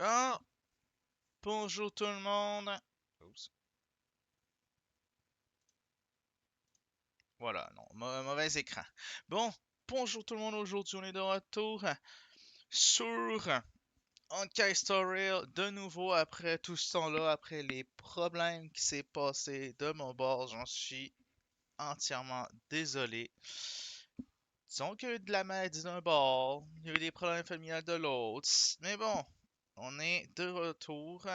Ah, bonjour tout le monde. Oups. Voilà, non, mauvais écran. Bon, bonjour tout le monde. Aujourd'hui, on est de retour sur Honkai Story de nouveau après tout ce temps-là, après les problèmes qui s'est passé de mon bord. J'en suis entièrement désolé. Disons qu'il y a eu de la maladie d'un bord, il y a eu des problèmes familiaux de l'autre. Mais bon, on est de retour.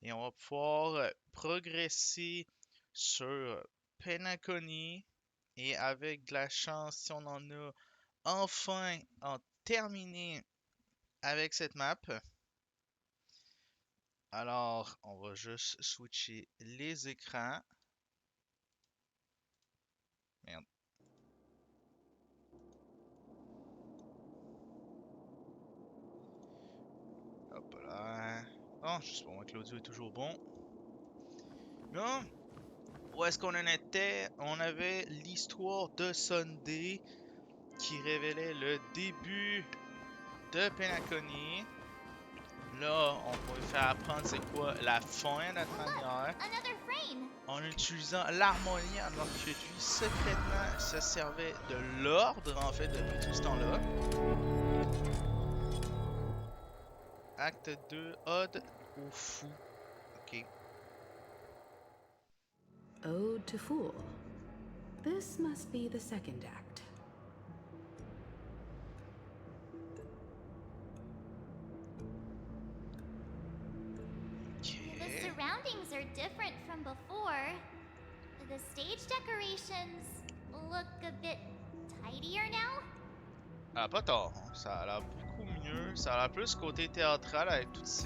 Et on va pouvoir progresser sur Penacony. Et avec de la chance, si on en a enfin en terminé avec cette map. Alors, on va juste switcher les écrans. Merde. Hop là. Bon, juste pour moi que l'audio est toujours bon. Là, où est-ce qu'on en était? On avait l'histoire de Sunday qui révélait le début de Penacony. Là, on va lui faire apprendre c'est quoi la fin de notre manière en utilisant l'harmonie alors que lui secrètement se servait de l'ordre en fait depuis tout ce temps-là. Acte 2, Ode au fou. Ok. Ode to Fool. This must be the second act. Okay. The surroundings are different from before. The stage decorations look a bit tidier now. Ah, pas tort. Hein. Ça a l'air beaucoup mieux. Ça a l'air plus côté théâtral avec tous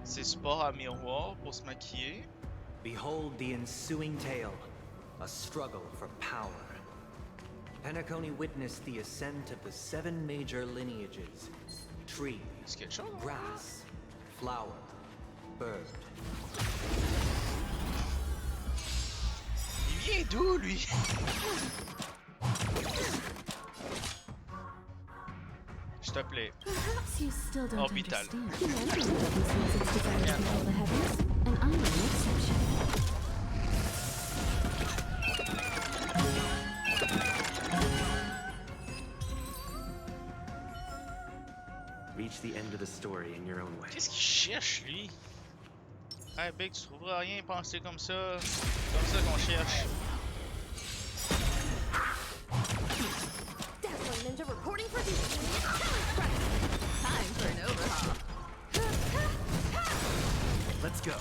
ces supports à miroir pour se maquiller. Behold the ensuing tale, a struggle for power. Penacony witnessed the ascent of the 7 major lineages: tree, grass, flower, bird. Il vient d'où, lui? S'il te plaît. Perhaps you still don't Orbital. understand. Humanity doesn't its desire to control the heavens, and I'm no exception. Reach the end of the story in your own way. Qu'est-ce qu'il cherche, lui? Hey, Big, tu trouveras rien pensé comme ça. C'est comme ça qu'on cherche. Ninja reporting for duty. Time for an overhaul. Let's go.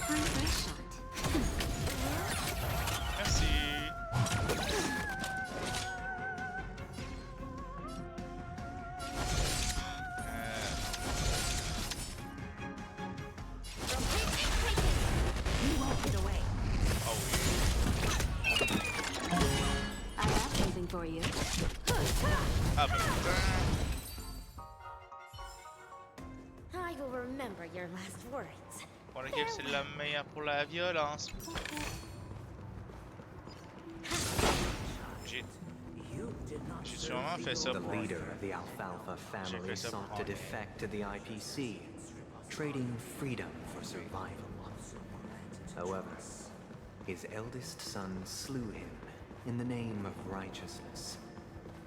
Refresh shot. Merci. You won't get away. Oh oui. I have something for you. Ah ben. I will remember your last words. Pour le gars, c'est la meilleure pour la violence. J'ai sûrement fait ça The pour... leader of the Alfalfa family fait ça sought pour to un- defect to the IPC, trading freedom for survival. However, his eldest son slew him in the name of righteousness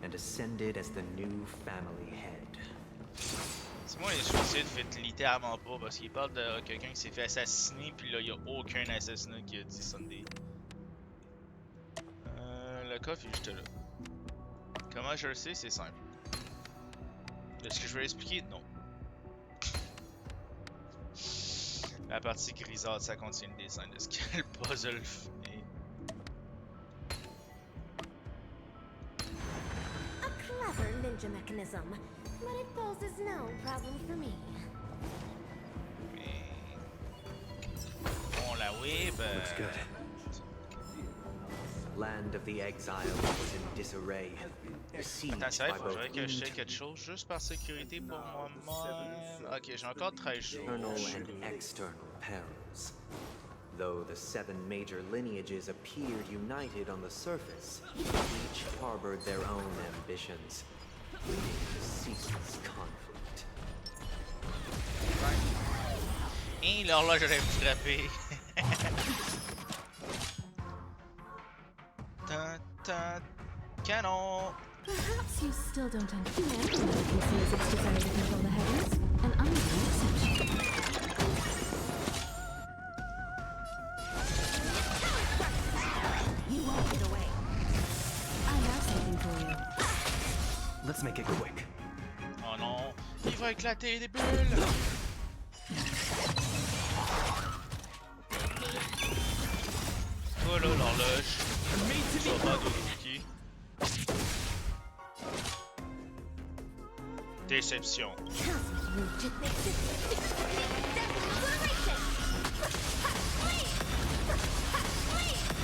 and ascended as the new family head. C'est moi les suicides fait littéralement pas parce qu'il parle de quelqu'un qui s'est fait assassiner puis là il y a aucun assassinat qui a dit Sunday. Le coffre est juste là. Comment je le sais, c'est simple. Est-ce que je vais l'expliquer? Non. La partie grisâtre, ça contient le dessin de ce que le puzzle fait. A clever ninja mechanism, but it poses no problem for me. Mais... Bon, la web... Looks good. Land of the exiles was in disarray, besieged Attends, c'est vrai, by faudrait both que je fasse quelque chose juste par sécurité pour moi-même. Ok, j'ai encore 13 jours. internal and external perils. Though the 7 major lineages appeared united on the surface, each harbored their own ambitions. leading to ceaseless conflict. Et l'horloge aurait pu frapper. Tan, tan, canon! Perhaps you still don't understand. Humanity conceals its desire to control the heavens, and I'm no exception. You won't get away. I have something for you. Let's make it quick. Oh non, il va éclater des bulles! Oh là, l'horloge. Ça va de cliquer. Déception.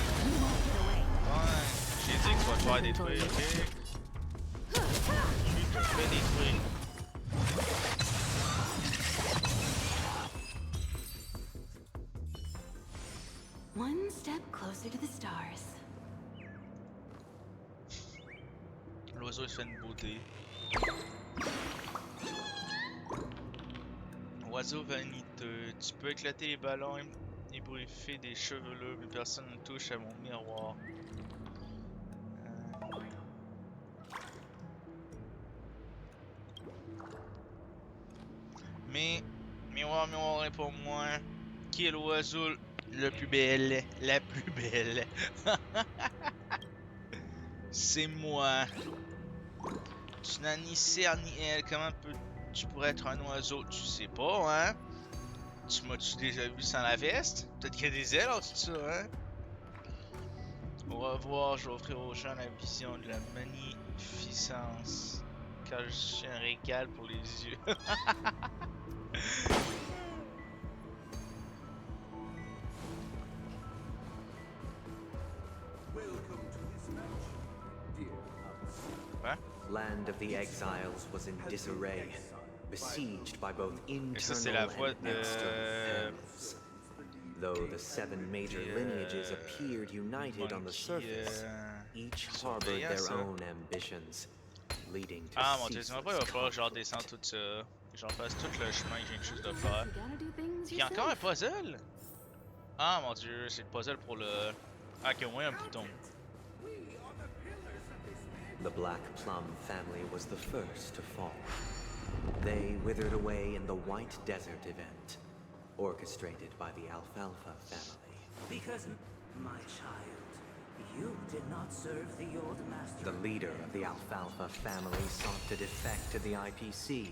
Ouais, j'ai dit que tu vas te faire détruire, ok? Tu te fais détruire. One step closer to the stars. L'oiseau il fait une beauté. Oiseau vaniteux, tu peux éclater les ballons et briefer des chevelures, mais personne ne touche à mon miroir. Mais, miroir, miroir est pour moi. Qui est l'oiseau le plus belle? La plus belle. C'est moi. Tu n'as ni cerf ni aile. Comment tu pourrais être un oiseau? Tu sais pas, hein? Tu m'as-tu déjà vu sans la veste? Peut-être qu'il y a des ailes en dessous de ça, hein? Au revoir, je vais offrir aux gens la vision de la magnificence. Car je suis un régal pour les yeux. Quoi? Land of the Exiles was in disarray, besieged by both c'est la internal voix and de... external perils. Though the 7 major lineages appeared united on the surface, each harbored their own ambitions, leading to Ah mon dieu, tu ceaseless m'as pas, il va falloir que j'en conflict. descende tout ça. Que j'en fasse tout le chemin que je viens juste de faire. You gotta do things Puis il y a encore un yourself. puzzle? Ah mon dieu, c'est le puzzle pour le... Ah, ok, au moins un bouton. The Black Plum family was the first to fall. They withered away in the White Desert event, orchestrated by the Alfalfa family. Because, my child, you did not serve the old master. The leader of the Alfalfa family sought to defect to the IPC.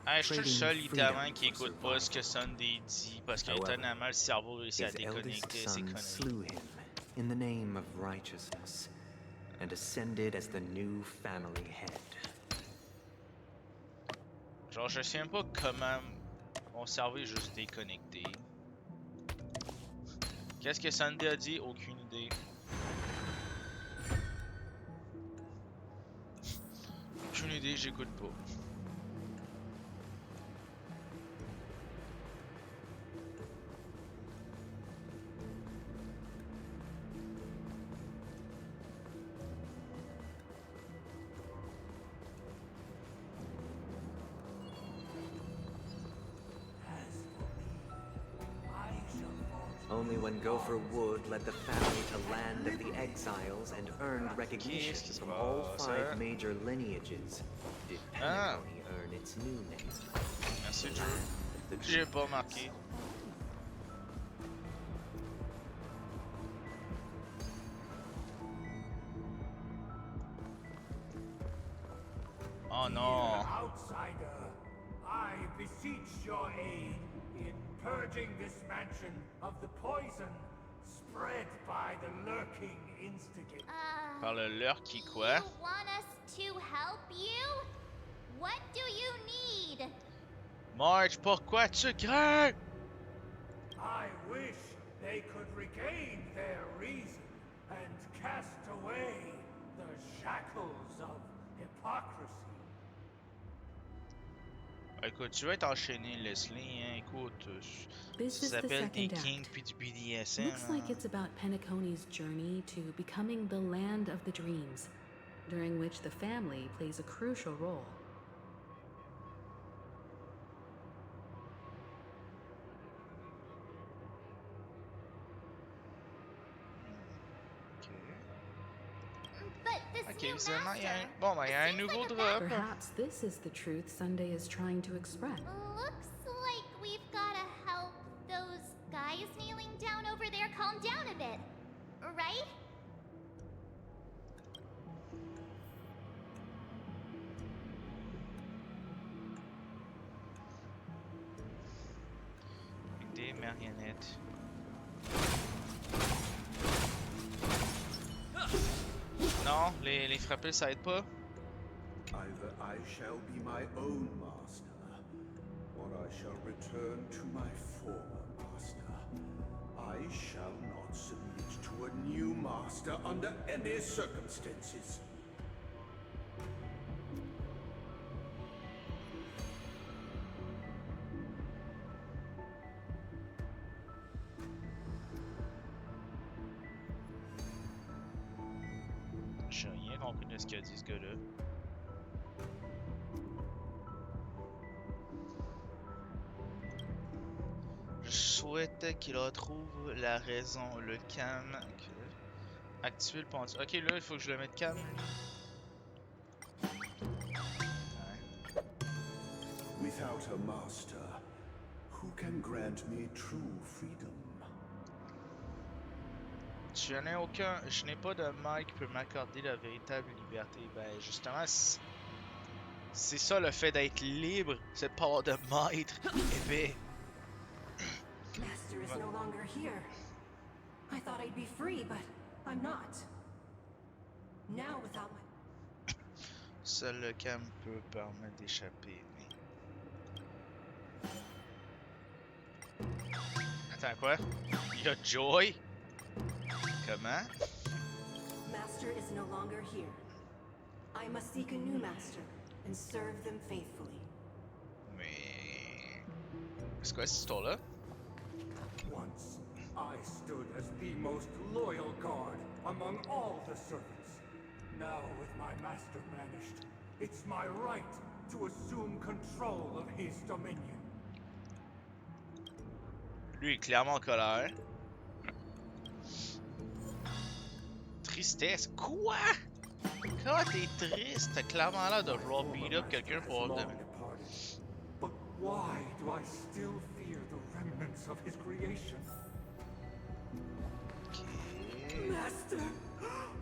Ah, je suis le seul trading littéralement freedom qui for écoute pas ce que survival. Sunday dit parce que However, étonnamment le cerveau réussit à His eldest déconnecter ses son conneries. slew him in the name of righteousness and ascended as the new family head. Genre, je sais même pas comment mon cerveau est juste déconnecté. Qu'est-ce que Sunday a dit? Aucune idée. Aucune idée, j'écoute pas. Only when Gopher Wood led the family to land of the exiles and earned recognition Qu'est-ce qui se from all passe, 5 hein? major lineages did Ah. Penacony earn its new name. Merci, Land Drew. of the J'ai Dreams. pas marqué. Oh non! Outsider, I beseech your aid in purging this mansion of the poison spread by the lurking instigator. Par le leur qui You quoi? want us to help you? What do you need? Marge, pourquoi tu crains? I wish they could regain their reason and cast away the shackles of hypocrisy. Écoute, tu vas être enchaîné, Leslie, hein? Écoute, This ça is the s'appelle des second kings act. puis du BDSM. Looks like hein. it's about Penacony's journey to becoming the land of the dreams. during which the family plays a crucial role. But this Ok, new visiblement, il y a un... master Bon, ben, il y a un seems nouveau like a drop. Perhaps this is the truth Sunday is trying to express. Looks like we've gotta help those guys kneeling down over there calm down a bit, right? Des marionnettes. Non, les frapper, ça aide pas. Either I shall be my own master, or I shall return to my former master. I shall not submit to a new master under any circumstances. J'ai rien compris de ce qu'a dit ce gars-là. Je souhaitais qu'il retrouve la raison, le calme. Ok. Activer le pendule. Ok, là, il faut que je le mette calme. Ouais. Without a master, who can grant me true freedom? Je n'ai pas de maître qui peut m'accorder la véritable liberté. Ben, justement, c'est ça le fait d'être libre, c'est de pas avoir de maître. Eh ben, Master is no longer here. I thought I'd be free, but I'm not. Now without my... seul le calme peut permettre d'échapper. Mais... Attends, quoi? Il y a Joy? Comment? Master is no longer here. I must seek a new master and serve them faithfully. Mais... C'est quoi cette histoire-là? Once, I stood as the most loyal guard among all the servants. Now, with my master banished, it's my right to assume control of his dominion. Lui est clairement en colère. Tristesse. Quoi? Quand t'es triste, t'as clairement l'air de vouloir beat up quelqu'un pour avoir de... Departed. But why do I still fear the remnants of his creation? Master!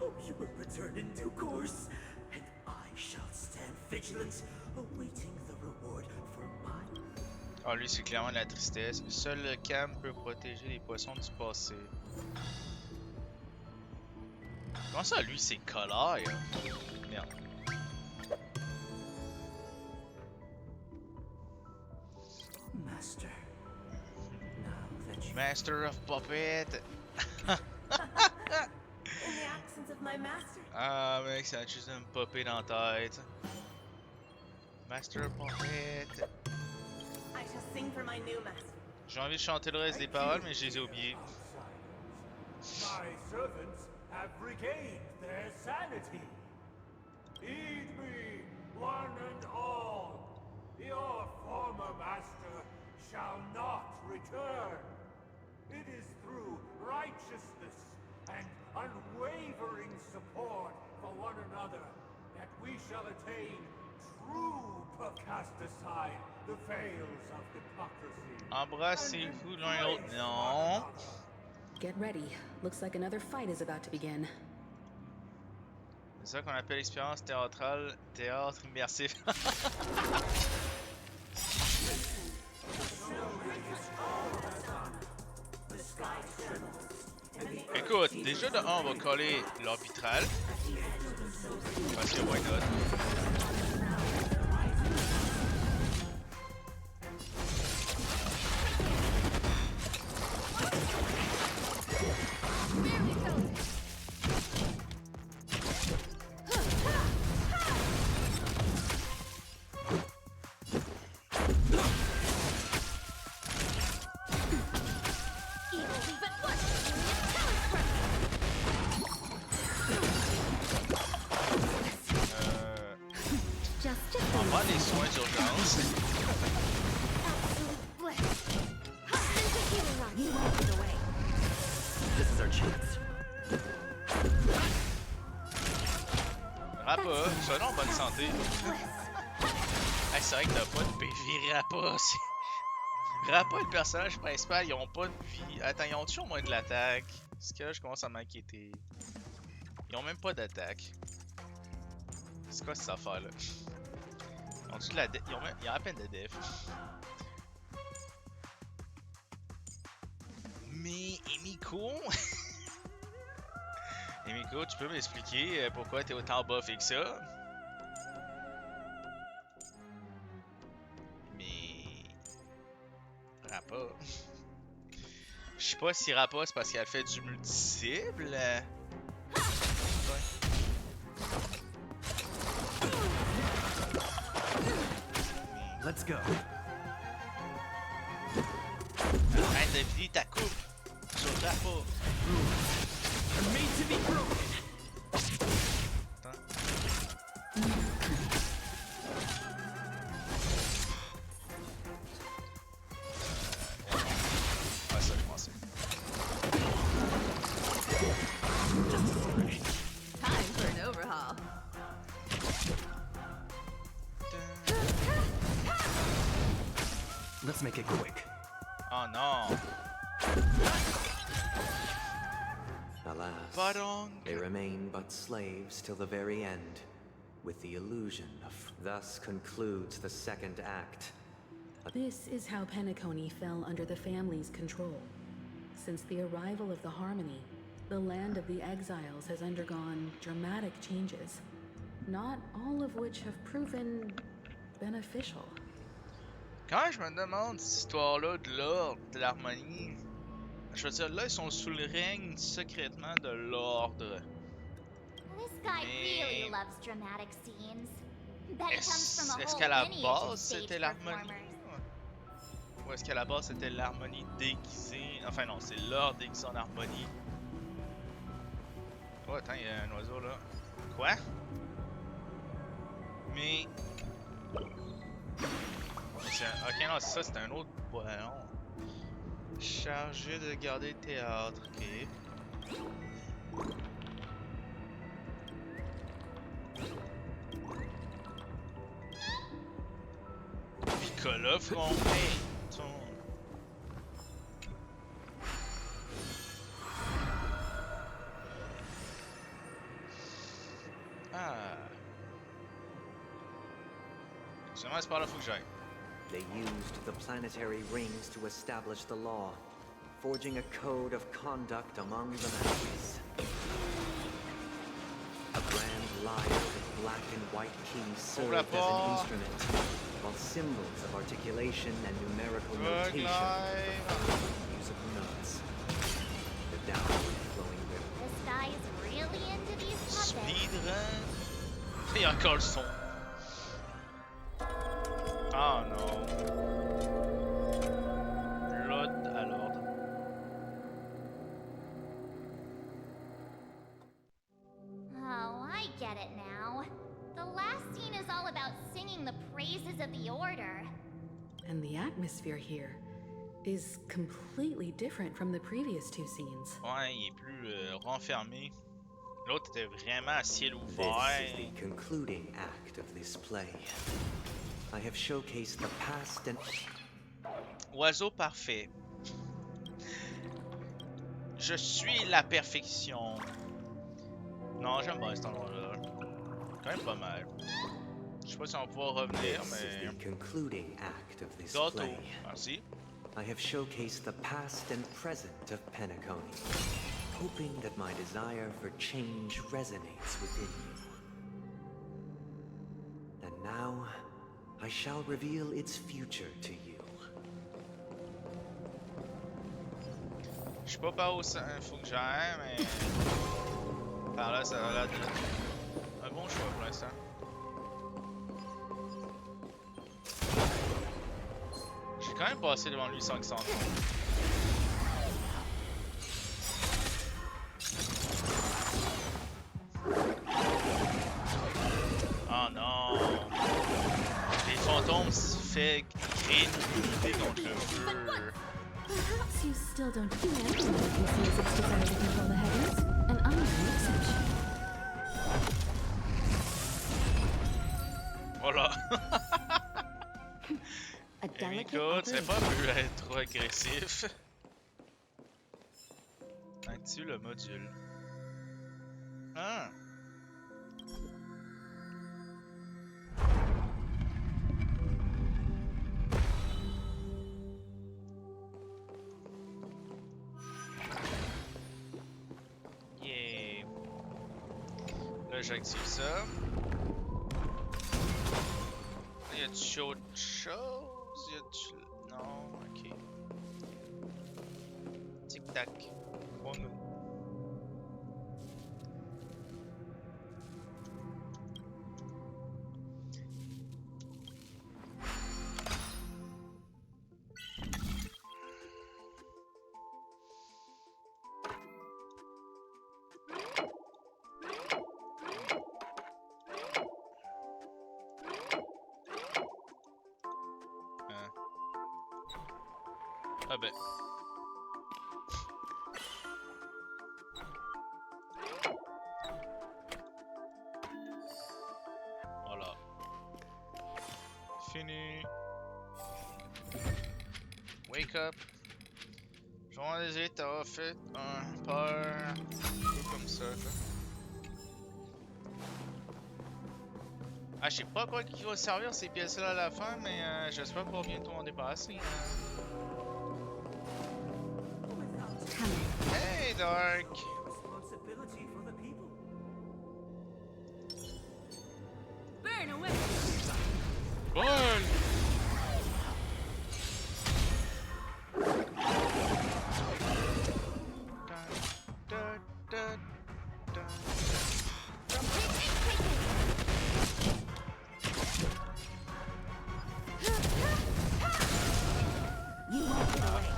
Oh, you will return in due course, and I shall stand vigilant, awaiting the reward for my... Ah, lui, c'est clairement de la tristesse. Seul le calme peut protéger les poissons du passé. Comment ça, lui, c'est colère? Merde. Master, now that you... Master of Puppet! In the absence of my master, Ah, mec, ça a juste de me popper dans la tête. Master of Puppet! I shall sing for my new master. J'ai envie de chanter le reste des paroles, mais je les ai oubliées. My servants have regained their sanity. Heed me, one and all. Your former master shall not return. It is through righteousness and unwavering support for one another that we shall attain true cast aside the veils of hypocrisy. Embrassez-vous l'un l'autre. Non. Get ready. Looks like another fight is about to begin. C'est ça qu'on appelle l'expérience théâtrale, théâtre immersif. Écoute, déjà de 1, on va coller l'orbital. Parce que why not? just On va des soins d'urgence. absolute bliss. Instant healing rod. You won't get away. This is our chance. Rappa, sois en bonne santé. Bliss. Hey, c'est vrai que t'as pas de PV Rappa. Rappa et le personnage principal, ils ont pas de vie. Attends, ils ont-tu au moins de l'attaque? Parce que là, je commence à m'inquiéter. Ils ont même pas d'attaque. C'est quoi cette affaire-là? Ils ont-tu de la def? Ils ont à peine de def. Mais, Emiko? Emiko, tu peux m'expliquer pourquoi t'es autant buffé que ça? Mais... Rappa... Je sais pas si Rappa c'est parce qu'elle fait du multi-cible. Ouais. Let's go. Arrête de vider ta coupe sur Rappa. I'm made to be broken. Ouais, ça, je pensais. Time for an overhaul. Let's make it quick. Oh non! Alas, Badong! they remain but slaves till the very end, with the illusion of... Thus concludes the second act. This is how Penacony fell under the family's control. Since the arrival of the Harmony, the land of the exiles has undergone dramatic changes, not all of which have proven beneficial. Quand je me demande cette histoire-là de l'ordre, de l'harmonie, je veux dire, là, ils sont sous le règne secrètement de l'ordre. This guy really Mais- loves dramatic scenes. Bet it comes from a Est-ce whole qu'à la lineage of base stage c'était l'harmonie? performers. Ou est-ce qu'à la base c'était l'harmonie déguisée? Enfin non, c'est l'ordre déguisé en harmonie. Oh attends, il y a un oiseau là. Quoi? Mais... Ok non, c'est ça, c'est un autre ballon. Chargé de garder le théâtre, ok. Nicolas Fromain. Ah. Sûrement c'est par là faut que j'aille. They used the planetary rings to establish the law, forging a code of conduct among the masses. A grand lyre with black and white keys served as an instrument, while symbols of articulation and numerical notation were the use of notes. The downward flowing river. This guy is really into these puppets. Speedrun. Et encore le son. Oh non. L'ordre à l'ordre. Oh, I get it now. The last scene is all about singing the praises of the Order. And the atmosphere here is completely different from the previous two scenes. Ouais, il est plus renfermé. L'autre était vraiment à ciel This ouvert. is the concluding act of this play. I have showcased the past and... Oiseau parfait. Je suis la perfection. Non, j'aime bien cet endroit-là. Quand même pas mal. Je sais pas si on va pouvoir revenir, This is mais... the concluding act of this Gâteau. play. Merci. I have showcased the past and present of Penacony, hoping that my desire for change resonates within you. And now, I shall reveal its future to you. Je sais pas par où ça faut que j'aille, mais... Par là, ça a l'air d'être un bon choix pour l'instant. J'ai quand même passé devant lui sans qu'il s'en rende compte. Oh non! fantôme fait créer une immunité contre le feu. Perhaps you still don't think anyone can see its desire to control the heavens, and I'm no exception. Voilà. A Et delicate écoute, c'est pas operation. pu être trop agressif. Active le module. Ah! Yeah! Là, j'active ça. Y a-tu autre chose? Y a-tu... Non, ok. Tic-tac. Chrono. Hein. Ah ben. Voilà. Fini. Wake up. Joint des états, fait un peur. Tout comme ça, quoi. Ah, je sais pas quoi qui va servir ces pièces-là à la fin, mais j'espère pouvoir bientôt en débarrasser. Hey, Dark! Responsibility for the people. Burn away! Bon! You won't get away.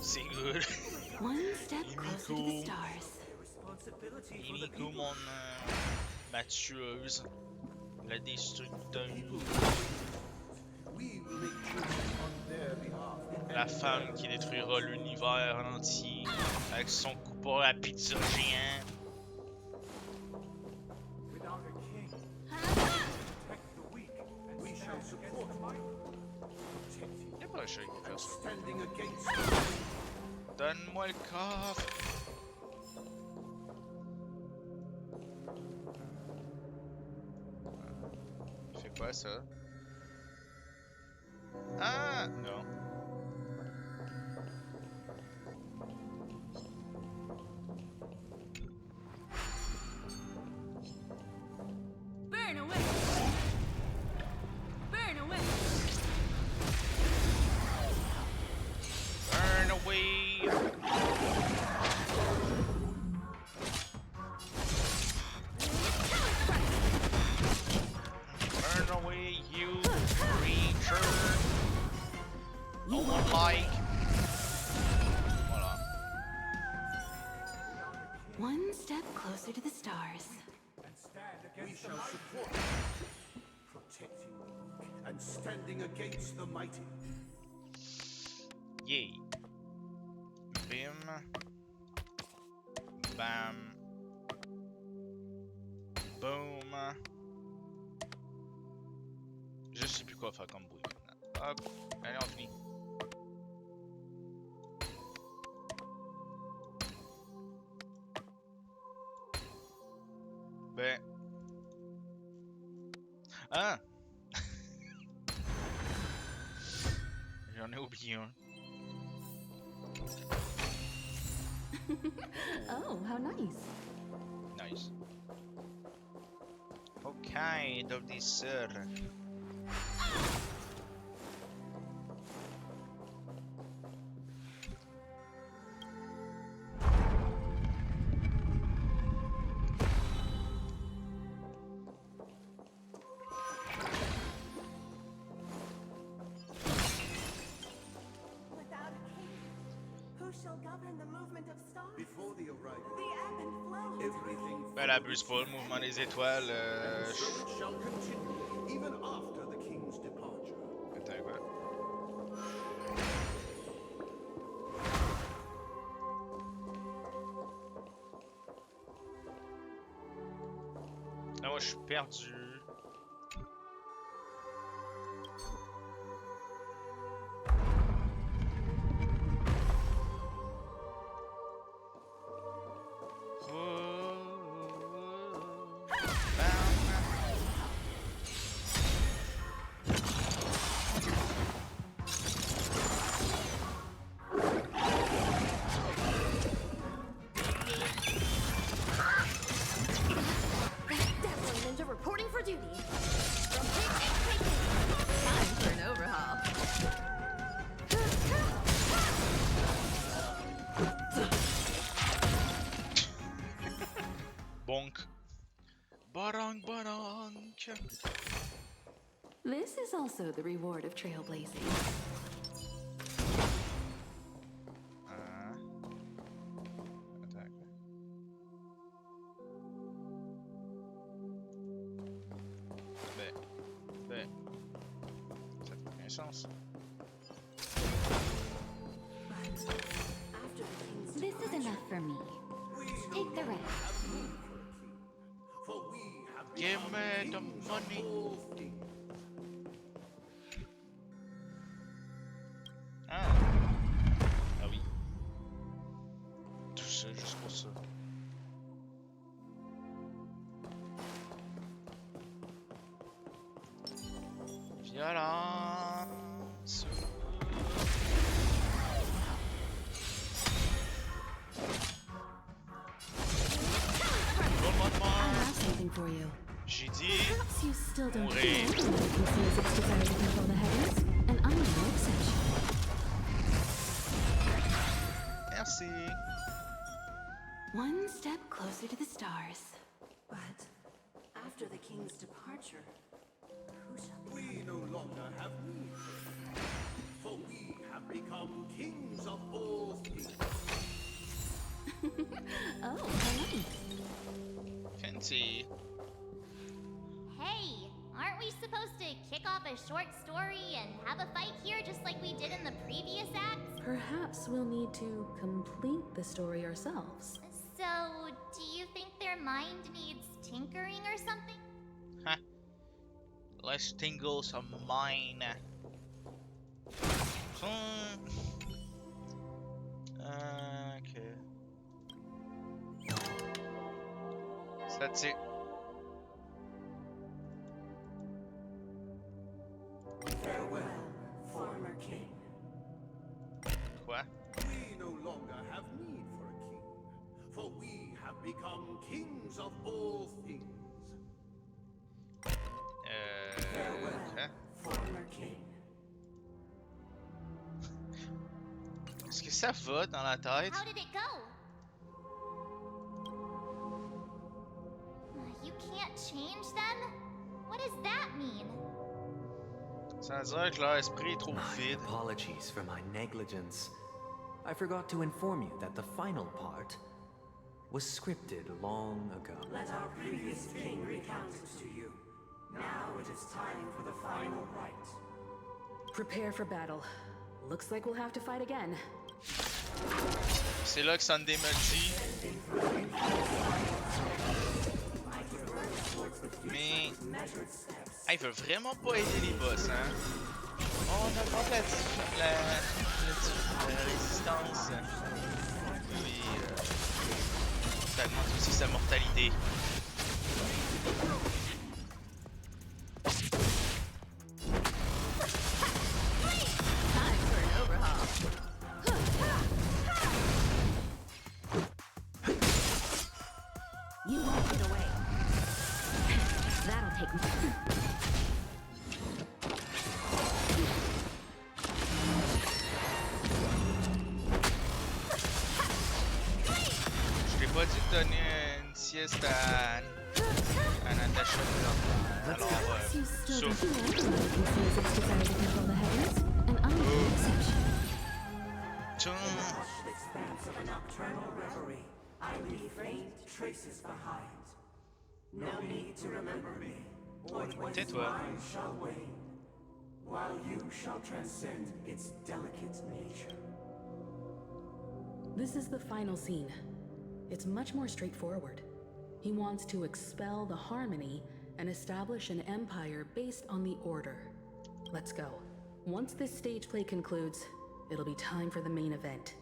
C'est good. One step closer to the Imiko. stars. Responsibility for the Imiko, people. mon ma tueuse. La destructeuse. We will make choices on their behalf. La femme qui détruira l'univers entier avec son coupon à pizza géant. Without a king, protect the weak, and We shall stand support against the mighty. Y'a pas un chat qui peut faire and ça. standing against them. Donne-moi le coffre. C'est quoi ça? Ah! Non. Burn away! Burn away! Burn away! Burn away, you creature! No one like! Voilà. One step closer to the stars. And stand We against the shall mighty. support, protecting the weak and standing against the mighty. Yay! Bim. Bam. Boom. Je sais plus quoi faire comme bruit maintenant. Hop, allez on finit. Ben. Ah! J'en ai oublié un. Oh, how nice. Nice. Ok, dov'essere? Without a king, who shall govern the movement of stars? Before the arrival, The ebb and flow. everything Ben, elle abuse pas, le mouvement des étoiles. And the search shall continue even after the king's departure. Attends, quoi? Là, moi, je suis perdu. Dazzling Ninja reporting for duty. From time for an overhaul. Bonk. Barong, barong. This is also the reward of trailblazing. Attends, quoi? Ben. Ça fait aucun sens. After the king's This is enough for me. Take the rest. For we have Give become me the kings of money. all things. Ah. Ah oui. Tout ça juste pour ça. Violence. I have something for you. J'ai dit Perhaps you still don't mourir. think Panaconia can see as its desire to control the heavens, and I'm no exception. Merci. One step closer to the stars. But after the king's departure, who shall be? We no longer have need for you, for we have become kings of all things. Oh, nice. Fancy. Hey, aren't we supposed to kick off a short story and have a fight here just like we did in the previous acts? Perhaps we'll need to complete the story ourselves. So, do you think their mind needs tinkering or something? Ha. Let's tingle some mine. Okay. So that's it. Farewell, former king. Quoi? We no longer have need for a king, for we have become kings of all things. Quoi? Former king. Est-ce que ça va dans la tête? How did it go? You can't change them? What does that mean? Ça veut dire que leur esprit est trop My vide. apologies for my negligence. I forgot to inform you that the final part was scripted long ago. Let our previous king recount it to you. Now it is time for the final rite. Prepare for battle. Looks like we'll have to fight again. C'est là que Sunday me le dit. Mais. Ah, il veut vraiment pas aider les boss, hein? On augmente la résistance. Oui, ça augmente aussi sa mortalité. Time for an overhaul. You won't get away. That'll take me. Je t'ai pas dit de donner une sieste à Natasha. Alors, Perhaps you still so, don't think Panaconia can see as its desire to control the heavens, and I'm no exception. Hushed expanse of a nocturnal reverie, I leave faint traces behind. No need to remember me. What was Tais-toi. mine shall wane, while you shall transcend its delicate nature. This is the final scene. It's much more straightforward. He wants to expel the Harmony and establish an empire based on the Order. Let's go. Once this stage play concludes, it'll be time for the main event.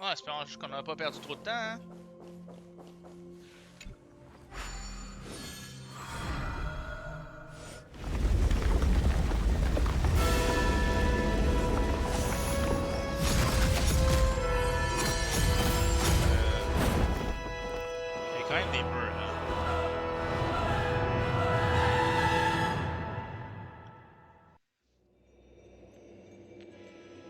Ah, espérons juste qu'on n'a pas perdu trop de temps, hein? Il y a quand même des murs, hein?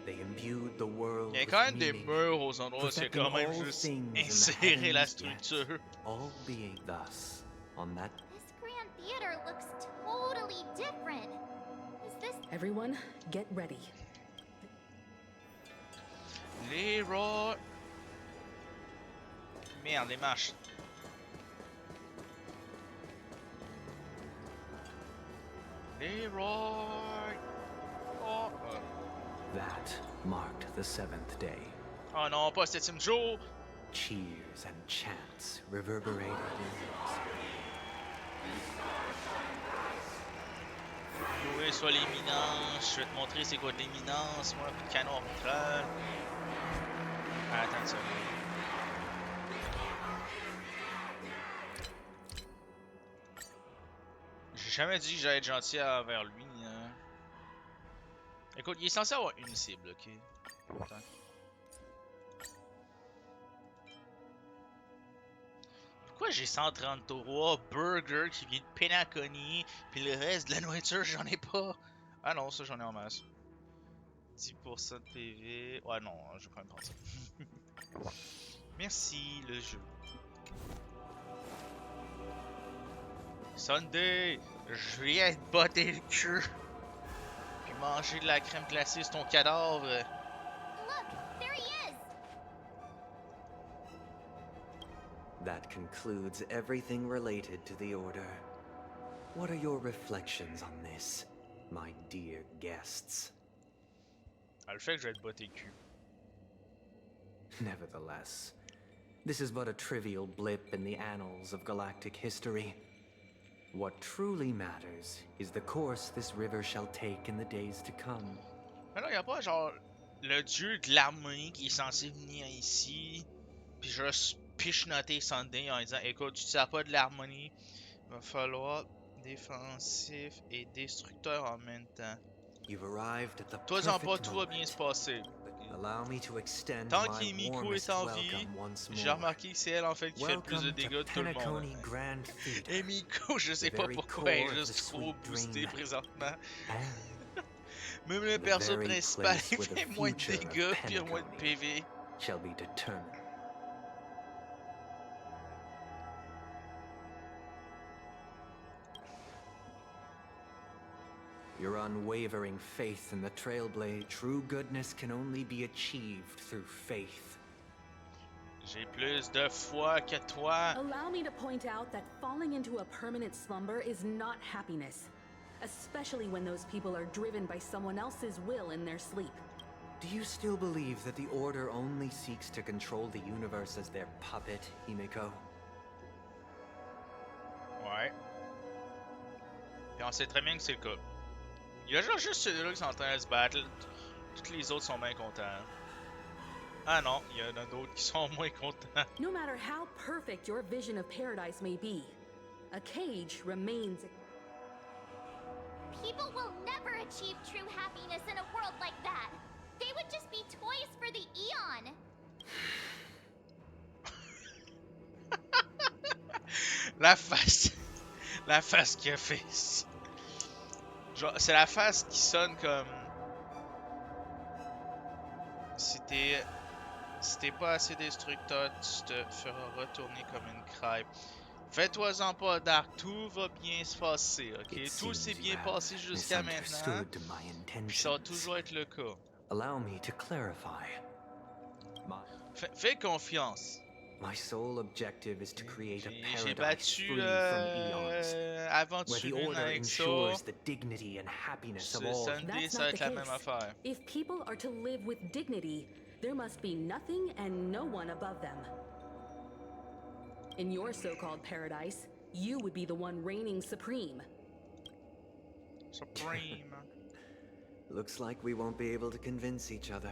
They imbued the world Il y a with quand même des meaning, murs aux endroits où il y a perfecting quand même all juste things in the inséré la heavens structure. yet, all being thus on that This grand theater looks totally different. Is this Everyone, get ready. Leroy. Merde, les marches. Leroy. Oh, that marked the seventh day. oh non, pas septième jour. Cheers and chants reverberated in Oui, soit l'éminence. Je vais te montrer c'est quoi de l'éminence. Moi, coup de canon arbitral. Ah, attends une seconde. J'ai jamais dit que j'allais être gentil envers lui. Hein. Écoute, il est censé avoir une cible, ok? Attends. Pourquoi j'ai 133 burgers qui viennent de Penacony, puis le reste de la nourriture, j'en ai pas? Ah non, ça j'en ai en masse. 10% de PV. Ouais, non, je vais quand même prendre ça. Merci, le jeu. Sunday, je viens te botter le cul. Puis manger de la crème glacée sur ton cadavre. Look, there he is! That concludes everything related to the Order. What are your reflections on this, my dear guests? Ah, le fait que je vais te botter le cul. Nevertheless, this is but a trivial blip in the annals of galactic history. What truly matters is the course this river shall take in the days to come. Mais là, y'a pas genre le dieu de l'harmonie qui est censé venir ici, puis juste pichenoter Sunday en disant écoute, tu sers pas de l'harmonie, il va falloir défensif et destructeur en même temps. You've arrived at the Toi en pas, perfect tout va bien se moment. passer. Allow me to extend Tant my qu'Emiko est warmest en vie, welcome once j'ai more. remarqué que c'est elle en fait qui fait le plus de Welcome dégâts to de tout le monde. Penacony Grand Theater, Emiko, je sais the pas very pourquoi elle core est of the juste trop sweet boostée dream présentement. and Même le the perso very principal place il where the fait moins de future of dégâts puis il a moins de Penacony PV. shall be determined. Your unwavering faith in the Trailblade, true goodness can only be achieved through faith. J'ai plus de foi que toi. Allow me to point out that falling into a permanent slumber is not happiness, especially when those people are driven by someone else's will in their sleep. Do you still believe that the Order only seeks to control the universe as their puppet, Himiko? Ouais. Et on sait très bien que c'est le cas. Il y a genre juste ceux-là qui sont en train de se battre. Toutes les autres sont bien contents. Ah non, il y en a d'autres qui sont moins contents. No matter how perfect your vision of paradise may be, a cage remains. People will never achieve true happiness in a world like that. They would just be toys for the Eon. La face. La face qu'il a fait ici. Genre, c'est la face qui sonne comme. Si t'es pas assez destructeur, tu te feras retourner comme une crêpe. Fais-toi-en pas, Dark, tout va bien se passer, ok? It Tout s'est seems bien you have passé jusqu'à maintenant, misunderstood my puis ça va intentions. toujours être le cas. Allow me to clarify. My Fais confiance. My sole objective is to create a J'ai paradise battu free from eons, avant de where the tuer order avec ça. ensures the dignity and happiness of all. Sunday, That's ça va not être the la case. même affaire. If people are to live with dignity, there must be nothing and no one above them. In your so-called paradise, you would be the one reigning supreme. Supreme. Looks like we won't be able to convince each other.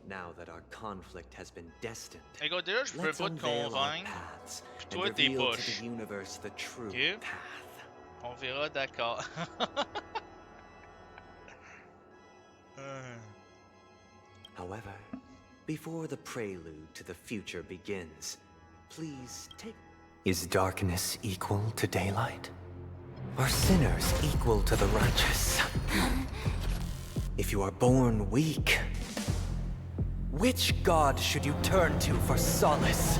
Now that our conflict has been destined, Écoute, déjà, je peux let's pas te unveil our convaincre. paths Puis and toi, t'es reveal to poche. the universe the true Ok. path. On verra, d'accord. However, before the prelude to the future begins, please take... Is darkness equal to daylight? Are sinners equal to the righteous? If you are born weak, which god should you turn to for solace?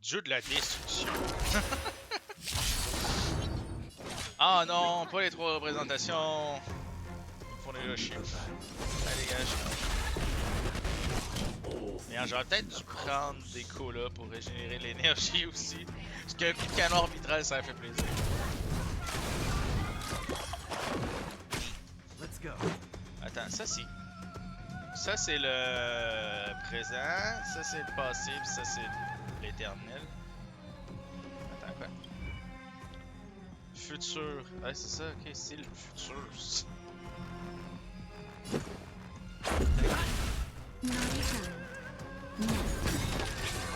Dieu de la destruction. Ah non, pas les 3 représentations. Ils me font déjà chier. Allez, dégage. Merde, j'aurais peut-être dû prendre des colas pour régénérer l'énergie aussi. Parce qu'un coup de canon arbitral, ça fait plaisir. Let's go. Attends, ça c'est... Ça c'est le présent, ça c'est le passé, puis ça c'est l'éternel. Attends, quoi? Futur. Ouais, c'est ça, ok, c'est le futur.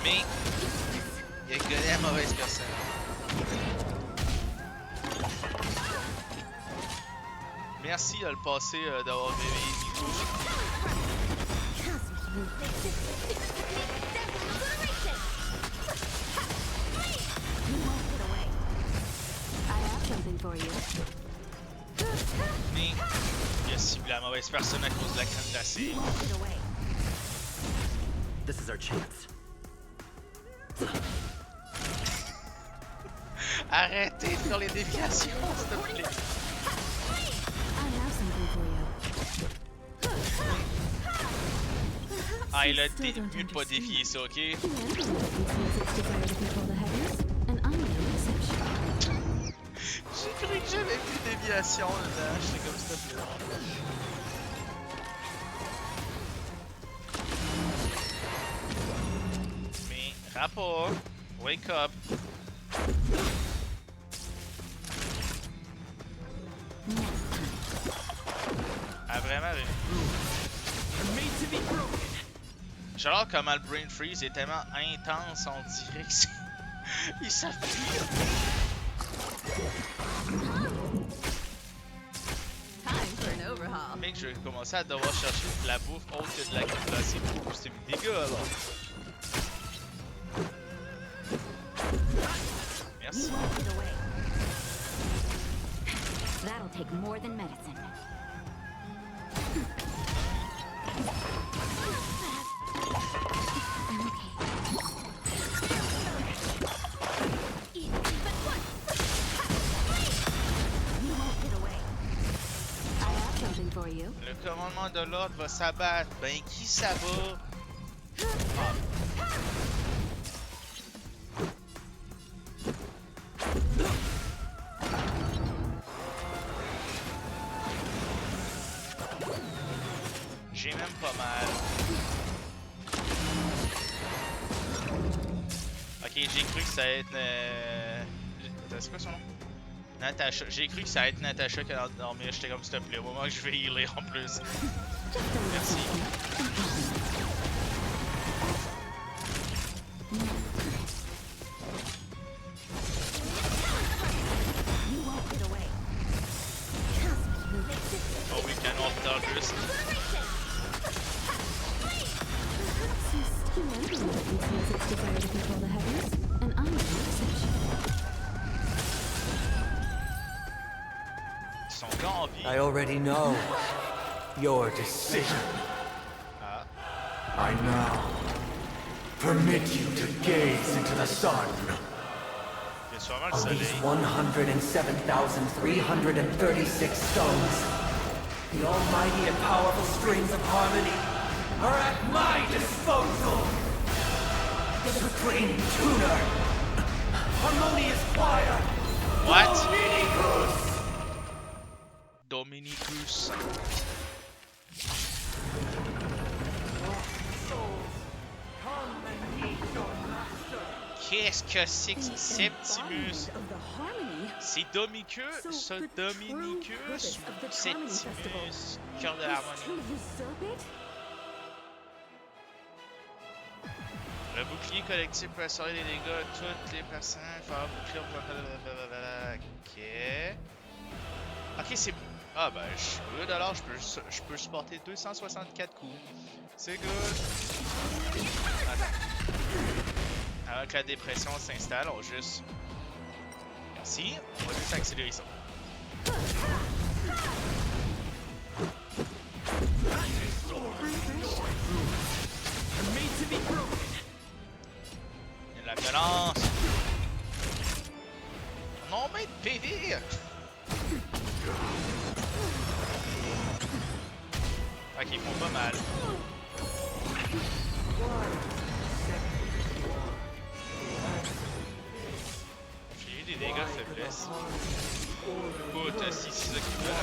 Mais, il a gagné la mauvaise personne. Merci de le passer d'avoir réveillé Nico. Mais, il a ciblé la mauvaise personne à cause de la crème glacée. This is our chance. Arrêtez de faire les déviations, s'il te plaît. Ah, il a mieux de pas dévier ça, ok? J'ai cru que j'avais plus de déviation dedans, j'étais comme s'il te plaît. Mais, rapport, wake up. Ah, vraiment, j'adore comment le brain freeze est tellement intense, on dirait que c'est... Ils savent plus. Mec, je vais commencer à devoir chercher de la bouffe autre que de la crème glacée pour booster mes dégâts alors. Merci. That'll take more than medicine. I'm okay. You won't get away. I have something for you. Le commandement de l'ordre va s'abattre. Ben, qui ça va? Ah. J'ai même pas mal. Ok, j'ai cru que ça allait être... C'est quoi son nom? Natacha. J'ai cru que ça allait être Natacha qui allait dormir. J'étais comme s'il te plaît, au moment que je vais healer en plus. Merci. Oh oui, canon orbital juste. Ils sont encore en vie. I already know your decision. Ah. I now permit you to gaze into the sun. Il y a sûrement le Of these soleil. 107,336 stones, the almighty and powerful springs of harmony are at my disposal! Supreme Tuner! Harmonious Choir! What? Dominicus! Dominicus. Come and meet your master! Qu'est-ce que c'est que The Septimus? embodiment of the harmony. C'est Domicus, So ça the true Dominicus purpose ou of the Harmony Festival Septimus, cœur de is l'harmonie? to usurp it? Le bouclier collectif peut assurer les dégâts à toutes les personnes. Faire un bouclier. Blablabla. Ok. Ok, c'est. Ah ben, je suis good alors, je peux supporter 264 coups. C'est good. Attends. Avant que la dépression s'installe, on va juste. Merci. On va juste accélérer ça. Il y a de la violence. Non, mais de PV! Ok, ils font pas mal. J'ai eu des dégâts de faiblesse. Écoute, si c'est ça qui veut là.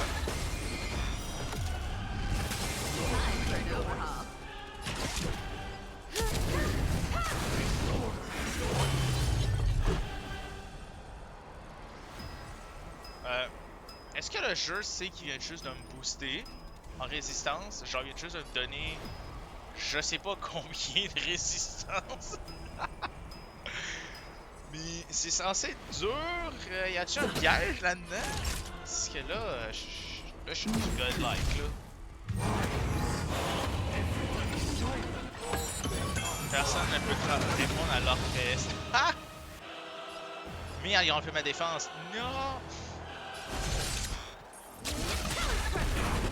Est-ce que le jeu sait qu'il vient juste de me booster en résistance? Genre, il vient juste de me donner je sais pas combien de résistance. Mais c'est censé être dur. Y a-t-il un piège là-dedans? Parce que là, je suis du godlike là. Personne ne peut répondre à l'orchestre. Ah! Merde, ils ont enlevé ma défense. Non!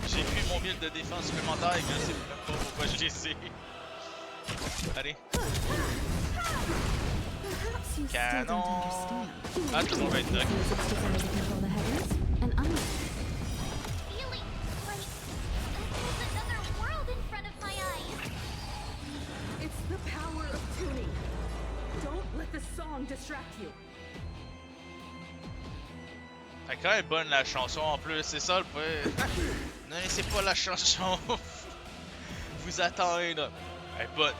J'ai pris mon mille de défense supplémentaire et je sais même pas pourquoi je les ai. Allez. Perhaps you still don't Canon! understand. Ah, tout le monde va être knock. Music's desire to control the heavens, and unlike Feeling like there's another world in front of my eyes. It's the power of tuning. Don't let the song distract you. Elle est quand même bonne la chanson en plus, c'est ça le point. Ne laissez pas la chanson vous attendre là. Elle est bonne.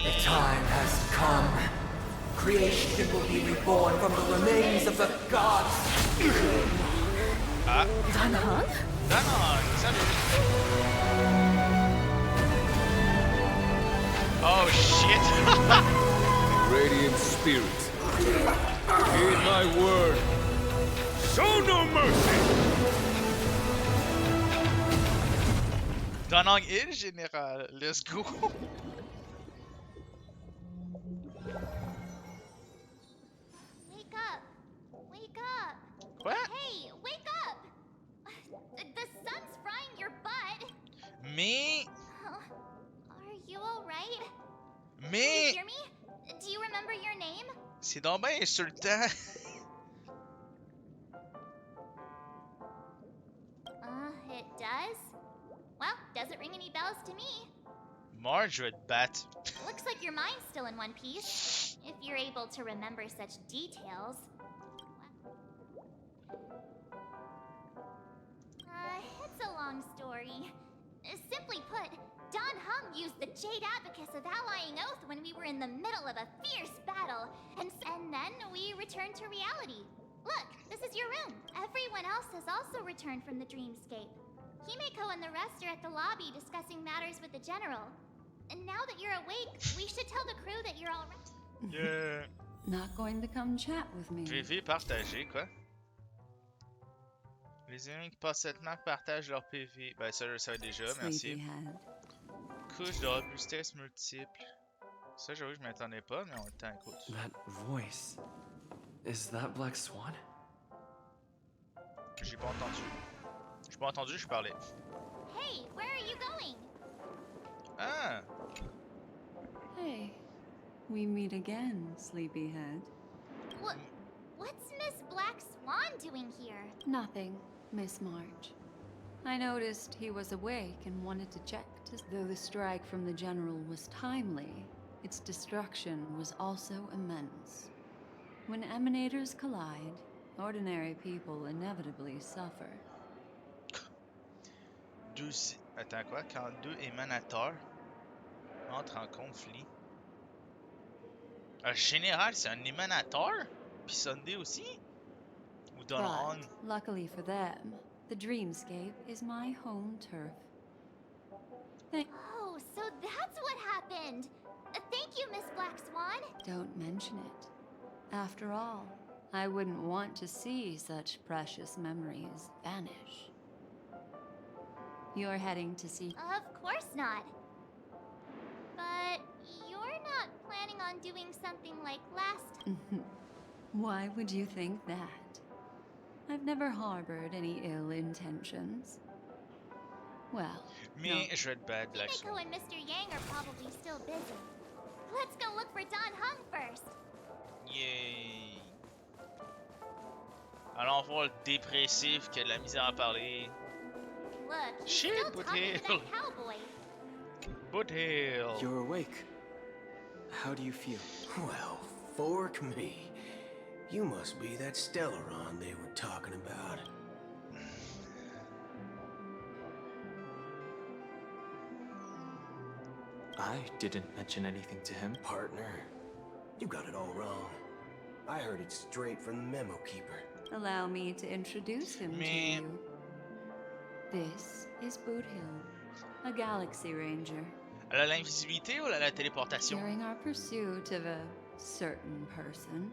The time has come. Creation will be reborn from the remains of the gods. Ah, Danhong? non, salut. Oh shit. Radiant spirits, heed my word. Show no mercy! Danong Hill, général. Let's go. Wake up! Wake up! What? Hey, wake up! The sun's frying your butt. Mais, Are you alright? Do you mais, hear me? Do you remember your name? c'est donc ben insultant. It does? Well, doesn't ring any bells to me. Marge va te battre. Looks like your mind's still in one piece. If you're able to remember such details. It's a long story. Simply put, Don Hum used the Jade Abacus of Allying Oath when we were in the middle of a fierce battle, and then we returned to reality. Look, this is your room. Everyone else has also returned from the dreamscape. Himeko and the rest are at the lobby discussing matters with the general. And now that you're awake, we should tell the crew that you're all right. Yeah. Not going to come chat with me. PV partagé, quoi. Les ennemis qui passent cette map partagent leur PV. Ben ça je le savais déjà, merci. Sleepyhead. Couche de robustesse multiple. Ça j'avoue je m'attendais pas, mais en même temps écoute. That voice. Is that Black Swan? J'ai pas entendu. J'ai pas entendu, je parlais. Hey, where are you going? Ah! Hey, We meet again, sleepyhead. What's Miss Black Swan doing here? Nothing, Miss March. I noticed he was awake and wanted to check. Though the strike from the General was timely, its destruction was also immense. When emanators collide, ordinary people inevitably suffer. Attends quoi? Quand deux émanateurs entrent en conflit. Le général, c'est un émanateur? Puis Sunday aussi? Ou Don But, Hong? luckily for them, the dreamscape is my home turf. Oh, so that's what happened! Thank you, Miss Black Swan! Don't mention it. After all, I wouldn't want to see such precious memories vanish. You're heading to see... Of course not. But you're not planning on doing something like last... Why would you think that? I've never harbored any ill intentions. Well, Mais je vais être bad, Black Himiko Swan. and Mr. Yang are probably still busy. Let's go look for Don Hung first. Yay! Allons voir le dépressif qui a de la misère à parler. Look, he's Shit, still what talking to hell? that cowboy. Butthale! You're awake. How do you feel? Well, fork me. You must be that Stellaron they were talking about. I didn't mention anything to him. Partner, you got it all wrong. I heard it straight from the memo keeper. allow me to introduce him to you. This is Boot Hill, a galaxy ranger. Elle a l'invisibilité ou elle a la téléportation? During our pursuit of a certain person,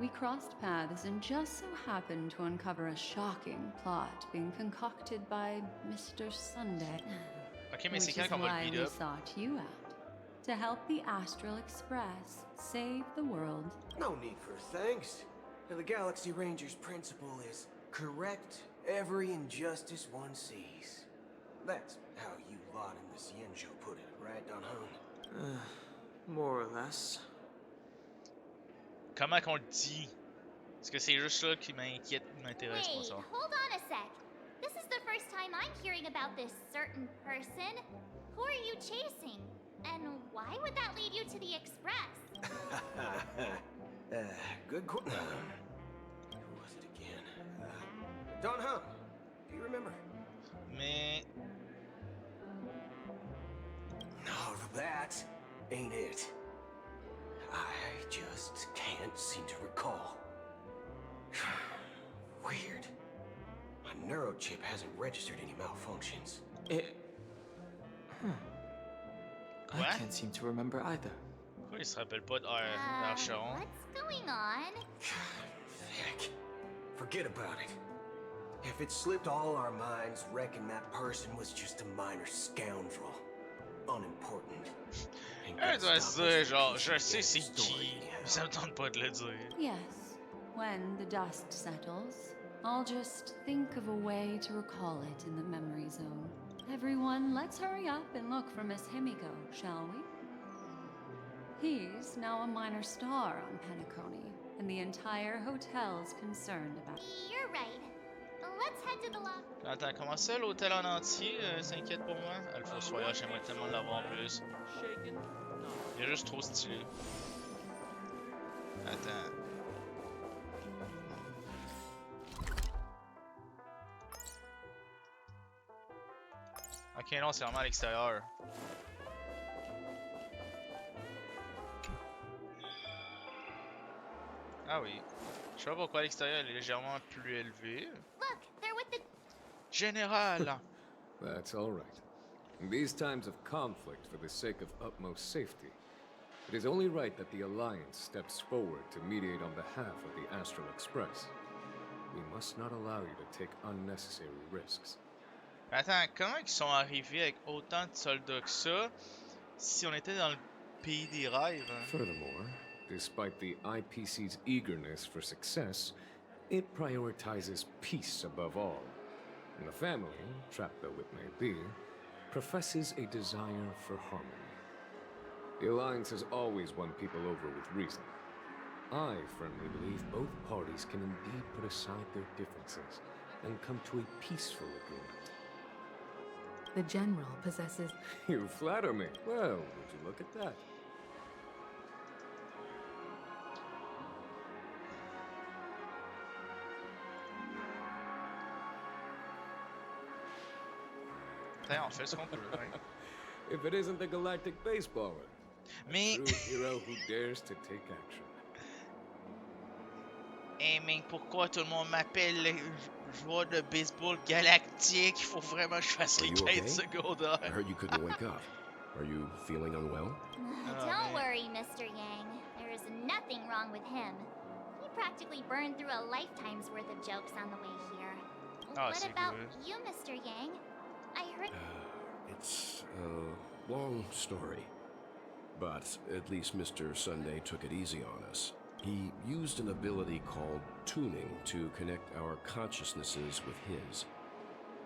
we crossed paths and just so happened to uncover a shocking plot being concocted by Mr. Sunday. Ok, mais Which c'est is quand qu'on va why le beat we up? sought you out to help the Astral Express save the world. No need for thanks. The Galaxy Ranger's principle is correct every injustice one sees. That's how you lot in the Cienjo put it, right, Don Hung? More or less. Comment qu'on le dit? Parce que c'est juste ça qui m'inquiète ou m'intéresse pas Wait, ça. hold on a sec. This is the first time I'm hearing about this certain person. Who are you chasing? And why would that lead you to the Express? Good Who was it again? Don Hung. Do you remember? Mais No, that ain't it. I just can't seem to recall. Weird. My neurochip hasn't registered any malfunctions. I What? can't seem to remember either. pourquoi il se rappelle pas d'Archeron? What's going on? Heck, forget about it. If it slipped all our minds, reckon that person was just a minor scoundrel. Unimportant. Ain't gonna Elle doit stop se us dire from genre, piecing je sais c'est together the story qui, anyhow. mais ça me tente pas de le dire. Yes, when the dust settles, I'll just think of a way to recall it in the memory zone. Everyone, let's hurry up and look for Miss Himiko, shall we? He's now a minor star on Penacony, and the entire hotel's concerned about You're right. Let's head to the lobby. Attends, comment ça l'hôtel en entier s'inquiète pour moi? Ah, le Fossoyeur, j'aimerais tellement l'avoir en plus. Il est juste trop stylé. Attends. Ok, non, c'est vraiment à l'extérieur. Ah oui. Je sais pas pourquoi à l'extérieur elle est légèrement plus élevée. Look, they're with the... Général! That's all right. In these times of conflict for the sake of utmost safety, it is only right that the Alliance steps forward to mediate on behalf of the Astral Express. We must not allow you to take unnecessary risks. Attends, comment ils sont arrivés avec autant de soldats que ça si on était dans le pays des rêves? Hein? Furthermore, despite the IPC's eagerness for success, it prioritizes peace above all. And the family, trapped though it may be, professes a desire for harmony. The Alliance has always won people over with reason. I firmly believe both parties can indeed put aside their differences and come to a peaceful agreement. The General possesses... You flatter me. Well, would you look at that? On fait ce qu'on peut, ouais. If it isn't the galactic baseballer. Mais... A true hero who dares to take action. Hey, mais pourquoi tout le monde m'appelle le joueur de baseball galactique? Il faut vraiment que je fasse Are les you quêtes okay? secondaires. I heard you couldn't wake up. Are you feeling unwell? Don't worry, Mr. Yang. There is nothing wrong with him. He practically burned through a lifetime's worth of jokes on the way here. What about you, Mr. Yang? I heard... It's a long story. But at least Mr. Sunday took it easy on us. He used an ability called tuning to connect our consciousnesses with his.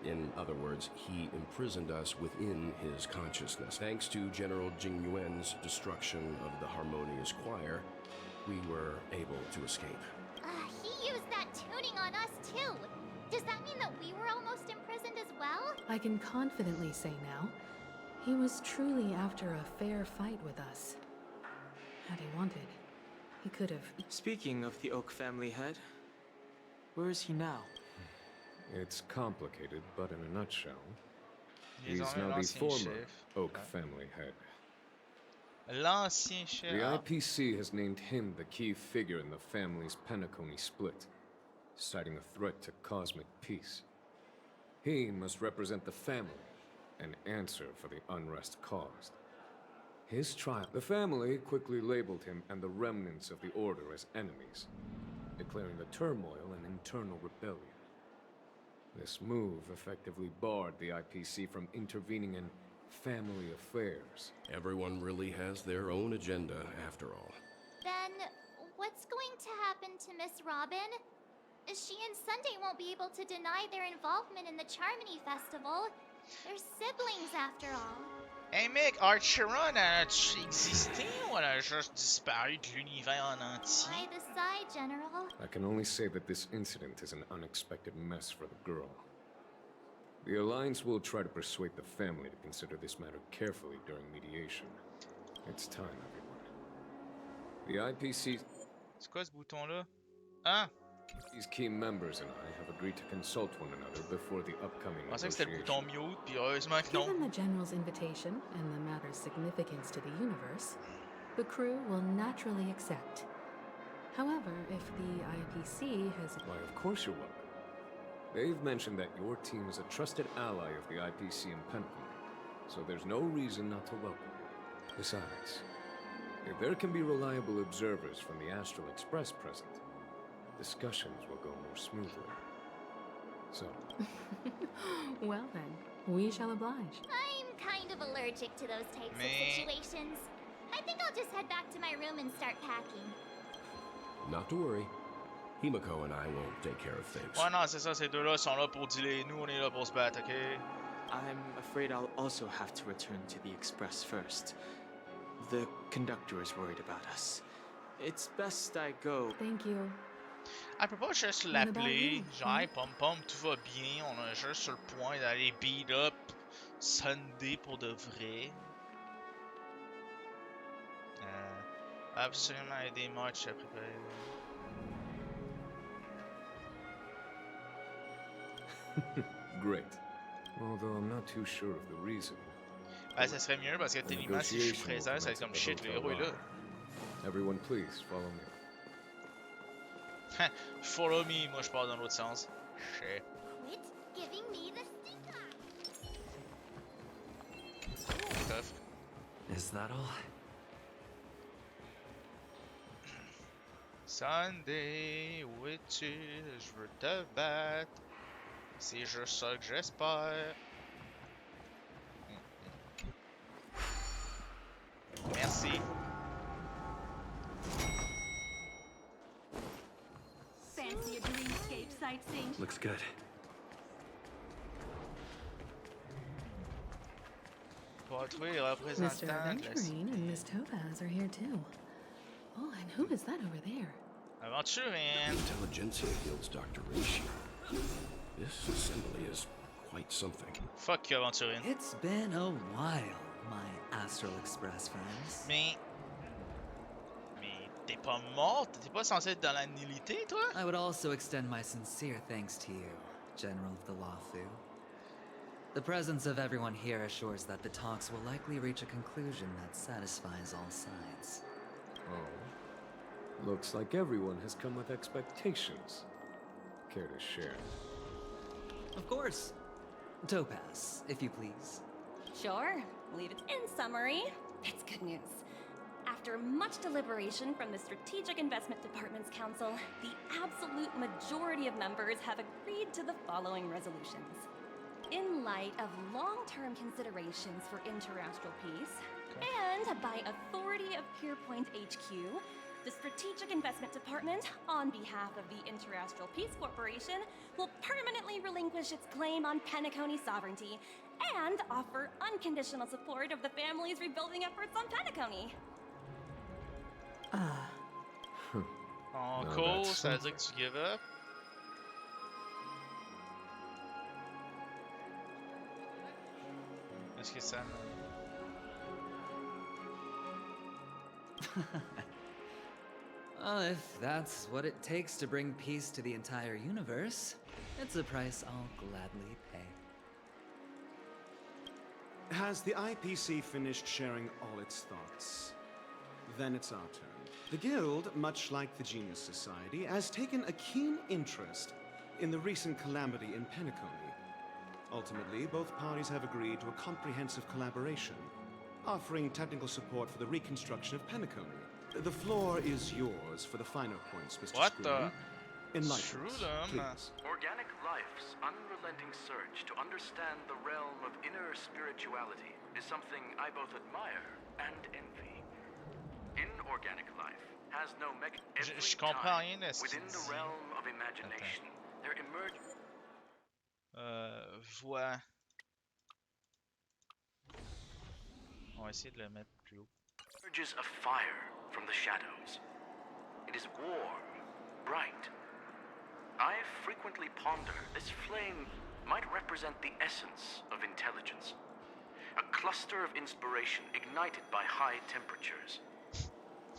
In other words, he imprisoned us within his consciousness. Thanks to General Jing Yuan's destruction of the Harmonious Choir, we were able to escape. He used that tuning on us too. Does that mean that we were almost imprisoned as well? I can confidently say now, he was truly after a fair fight with us. Had he wanted, he could have... Speaking of the Oak family head, where is he now? It's complicated, but in a nutshell, He's now the former Oak family head. L'ancien chef. The IPC has named him the key figure in the family's Penacony split, citing a threat to cosmic peace. He must represent the family and answer for the unrest caused. His trial... The family quickly labeled him and the remnants of the Order as enemies, declaring the turmoil an internal rebellion. This move effectively barred the IPC from intervening in family affairs. Everyone really has their own agenda, after all. Then, what's going to happen to Miss Robin? She and Sunday won't be able to deny their involvement in the Charmony Festival. They're siblings, after all. Hey mec, Archeron a-tu existé ou elle a juste disparu de l'univers en entier? Why the side, General? I can only say that this incident is an unexpected mess for the girl. The Alliance will try to persuade the family to consider this matter carefully during mediation. It's time, everyone. The IPC... C'est quoi ce bouton-là? Ah! These key members and I have agreed to consult one another before the upcoming Je pensais que c'était le bouton mute, puis heureusement que non. Given the General's invitation and the matter's significance to the universe, the crew will naturally accept. However, if the IPC has... Why, of course you're welcome. They've mentioned that your team is a trusted ally of the IPC in Penacony, so there's no reason not to welcome you. Besides, if there can be reliable observers from the Astral Express present, discussions will go more smoothly. So... Well then, we shall oblige. I'm kind of allergic to those types of situations. I think I'll just head back to my room and start packing. Not to worry. Himiko and I will take care of things. Ouais, non, c'est ça, ces deux-là sont là pour dealer. Nous, on est là pour se battre, ok? I'm afraid I'll also have to return to the Express first. The conductor is worried about us. It's best I go. Thank you. Elle peut pas juste l'appeler, genre, hey, pom pom, tout va bien, on est juste sur le point d'aller beat up Sunday pour de vrai. Absolument aider March à préparer. Great. Although I'm not too sure of the reason. Ben, ça serait mieux parce que techniquement, si je suis présent, ça va être comme shit, le héros est là. Everyone, please follow me. Follow me, moi je pars dans l'autre sens. Shit. Quit giving me the stink eye. Tough. Is that all? Sunday, où es-tu? Je veux te battre. C'est juste ça que j'espère. Merci. Fancy a dreamscape sightseeing? Looks good. pouvoir trouver les Mr. représentants de la... Aventurine and Miss Topaz are here too. Oh, and who is that over there? Aventurine! Intelligentsia Guild's Dr. Ratio. This assembly is quite something. Fuck you, Aventurine. It's been a while, my Astral Express friends. Mais t'es pas morte? T'es pas censé être dans la nullité, toi? I would also extend my sincere thanks to you, General of the Lafu. The presence of everyone here assures that the talks will likely reach a conclusion that satisfies all sides. Oh. Looks like everyone has come with expectations. Care to share? Of course. Topaz, if you please. Sure. Leave it in summary. It's good news. After much deliberation from the Strategic Investment Department's Council, the absolute majority of members have agreed to the following resolutions. In light of long-term considerations for interastral peace, and by authority of Pierpoint HQ, the Strategic Investment Department, on behalf of the Interastral Peace Corporation, will permanently relinquish its claim on Penacony sovereignty and offer unconditional support of the family's rebuilding efforts on Penacony. Encore, ça veut dire que tu give up? Est-ce que ça... Well, if that's what it takes to bring peace to the entire universe, it's a price I'll gladly pay. Has the IPC finished sharing all its thoughts? Then it's our turn. The Guild, much like the Genius Society, has taken a keen interest in the recent calamity in Penacony. Ultimately, both parties have agreed to a comprehensive collaboration, offering technical support for the reconstruction of Penacony. The floor is yours for the finer points, Mr. What Scrooge. the? Enlighten us, Screwdum. please. Organic life's unrelenting surge to understand the realm of inner spirituality is something I both admire and envy. Inorganic life has no mechanism. Je comprends rien de ce Within qu'il the dit. realm of imagination, there emerge. Voix. On va essayer de le mettre plus haut. Emerges a fire from the shadows. It is warm, bright. I frequently ponder this flame might represent the essence of intelligence. A cluster of inspiration ignited by high temperatures.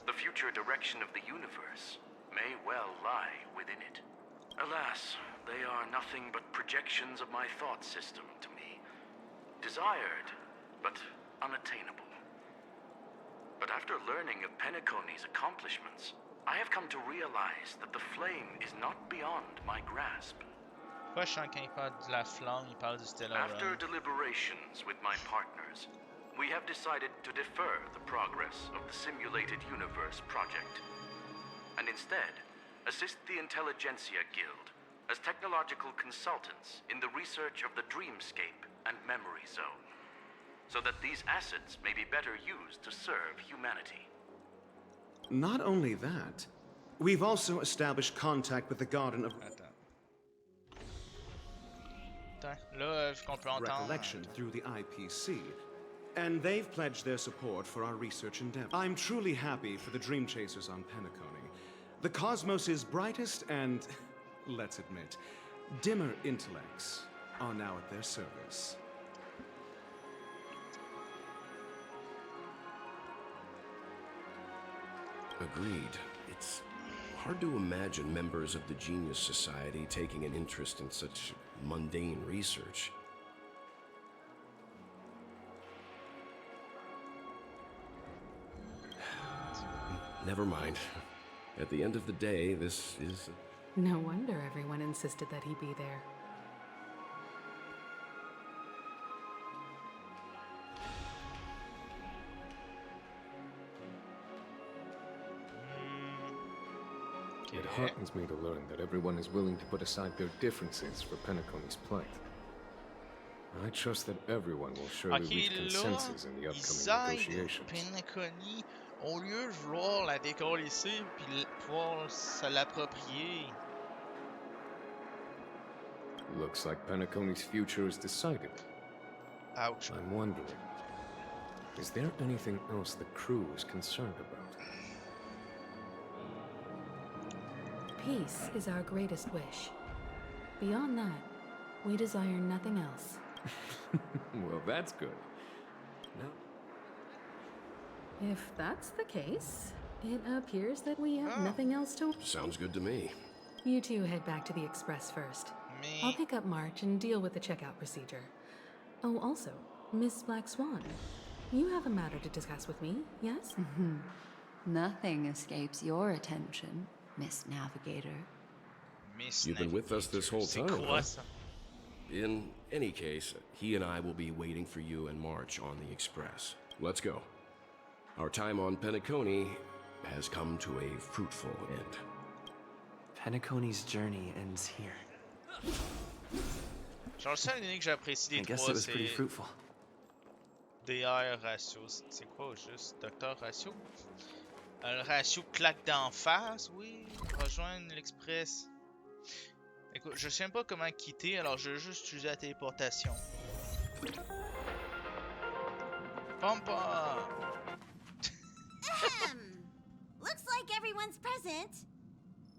The future direction of the universe may well lie within it. Alas, they are nothing but projections of my thought system to me. Desired, but unattainable. But after learning of Penacony's accomplishments, I have come to realize that the flame is not beyond my grasp. Pourquoi je sens quand il parle de la flamme, il parle du Stellar After Run? deliberations with my partners, we have decided to defer the progress of the Simulated Universe project, and instead assist the Intelligentsia Guild as technological consultants in the research of the Dreamscape and Memory Zone, so that these assets may be better used to serve humanity. Not only that, we've also established contact with the Garden of Là, je comprends entendre. Recollection through the IPC, and they've pledged their support for our research endeavor. I'm truly happy for the Dream Chasers on Penacony. The cosmos' brightest and, let's admit, dimmer intellects are now at their service. Agreed. It's hard to imagine members of the Genius Society taking an interest in such mundane research. Never mind. At the end of the day, this is... No wonder everyone insisted that he be there. It heartens me to learn that everyone is willing to put aside their differences for Penacony's plight. I trust that everyone will surely reach consensus in the upcoming negotiations. Penacony, au lieu de vouloir la décoller puis pouvoir se l'approprier. Looks like Penacony's future is decided. Ouch. I'm wondering, Is there anything else the crew is concerned about? Peace is our greatest wish. Beyond that, we desire nothing else. Well, that's good. Now, If that's the case, it appears that we have nothing else to... Sounds good to me. You two head back to the Express first. I'll pick up March and deal with the checkout procedure. Oh, also, Miss Black Swan, you have a matter to discuss with me, yes? Nothing escapes your attention, Miss Navigator. You've been with us this whole time, huh? In any case, he and I will be waiting for you and March on the Express. Let's go. Our time on Penacony has come to a fruitful end. Penacony's journey ends here. Genre, le seul unique que j'apprécie des I guess trois, it was pretty c'est fruitful. DR ratio. C'est quoi au juste? Docteur ratio? Le ratio claque d'en face, oui. Rejoindre l'Express. Écoute, je sais même pas comment quitter, alors je vais juste utiliser la téléportation. Pampa! Looks like everyone's present.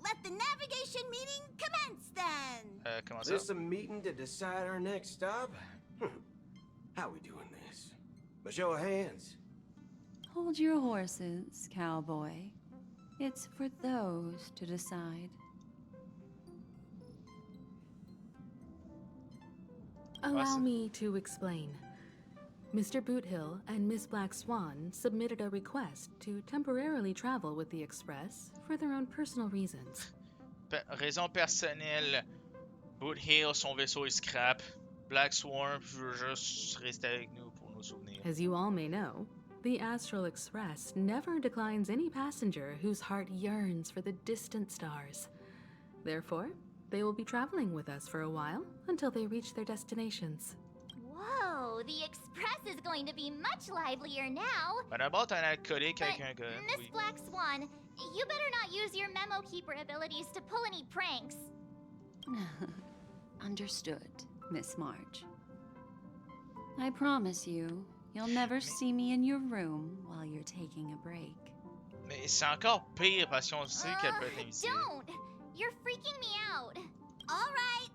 Let the navigation meeting commence then. Comment ça? This a meeting to decide our next stop? How we doing this? A show of hands. Hold your horses, cowboy. It's for those to decide. Allow me to explain. Mr. Boothill and Miss Black Swan submitted a request to temporarily travel with the Express for their own personal reasons. Raison personnelle. Boothill, son vaisseau est scrap. Black Swan veut juste rester avec nous pour nos souvenirs. As you all may know, the Astral Express never declines any passenger whose heart yearns for the distant stars. Therefore, they will be traveling with us for a while until they reach their destinations. Whoa, the Express is going to be much livelier now. Ben d'abord, t'es un alcoolique avec un gun. Miss Oui. Black Swan, you better not use your memo keeper abilities to pull any pranks. Understood, Miss March. I promise you, you'll never see me in your room while you're taking a break. Mais c'est encore pire parce qu'on sait qu'elle peut être invisible. Don't! You're freaking me out. All right.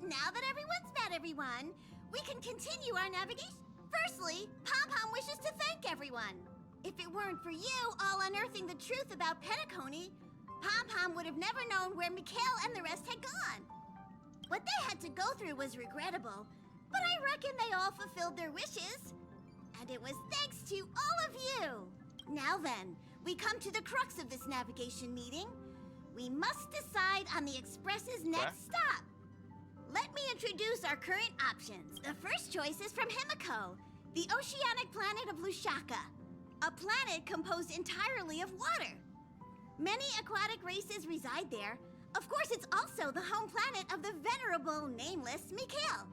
Now that everyone's met everyone, we can continue our navigation. Firstly, Pom-Pom wishes to thank everyone. If it weren't for you all unearthing the truth about Penacony, Pom-Pom would have never known where Mikhail and the rest had gone. What they had to go through was regrettable, but I reckon they all fulfilled their wishes. And it was thanks to all of you. Now then, we come to the crux of this navigation meeting. We must decide on the Express's next stop. Let me introduce our current options. The first choice is from Himiko, the oceanic planet of Lushaka, a planet composed entirely of water. Many aquatic races reside there. Of course, it's also the home planet of the venerable, nameless Mikhail.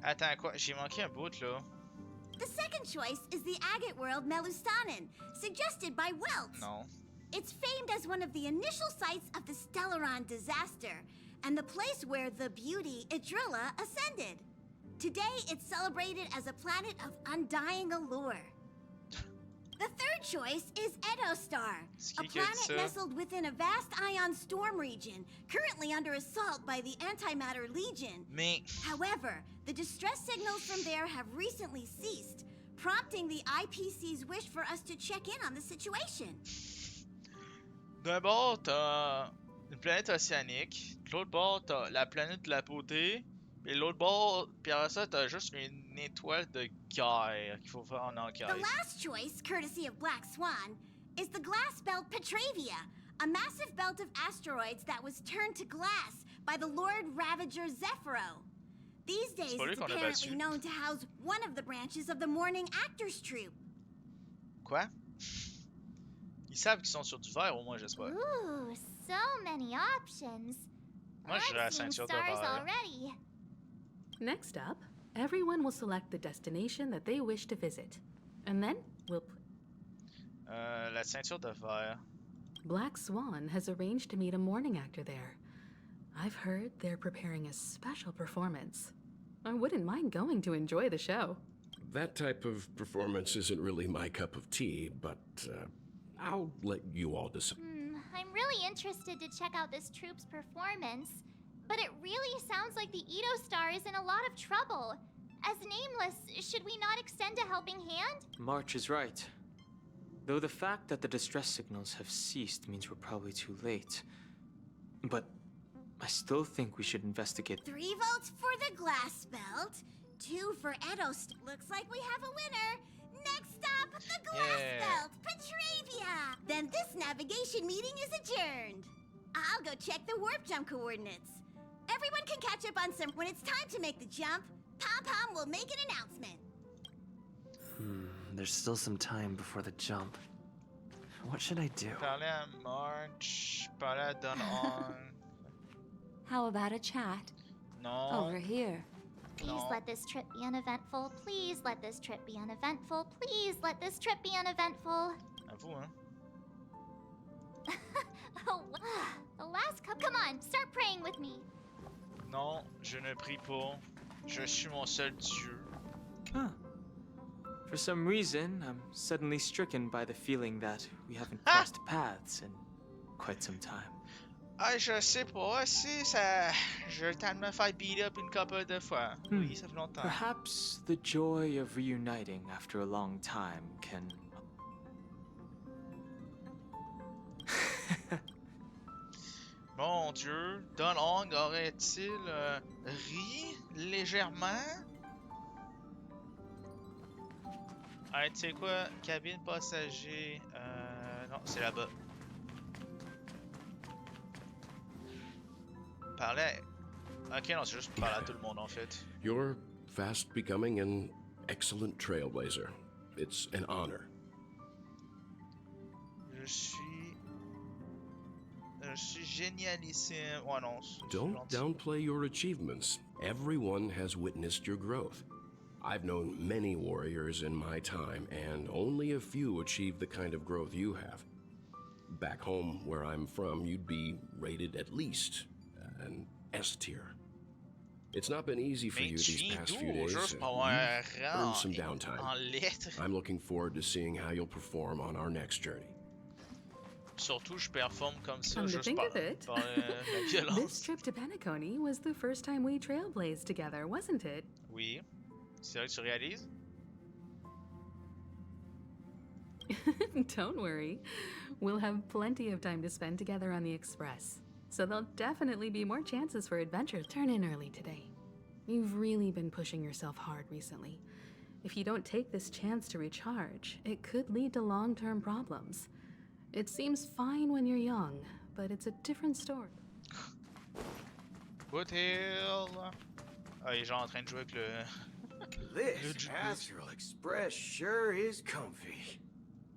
Attends, quoi? J'ai manqué un bout, là. The second choice is the agate world Melustanen, suggested by Welt. Non. It's famed as one of the initial sites of the Stellaron disaster, and the place where the beauty Idrilla ascended. Today, it's celebrated as a planet of undying allure. The third choice is Edostar, a planet nestled within a vast ion storm region, currently under assault by the Antimatter Legion. However, the distress signals from there have recently ceased, prompting the IPC's wish for us to check in on the situation. D'un bord, t'as une planète océanique. De l'autre bord, t'as la planète de la beauté. Et l'autre bord, puis après ça, t'as juste une étoile de guerre qu'il faut faire en enquête. The last choice, courtesy of Black Swan, is the glass belt Petravia, a massive belt of asteroids that was turned to glass by the Lord Ravager Zephyro. These days, it's apparently known to house one of the branches of the Morning Actors Troupe. Quoi? Ils savent qu'ils sont sur du verre, au moins, j'espère. Ooh, so many options. Moi, j'ai la I'm seeing ceinture de stars verre. already. Next up, everyone will select the destination that they wish to visit. And then we'll... La ceinture de verre. Black Swan has arranged to meet a morning actor there. I've heard they're preparing a special performance. I wouldn't mind going to enjoy the show. That type of performance isn't really my cup of tea, but I'll let you all decide. I'm really interested to check out this troupe's performance, but it really sounds like the Edo Star is in a lot of trouble. As Nameless, should we not extend a helping hand? March is right. Though the fact that the distress signals have ceased means we're probably too late. But I still think we should investigate. 3 votes for the glass belt, 2 for Edos. Looks like we have a winner. Next stop, the glass belt, Petravia. Then this navigation meeting is adjourned. I'll go check the warp jump coordinates. Everyone can catch up on some. When it's time to make the jump, Pom-Pom will make an announcement. There's still some time before the jump. What should I do? Parler à March, parler à Don Hong. How about a chat? No. Over here. Please let this trip be uneventful. Please let this trip be uneventful. Please let this trip be uneventful. À vous, hein? Oh, the last cup. Come on, start praying with me. Non, je ne prie pas. Je suis mon seul dieu. Huh. For some reason, I'm suddenly stricken by the feeling that we haven't crossed paths in quite some time. Ah, je sais pas si ça. J'ai le temps de me faire beat up une couple de fois. Oui, ça fait longtemps. Perhaps the joy of reuniting after a long time can. Mon Dieu, Don Hong aurait-il ri légèrement? Ah, tu sais quoi? Cabine passager. Non, c'est là-bas. Parler. Ok, non, c'est juste pour parler à tout le monde en fait. You're fast becoming an excellent trailblazer. It's an honor. Je suis génialissime. Ouais, non. Don't downplay your achievements. Everyone has witnessed your growth. I've known many warriors in my time, and only a few achieve the kind of growth you have. Back home, where I'm from, you'd be rated at least an S tier. It's not been easy for you these past few days. You've earned some downtime. I'm looking forward to seeing how you'll perform on our next journey. Surtout, je performe comme ça, Come to juste think par, of it, par la violence. this trip to Penacony was the first time we trailblazed together, wasn't it? Oui. C'est vrai que tu réalises? Don't worry. We'll have plenty of time to spend together on the Express. So there'll definitely be more chances for adventures. Turn in early today. You've really been pushing yourself hard recently. If you don't take this chance to recharge, it could lead to long-term problems. It seems fine when you're young, but it's a different story. Foothill! Ah, il est genre en train de jouer avec le... This Astral Express sure is comfy.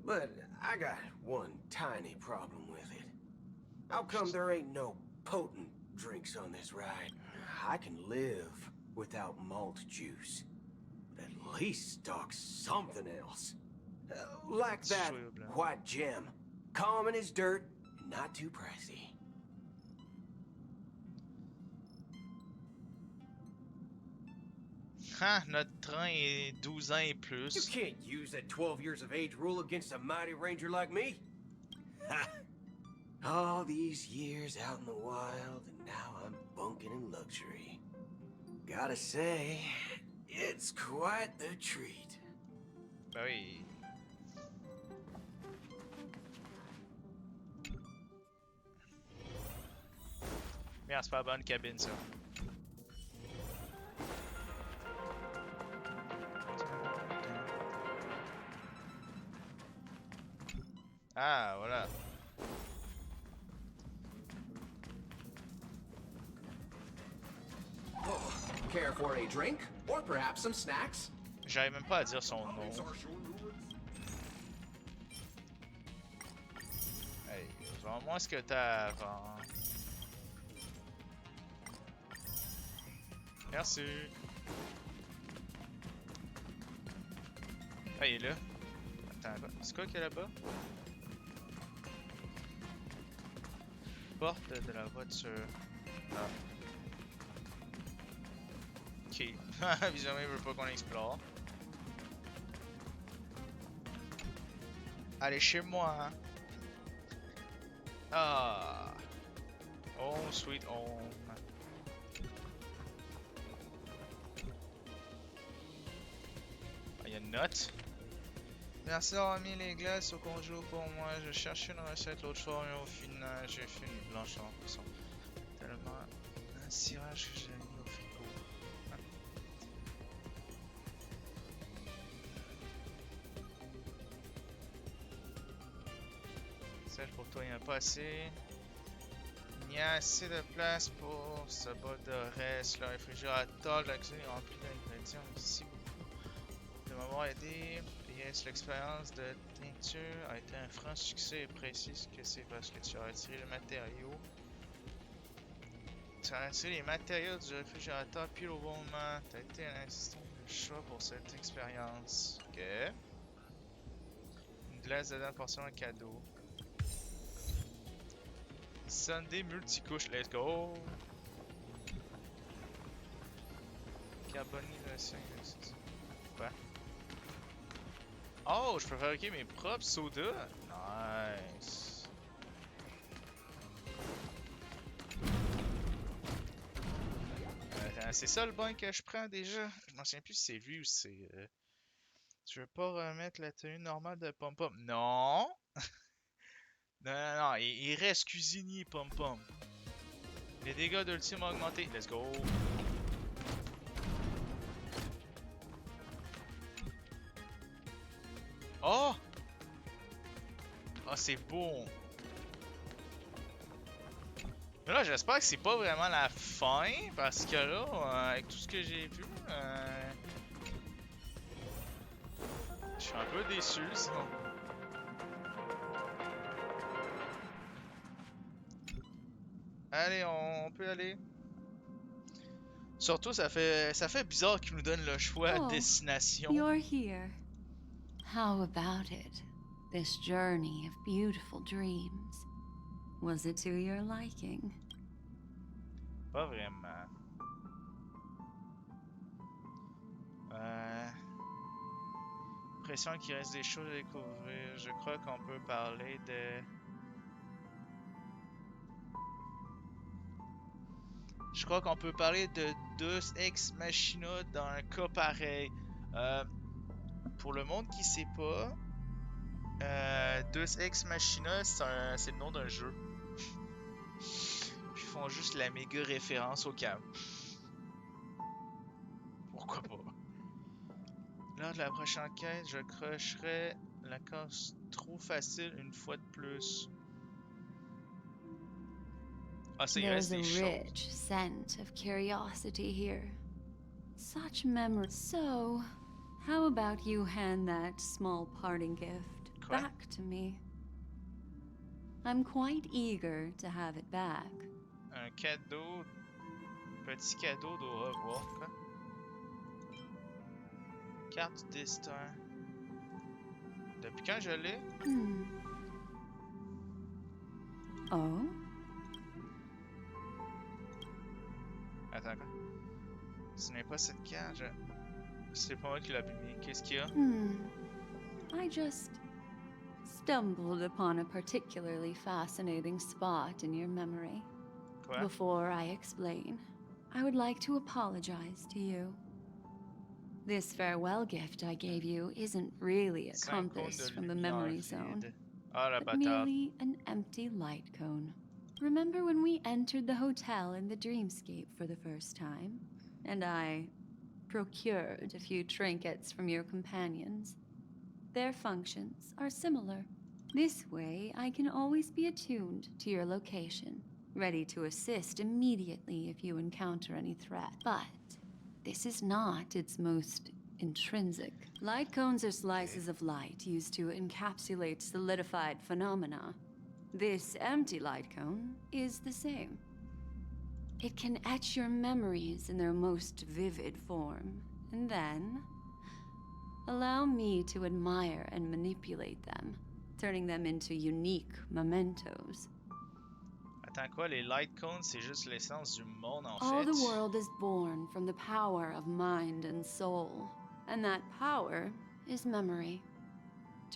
But I got one tiny problem with it. How come there ain't no potent drinks on this ride? I can live without malt juice. But at least stock something else. Like that white gem. Calm as dirt, and not too pricey. Ah, notre train est 12 ans et plus. You can't use that 12 years of age rule against a mighty ranger like me. Ha! All these years out in the wild, and now I'm bunking in luxury. Gotta say, it's quite the treat. Ben oui. Merde, c'est pas la bonne cabine ça. Ah, voilà. Care for a drink? Or perhaps some snacks? J'arrive même pas à dire son nom. Hey, vends-moi ce que t'as avant. Merci. Ah, il est là. Attends, c'est quoi qu'il y a là-bas? Porte de la voiture. Ah. Ok. Visiblement, il veut pas qu'on explore. Allez chez moi. Ah. Home sweet home. Ah, y a une note. Merci d'avoir mis les glaces au congélo pour moi. Je cherchais une recette l'autre soir et au final, j'ai fait une blanche en poisson. Tellement un cirage que j'ai mis au frigo. Sèche pour toi, il n'y en a pas assez. Il y a assez de place pour ce bol de reste. Le réfrigérateur de la cuisine est rempli d'ingrédients. Merci beaucoup de m'avoir aidé. Yes, l'expérience de teinture a été un franc succès et précise que c'est parce que tu as retiré le matériau. Tu as retiré les matériaux du réfrigérateur pile au bon moment. Tu as été un instant de choix pour cette expérience. Ok. Une glace de dents portion de cadeau. Sunday multicouche, let's go! Carbonisation. Quoi? Oh, je peux fabriquer mes propres sodas? Nice! C'est ça le bain que je prends déjà? Je m'en souviens plus si c'est lui ou c'est. Tu veux pas remettre la tenue normale de pom-pom? Non! Non, non, non, il reste cuisinier pom-pom. Les dégâts d'ultime ont augmenté. Let's go! Oh! Ah, c'est bon! Mais là, j'espère que c'est pas vraiment la fin, parce que là, avec tout ce que j'ai vu, je suis un peu déçu, sinon. Allez, on peut aller. Surtout, ça fait bizarre qu'ils nous donnent le choix de Oh, destination. you're here. How about it? This journey of beautiful dreams. Was it to your liking? Pas vraiment. L'impression qu'il reste des choses à découvrir. Je crois qu'on peut parler de... Je crois qu'on peut parler de Deus Ex Machina dans un cas pareil. Pour le monde qui sait pas, Deus Ex Machina, c'est le nom d'un jeu. Ils font juste la méga référence au cam. Pourquoi pas? Lors de la prochaine quête, je crocherai la case trop facile une fois de plus. Ah, ça, il reste There's a des choses. rich scent of curiosity here. Such memories. So, how about you hand that small parting gift Quoi? back to me? I'm quite eager to have it back. Un cadeau. Petit cadeau d'au revoir. Quoi? Carte du destin. Depuis quand je l'ai? Oh? Attends, quoi? Ce n'est pas cette carte, c'est pas moi qui l'ai abîmée. Qu'est-ce qu'il y a? I just stumbled upon a particularly fascinating spot in your memory. Quoi? Before I explain, I would like to apologize to you. This farewell gift I gave you isn't really a compass from the memory zone, Ah, la but bâtarde. merely an empty light cone. Remember when we entered the hotel in the dreamscape for the first time, and I procured a few trinkets from your companions? Their functions are similar. This way, I can always be attuned to your location, ready to assist immediately if you encounter any threat. But this is not its most intrinsic. Light cones are slices of light used to encapsulate solidified phenomena. This empty light cone is the same. It can etch your memories in their most vivid form, and then allow me to admire and manipulate them, turning them into unique mementos. Attends, quoi? Les light cones, c'est juste l'essence du monde, en All fait? the world is born from the power of mind and soul, and that power is memory.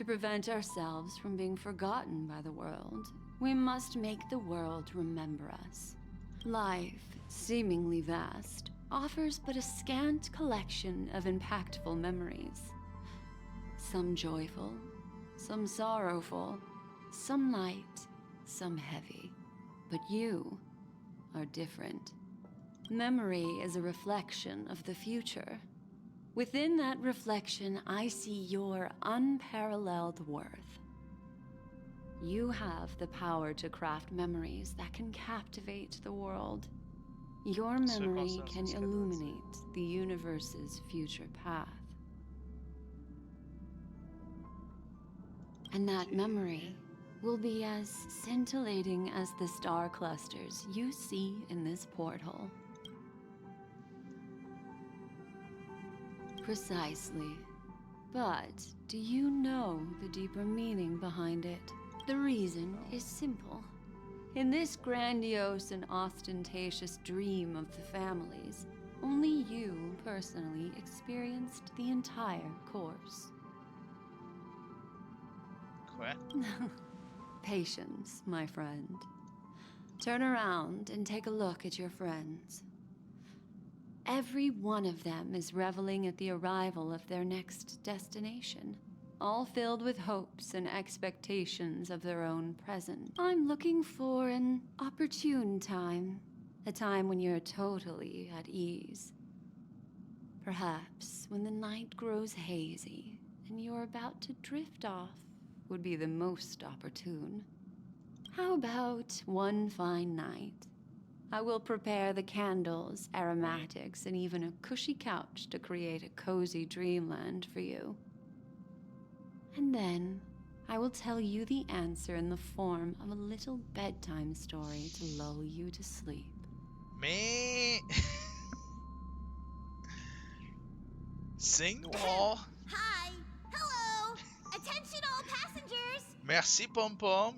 To prevent ourselves from being forgotten by the world, we must make the world remember us. Life, seemingly vast, offers but a scant collection of impactful memories. Some joyful, some sorrowful, some light, some heavy. But you are different. Memory is a reflection of the future. Within that reflection, I see your unparalleled worth. You have the power to craft memories that can captivate the world. Your memory can illuminate the universe's future path. And that memory will be as scintillating as the star clusters you see in this portal. Precisely. But do you know the deeper meaning behind it? The reason is simple. In this grandiose and ostentatious dream of the families, only you personally experienced the entire course. Quoi? Patience, my friend. Turn around and take a look at your friends. Every one of them is reveling at the arrival of their next destination, all filled with hopes and expectations of their own present. I'm looking for an opportune time, a time when you're totally at ease. Perhaps when the night grows hazy and you're about to drift off would be the most opportune. How about one fine night? I will prepare the candles, aromatics, and even a cushy couch to create a cozy dreamland for you. And then I will tell you the answer in the form of a little bedtime story to lull you to sleep. Mais... Signe noir. Hi! Hello! Attention all passengers! Merci, Pom Pom.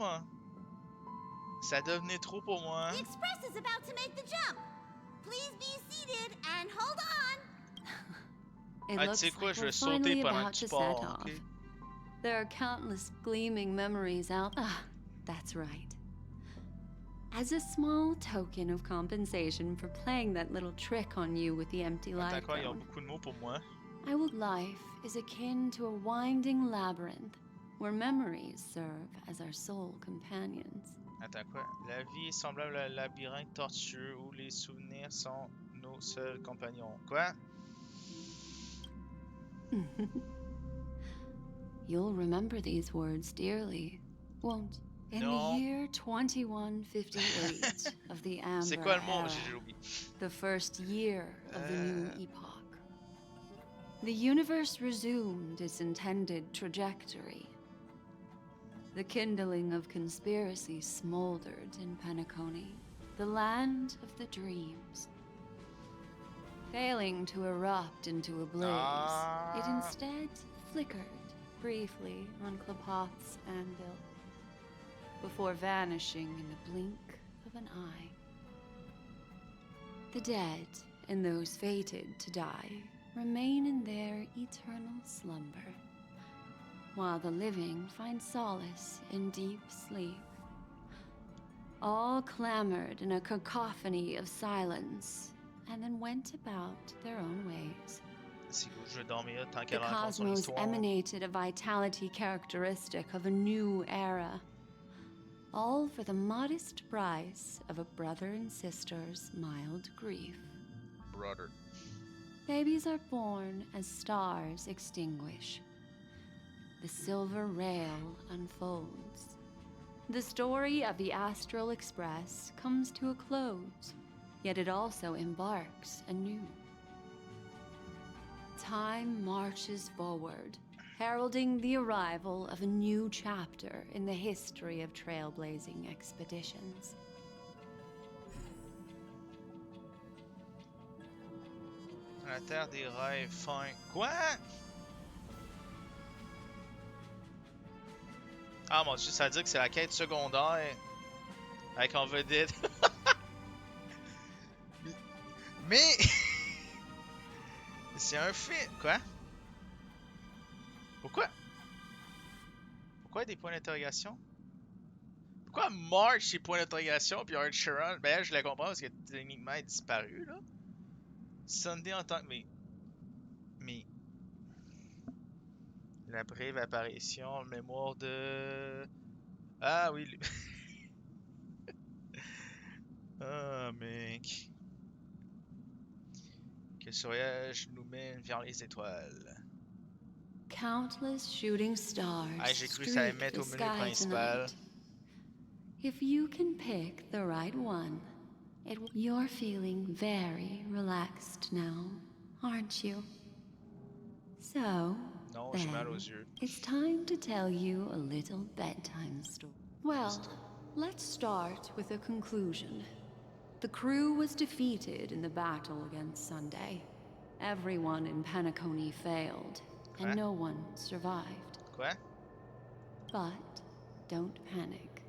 Ça devenait trop pour moi. The express is about to make the jump. Please be seated and hold on. It Ah, tu looks sais quoi, like je we're vais sauter finally pendant about que to tu set pars, off. ok? There are countless gleaming memories out. Ah, that's right. As a small token of compensation for playing that little trick on you with the empty life Attends quoi, ils ont drone, beaucoup de mots pour moi. life is akin to a winding labyrinth where memories serve as our sole companions. Attends quoi? La vie est semblable à un labyrinthe tortueux où les souvenirs sont nos seuls compagnons. Quoi? You'll remember these words dearly, won't? In No. the year 2158 of the C'est Amber quoi le mot? Era, J'ai oublié. the first year of the new epoch, the universe resumed its intended trajectory. The kindling of conspiracy smoldered in Penacony, the land of the dreams. Failing to erupt into a blaze, it instead flickered briefly on Klapoth's anvil, before vanishing in the blink of an eye. The dead and those fated to die remain in their eternal slumber, while the living find solace in deep sleep. All clamored in a cacophony of silence, and then went about their own ways. C'est cool, je vais dormir tant The qu'elle raconte son cosmos histoire. emanated a vitality characteristic of a new era, all for the modest price of a brother and sister's mild grief. Brother. Babies are born as stars extinguish. The silver rail unfolds. The story of the Astral Express comes to a close, yet it also embarks anew. Time marches forward, heralding the arrival of a new chapter in the history of trailblazing expeditions. La terre des rêves, fin. Quoi? Ah mon dieu, ça veut dire que c'est la quête secondaire. Avec en vedette. Mais. C'est un film. Quoi? Pourquoi? Pourquoi des points d'interrogation? Pourquoi March c'est point d'interrogation puis Art Sharon? Ben là, je la comprends parce que techniquement elle est disparue là. Sunday en tant que mais la brève apparition, mémoire de ah oui. Ah mec. Que ce voyage nous mène vers les étoiles. Countless shooting stars Ah, j'ai cru que ça allait me streak mettre the au menu sky principal. tonight. If you can pick the right one, you're feeling very relaxed now, aren't you? So, Non, j'ai mal aux then, yeux. it's time to tell you a little bedtime story. Well, let's start with a conclusion. The crew was defeated in the battle against Sunday. Everyone in Penacony failed, and no one survived. Quoi? But don't panic.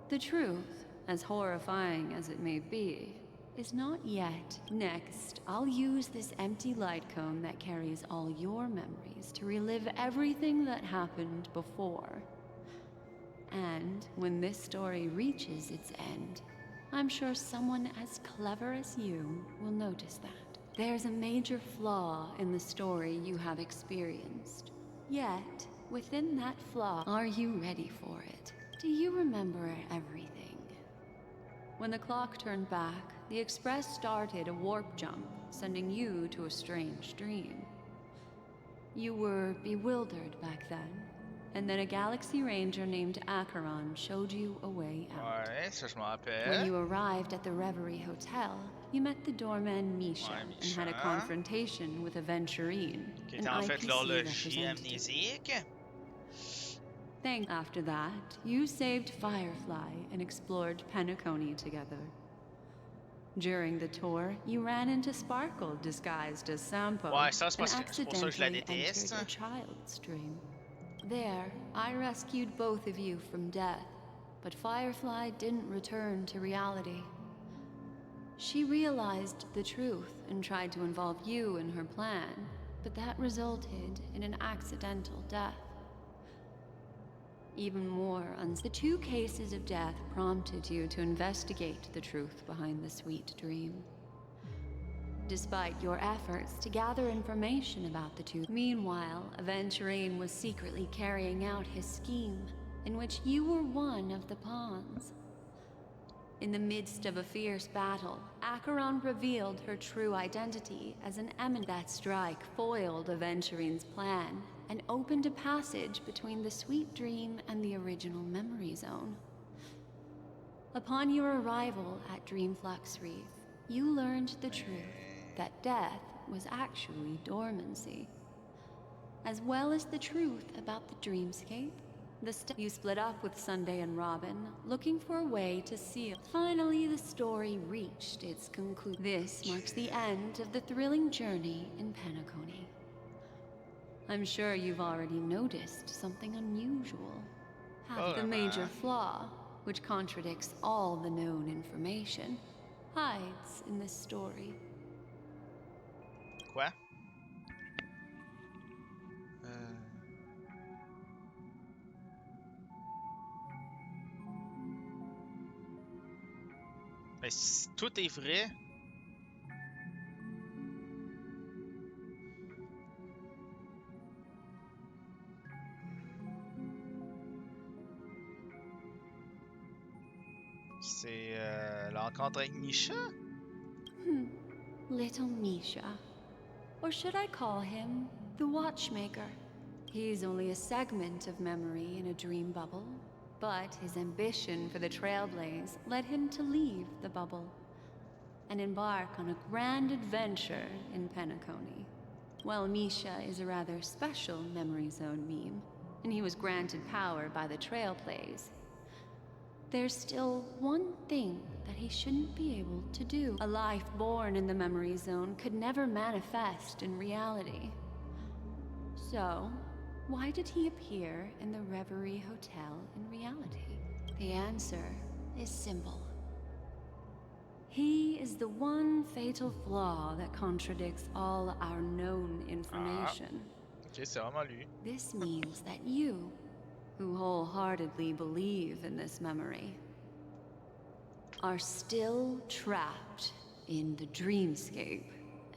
The truth, as horrifying as it may be, is not yet. Next, I'll use this empty light cone that carries all your memories to relive everything that happened before. And when this story reaches its end, I'm sure someone as clever as you will notice that. There's a major flaw in the story you have experienced. Yet, within that flaw, are you ready for it? Do you remember everything? When the clock turned back, the Express started a warp jump, sending you to a strange dream. You were bewildered back then, and then a Galaxy Ranger named Acheron showed you a way out. Ouais, ça je m'en rappelle. When you arrived at the Reverie Hotel, you met the doorman Misha, and had a confrontation with Aventurine, Qui an était en fait IPC l'horlogerie representative. amnésique. After that, you saved Firefly and explored Penacony together. During the tour, you ran into Sparkle disguised as Sampo Ouais, ça c'est and c'est pour ça que je la accidentally entered déteste. your child's dream. There, I rescued both of you from death, but Firefly didn't return to reality. She realized the truth and tried to involve you in her plan, but that resulted in an accidental death. Even more, the two cases of death prompted you to investigate the truth behind the sweet dream. Despite your efforts to gather information about the two, meanwhile, Aventurine was secretly carrying out his scheme, in which you were one of the pawns. In the midst of a fierce battle, Acheron revealed her true identity as an eminent. That strike foiled Aventurine's plan and opened a passage between the sweet dream and the original memory zone. Upon your arrival at Dreamflux Reef, you learned the truth that death was actually dormancy, as well as the truth about the dreamscape. You split up with Sunday and Robin, looking for a way to seal. Finally, the story reached its conclusion. This marks the end of the thrilling journey in Penacony. I'm sure you've already noticed something unusual. The major flaw, which contradicts all the known information, hides in this story. Quoi? Mais si tout est vrai. C'est l'encontre avec Misha? Little Misha. Or should I call him the Watchmaker? He's only a segment of memory in a dream bubble, but his ambition for the Trailblaze led him to leave the bubble and embark on a grand adventure in Penacony. Well, Misha is a rather special memory zone meme, and he was granted power by the Trailblaze. There's still one thing that he shouldn't be able to do. A life born in the memory zone could never manifest in reality. So, why did he appear in the Reverie Hotel in reality? The answer is simple. He is the one fatal flaw that contradicts all our known information. Ok, c'est vraiment lui. This means that you, who wholeheartedly believe in this memory, are still trapped in the dreamscape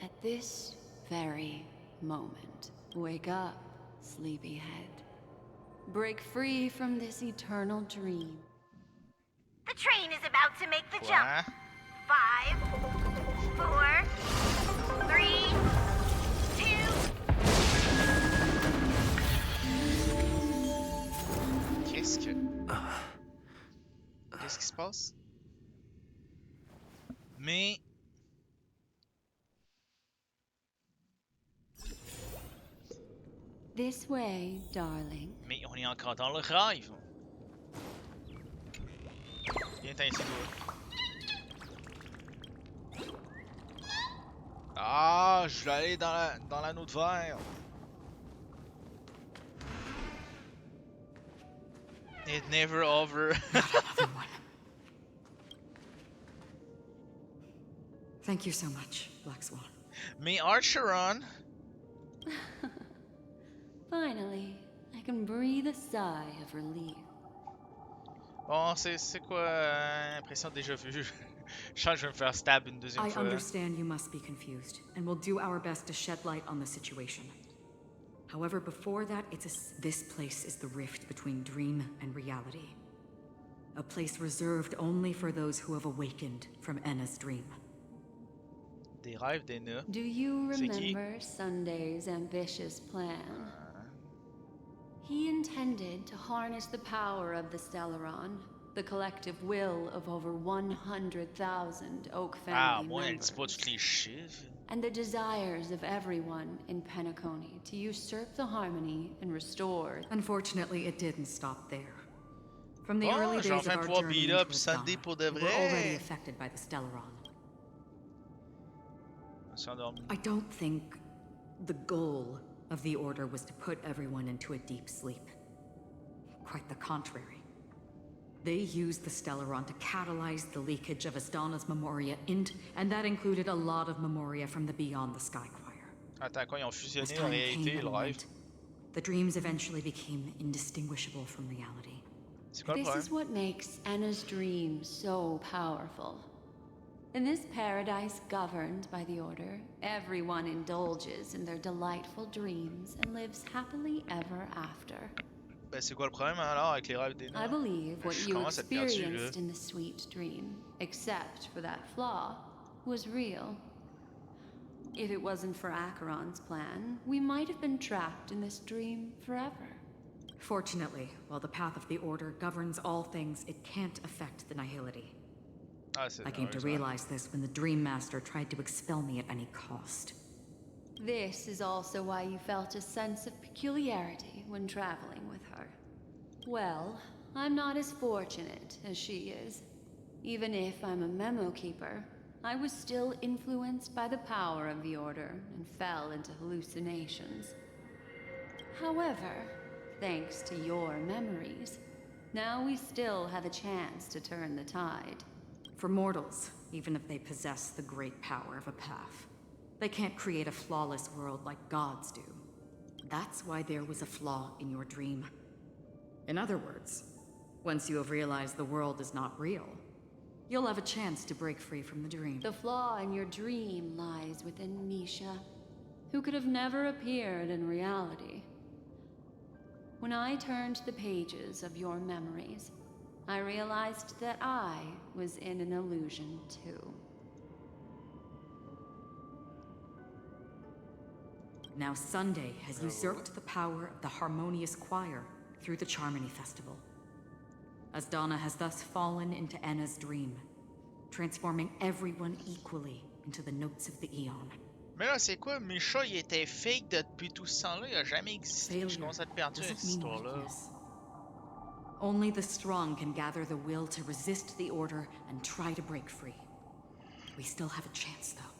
at this very moment. Wake up, sleepyhead. Break free from this eternal dream. The train is about to make the jump. Quoi? 5, 4, 3, 2. Qu'est-ce que... Qu'est-ce qui se passe? Mais... This way, darling. Mais on est encore dans le rêve. Viens-t'en ici, toi. Ah, je vais aller dans l'anneau de verre. It never over. Thank you so much, Black Swan. Mais Archeron. Finally, I can breathe a sigh of relief. Bon, c'est quoi impression déjà vue? Je sens que je vais me faire stab une deuxième I fois. understand you must be confused, and we'll do our best to shed light on the situation. However, before that, this place is the rift between dream and reality. A place reserved only for those who have awakened from Enna's dream. Des rêves d'Enna. Do you remember Sunday's ambitious plan? He intended to harness the power of the Stellaron, the collective will of over 100,000 Oak family moi, elle members, dit pas tous les chiffres. and the desires of everyone in Penacony to usurp the harmony and restore. Unfortunately, it didn't stop there. From the Bon, early je vais days of enfin our pouvoir journey beat into up Sunday Astana, pour de we were already vrai. affected by the Stellaron. On s'est endormi. I don't think the goal of the Order was to put everyone into a deep sleep. Quite the contrary. They used the Stellaron to catalyze the leakage of Astana's memoria and that included a lot of memoria from the Beyond the Sky Choir. Attends, quoi, ils ont fusionné As la time réalité came et le and rêve? went, the dreams eventually became indistinguishable from reality. C'est quoi le This problème? is what makes Enna's dream so powerful. In this paradise governed by the Order, everyone indulges in their delightful dreams and lives happily ever after. Ben, c'est quoi le problème alors avec les rêves d'Enna? I believe what Je you commence à être perdu, là. experienced in the sweet dream, except for that flaw, was real. If it wasn't for Acheron's plan, we might have been trapped in this dream forever. Fortunately, while the path of the Order governs all things, it can't affect the Nihility. Ah, c'est I came to heureusement. realize this when the Dream Master tried to expel me at any cost. This is also why you felt a sense of peculiarity when traveling with her. Well, I'm not as fortunate as she is. Even if I'm a memo keeper, I was still influenced by the power of the Order and fell into hallucinations. However, thanks to your memories, now we still have a chance to turn the tide. For mortals, even if they possess the great power of a path, they can't create a flawless world like gods do. That's why there was a flaw in your dream. In other words, once you have realized the world is not real, you'll have a chance to break free from the dream. The flaw in your dream lies within Misha, who could have never appeared in reality. When I turned the pages of your memories, I realized that I was in an illusion too. Now Sunday has usurped the power of the Harmonious Choir through the Charmony Festival. Asdana has thus fallen into Enna's dream, transforming everyone equally into the notes of the Eon. Mais là, c'est quoi? Misha, il était fake depuis tout ce temps-là. Il a jamais existé. Je commence à être perdu avec Doesn't cette mean histoire-là. weakness. Only the strong can gather the will to resist the Order and try to break free. We still have a chance, though.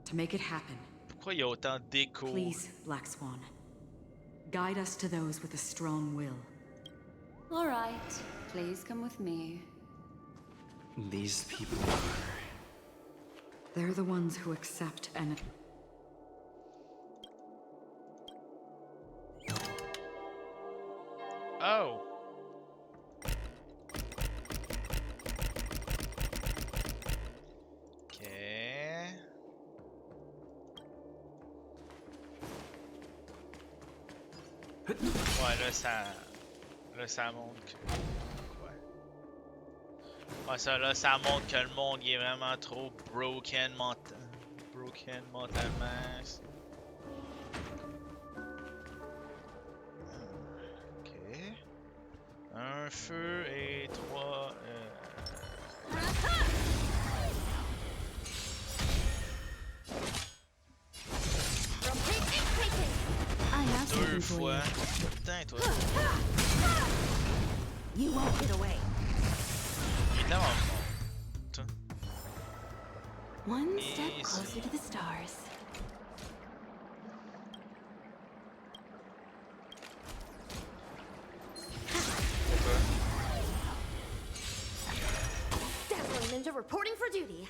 To make it happen, Pourquoi il y a autant d'écho? please, Black Swan, guide us to those with a strong will. All right, please come with me. These people are... They're the ones who accept and... Ouais, là, ça montre que... Ouais. Ouais, ça, là, ça montre que le monde, il est vraiment trop broken mentalement. Ok. Un feu et trois... Deux fois. Putain, toi. You won't get away. Il est tellement bon. One step closer to the stars. Dazzling Ninja reporting for duty.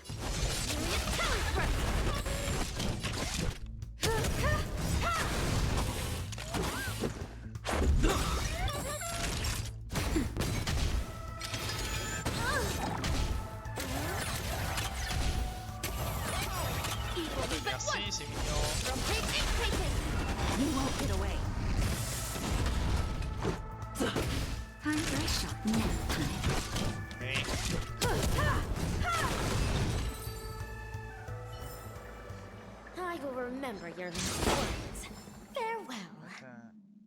Merci, c'est mignon. You won't get away. Time for a shot nap time. Hey. I will remember your last words. Farewell.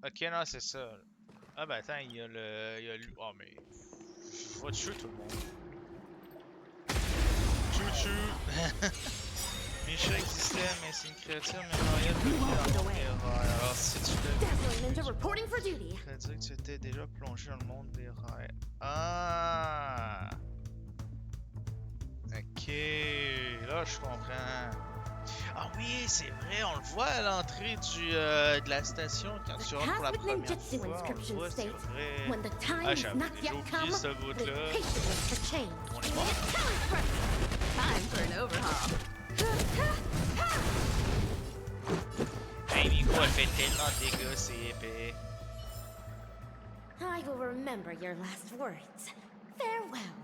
Ok, non, c'est ça. Ah, ben attends, il y a lui. Oh, mais. Je vais tuer tout le monde. Chou-chou! Micha existait, mais c'est une créature mémorielle bloquée dans mon erreur. Alors, si tu Dazzling Ninja reporting for duty. ça veut dire que tu étais déjà plongé dans le monde des rêves. Ah! Ok, là je comprends. Ah oui, c'est vrai, on le voit à l'entrée de la station quand tu rentres pour la première fois. On le voit, c'est vrai. When the time Ah, has j'ai not yet oublié come, ce bout-là. wait patiently for change. On est mort. Time for an overhaul. Hey, Nico, elle fait tellement de dégâts, c'est épais. I will remember your last words. Farewell.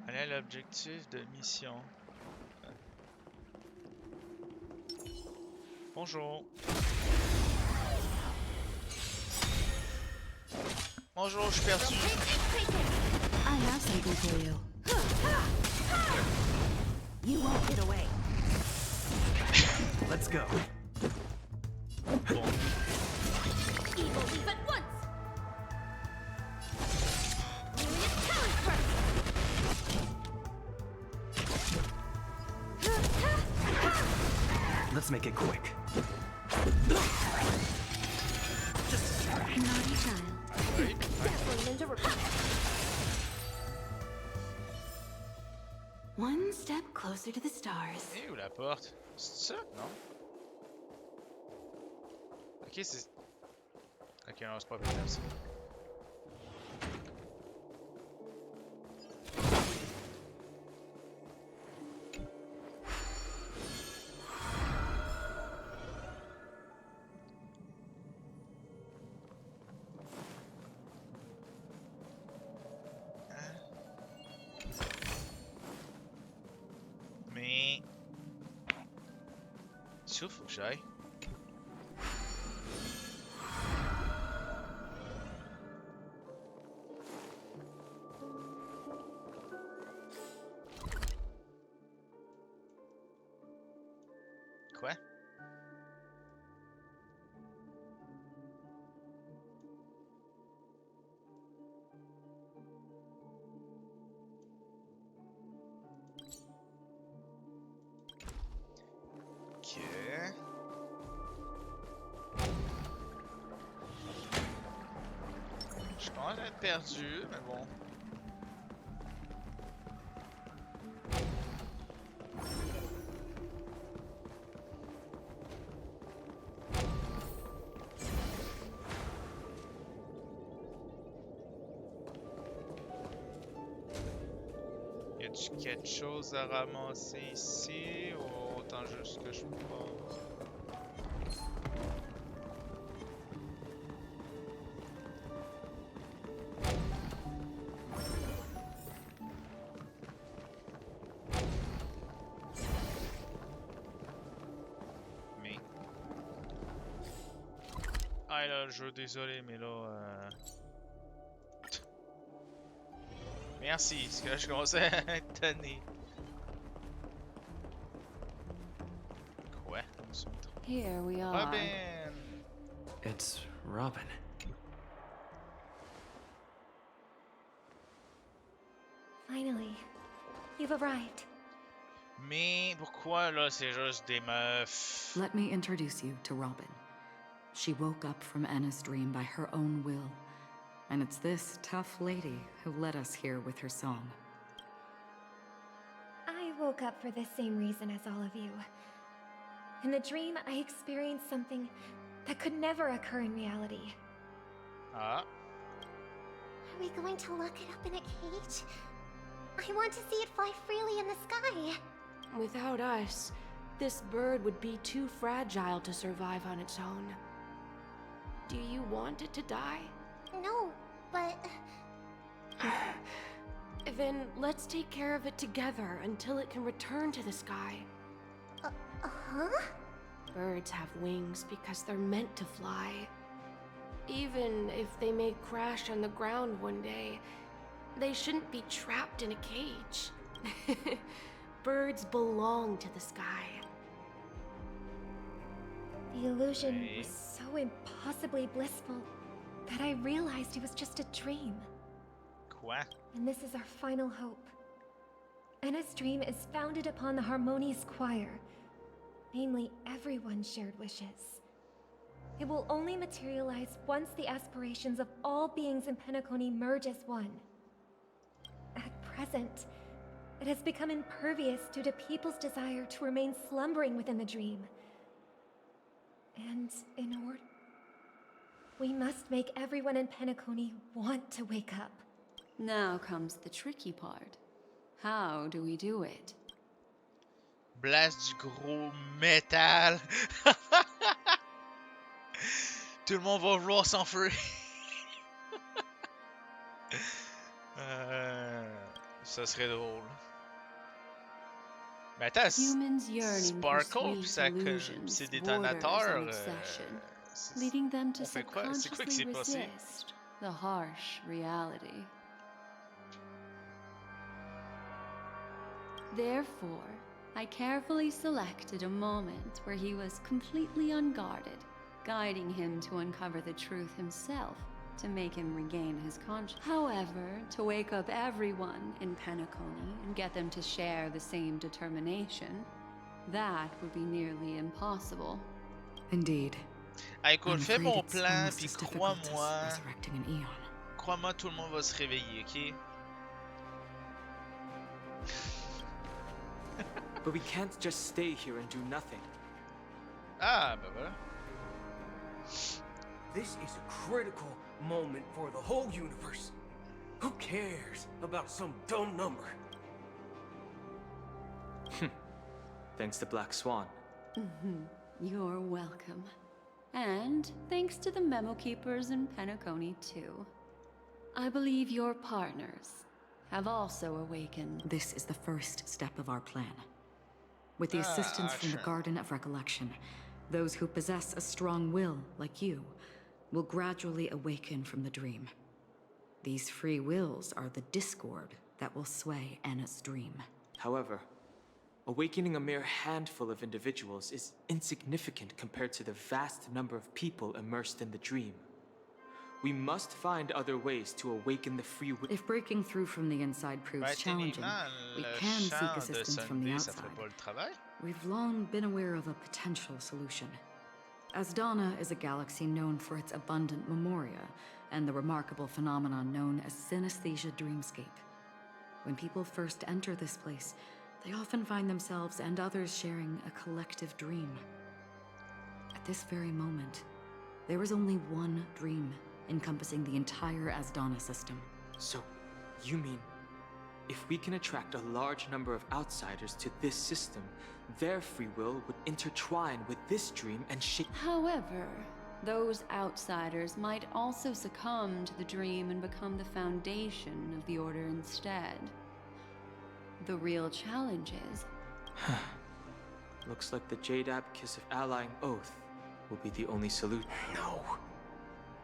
Quel est l'objectif de mission? Bonjour. Bonjour, je suis perdu. I have something for you. You won't get away. Let's go. Bon. Evil leave at once. Let's make it quick. Just a sec. Naughty child. Dazzling Ninja reporting. One step closer to the stars. Et où la porte? C'est ça? Non? Ok, c'est... Ok, non, c'est pas bien ça. Mais... Ça, faut que j'aille. Quoi? Ok. Je commence à être perdu, mais bon. Y a-tu quelque chose à ramasser ici ou autant juste que je pense? Mais... Ah là, le jeu, désolé, mais là... Merci, parce que là, je commençais à être tanné. Quoi? Here we are. Robin! It's Robin. Finally, you've arrived. Mais pourquoi là c'est juste des meufs? Let me introduce you to Robin. She woke up from Anna's dream by her own will, and it's this tough lady who led us here with her song. I woke up for the same reason as all of you. In the dream, I experienced something that could never occur in reality. Ah. Are we going to lock it up in a cage? I want to see it fly freely in the sky. Without us, this bird would be too fragile to survive on its own. Do you want it to die? No, but... Then let's take care of it together until it can return to the sky. Huh? Birds have wings because they're meant to fly. Even if they may crash on the ground one day, they shouldn't be trapped in a cage. Birds belong to the sky. The illusion was so impossibly blissful that I realized it was just a dream. Quoi? And this is our final hope. Anna's dream is founded upon the harmonious choir, namely everyone's shared wishes. It will only materialize once the aspirations of all beings in Penacony merge as one. At present, it has become impervious due to people's desire to remain slumbering within the dream. And in order... we must make everyone in Penacony want to wake up. Now comes the tricky part. How do we do it? Blast du gros métal! Tout le monde va vouloir s'enfuir. Ça serait drôle. Mais attends, Humans yearning for Sparkle, sweet illusions, c'est borders détonateur. on obsession, leading them to On fait quoi? C'est quoi qui s'est subconsciously passé? resist the harsh reality. Therefore, I carefully selected a moment where he was completely unguarded, guiding him to uncover the truth himself, to make him regain his conscience. However, to wake up everyone in Penacony and get them to share the same determination, that would be nearly impossible. Indeed. Ah, écoute, I'm fais afraid mon it's plan, almost puis as difficult as crois-moi. resurrecting an eon. Crois-moi, tout le monde va se réveiller, ok? But we can't just stay here and do nothing. Ah, ben voilà. This is a critical moment for the whole universe. Who cares about some dumb number? Thanks to Black Swan. You're welcome. And thanks to the memo keepers in Penacony, too. I believe your partners have also awakened. This is the first step of our plan. With the assistance from the Garden of Recollection, those who possess a strong will, like you, will gradually awaken from the dream. These free wills are the discord that will sway Anna's dream. However, awakening a mere handful of individuals is insignificant compared to the vast number of people immersed in the dream. We must find other ways to awaken the free will. If breaking through from the inside proves challenging, we can seek assistance from the outside. We've long been aware of a potential solution. Asdana is a galaxy known for its abundant memoria and the remarkable phenomenon known as synesthesia dreamscape. When people first enter this place, they often find themselves and others sharing a collective dream. At this very moment, there is only one dream encompassing the entire Asdana system. So, you mean, if we can attract a large number of outsiders to this system, their free will would intertwine with this dream and shape— However, those outsiders might also succumb to the dream and become the foundation of the Order instead. The real challenge is... Looks like the Jade Abacus of Allying Oath will be the only solution. No.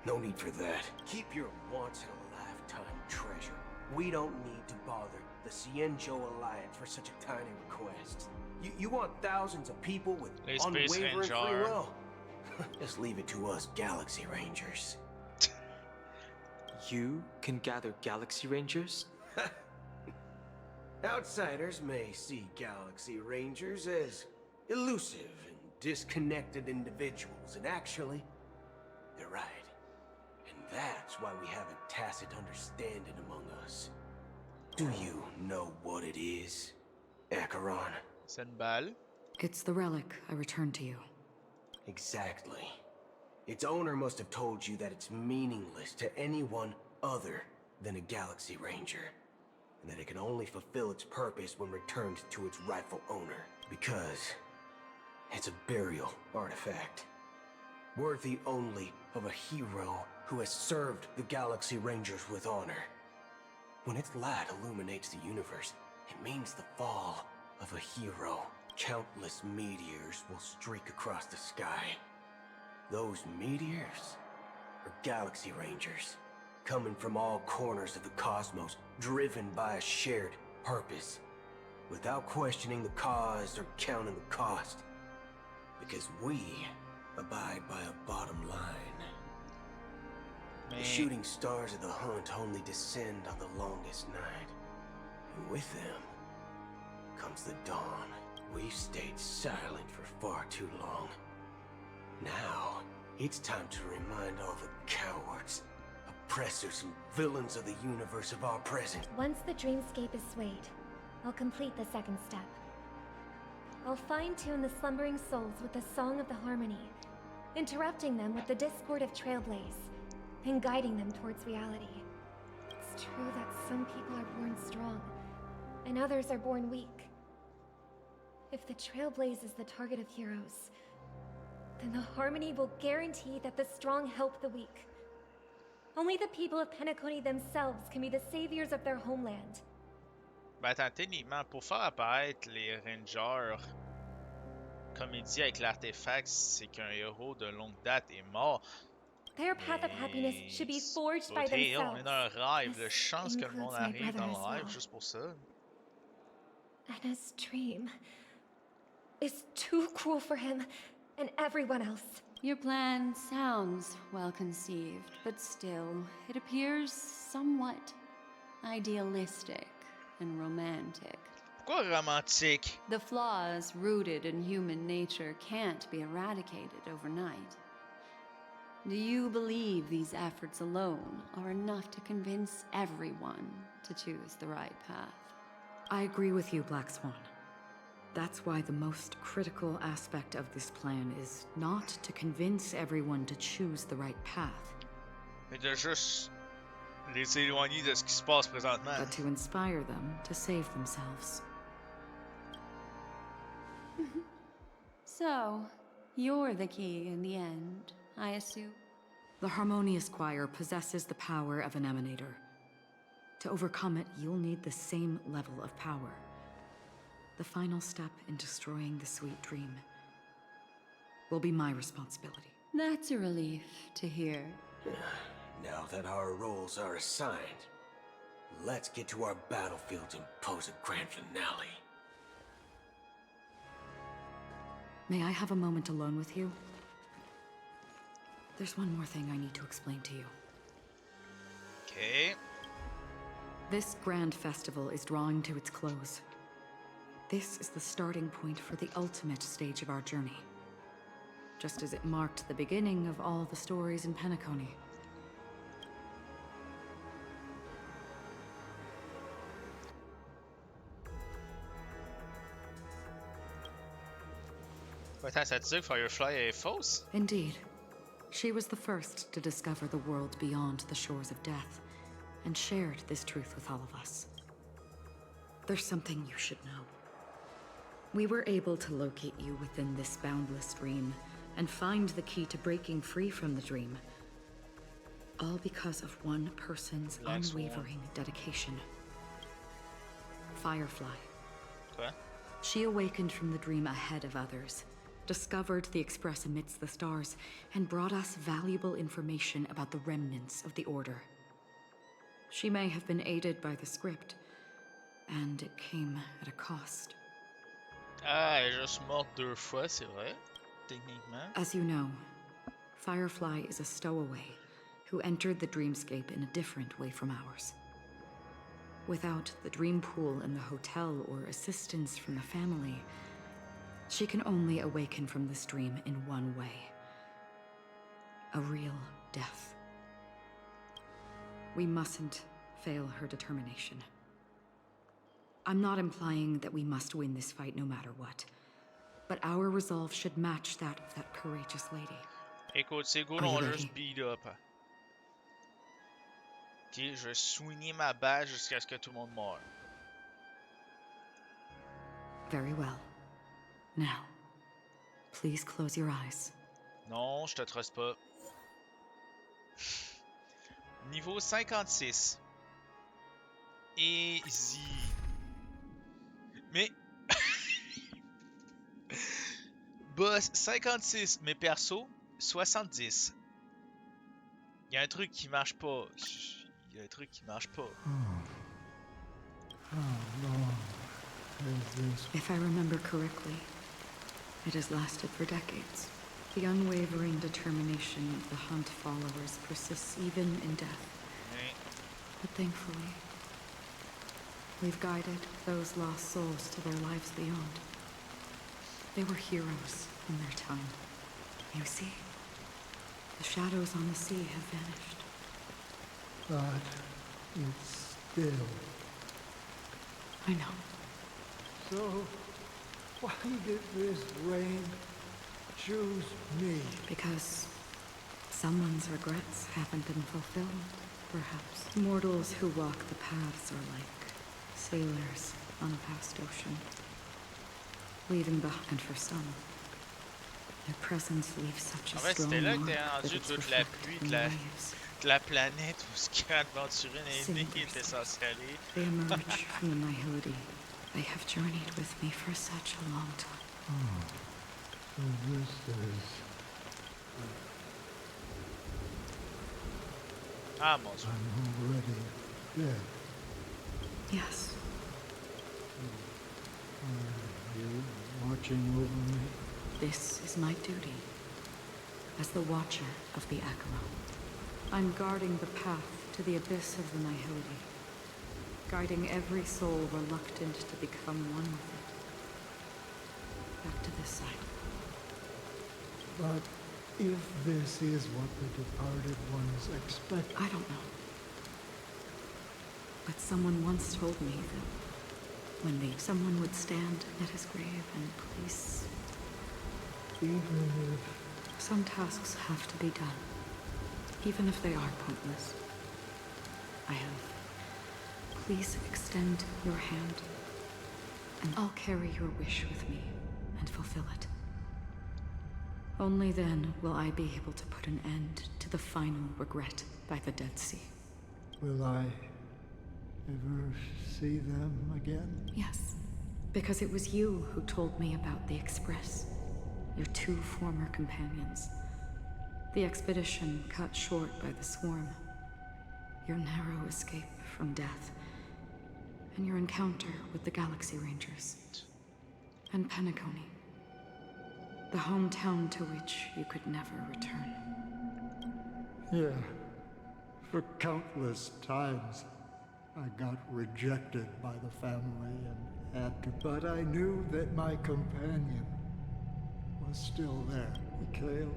No need for that. Keep your once-in-a-lifetime treasure. We don't need to bother the Cienjo Alliance for such a tiny request. You want thousands of people with Les Space unwavering free Rangers. will? Just leave it to us Galaxy Rangers. You can gather Galaxy Rangers? Outsiders may see Galaxy Rangers as elusive and disconnected individuals, and actually, they're right. And that's why we have a tacit understanding among us. Do you know what it is, Acheron? C'est une balle. It's the relic I returned to you. Exactly. Its owner must have told you that it's meaningless to anyone other than a Galaxy Ranger, and that it can only fulfill its purpose when returned to its rightful owner, because it's a burial artifact, worthy only of a hero who has served the Galaxy Rangers with honor. When its light illuminates the universe, it means the fall of a hero. Countless meteors will streak across the sky. Those meteors are Galaxy Rangers, coming from all corners of the cosmos, driven by a shared purpose, without questioning the cause or counting the cost, because we abide by a bottom line. The shooting stars of the hunt only descend on the longest night, and with them comes the dawn. We've stayed silent for far too long. Now, it's time to remind all the cowards, oppressors, and villains of the universe of our present. Once the dreamscape is swayed, I'll complete the second step. I'll fine-tune the slumbering souls with the Song of the Harmony, interrupting them with the discord of Trailblaze, and guiding them towards reality. It's true that some people are born strong, and others are born weak. If the Trailblaze is the target of heroes, then the Harmony will guarantee that the strong help the weak. Only the people of Penacony themselves can be the saviors of their homeland. Ben attends, techniquement, pour faire apparaître les Rangers, comme il dit avec l'artefact, c'est qu'un héros de longue date est mort. Their path of happiness should be forged by Hey, on themselves. est dans un rêve. This Là, chance que le monde includes my arrive brother dans le as rêve well. juste pour ça. Anna's dream is too cruel for him and everyone else. Your plan sounds well conceived, but still, it appears somewhat idealistic and romantic. Pourquoi romantique? The flaws rooted in human nature can't be eradicated overnight. Do you believe these efforts alone are enough to convince everyone to choose the right path? I agree with you, Black Swan. That's why the most critical aspect of this plan is not to convince everyone to choose the right path, Mais de juste les éloigner de ce qui se passe présentement. but to inspire them to save themselves. So, you're the key in the end, I assume? The Harmonious Choir possesses the power of an emanator. To overcome it, you'll need the same level of power. The final step in destroying the sweet dream will be my responsibility. That's a relief to hear. Now that our roles are assigned, let's get to our battlefields and pose a grand finale. May I have a moment alone with you? There's one more thing I need to explain to you. Okay. This grand festival is drawing to its close. This is the starting point for the ultimate stage of our journey. Just as it marked the beginning of all the stories in Penacony. Attends, ça te dit que Firefly est fausse? Indeed. She was the first to discover the world beyond the shores of death, and shared this truth with all of us. There's something you should know. We were able to locate you within this boundless dream, and find the key to breaking free from the dream. All because of one person's unwavering dedication. Firefly. Quoi? She awakened from the dream ahead of others, discovered the Express amidst the stars, and brought us valuable information about the remnants of the Order. She may have been aided by the script, and it came at a cost. Ah, elle est juste morte 2 fois, c'est vrai, techniquement. As you know, Firefly is a stowaway who entered the dreamscape in a different way from ours. Without the dream pool in the hotel or assistance from the family, she can only awaken from this dream in one way. A real death. We mustn't fail her determination. I'm not implying that we must win this fight no matter what, but our resolve should match that of that courageous lady. Écoute, ces gars Are you ont ready? juste beat up. Ok, je vais soigner ma base jusqu'à ce que tout le monde meure. Very well. Now, please close your eyes. Non, je te truste pas. Niveau 56. Easy. Mais... Boss 56, mais perso 70. Il y a un truc qui marche pas. Il y a un truc qui marche pas. If I remember correctly, it has lasted for decades. The unwavering determination of the Hunt followers persists even in death. But thankfully, we've guided those lost souls to their lives beyond. They were heroes in their time. You see, the shadows on the sea have vanished. But it's still. I know. So, why did this rain choose me? Because someone's regrets haven't been fulfilled, perhaps. Mortals who walk the paths are like sailors on a vast ocean, leaving behind for some. Their presence leaves such a En fait, strong c'était là que mark t'es that rendu it's toute la reflected pluie in de the la, waves. de la planète où ce qu'aventurer Navy était censé aller. They emerge from the nihility. They have journeyed with me for such a long time. Oh, so this is... Ah, mon Dieu. I'm already dead. Yes. Are you watching over me? This is my duty as the Watcher of the Acheron. I'm guarding the path to the abyss of the nihility, guiding every soul reluctant to become one with it. Back to this side. But if this is what the departed ones expect... I don't know. But someone once told me that when someone would stand at his grave and place... Even if... Some tasks have to be done, even if they are pointless. I have. Please extend your hand, and I'll carry your wish with me and fulfill it. Only then will I be able to put an end to the final regret by the Dead Sea. Will I ever see them again? Yes, because it was you who told me about the Express, your 2 former companions. The expedition cut short by the swarm, your narrow escape from death, and your encounter with the Galaxy Rangers, and Penacony, the hometown to which you could never return. Yeah. For countless times, I got rejected by the family and had to... But I knew that my companion was still there. Mikhail.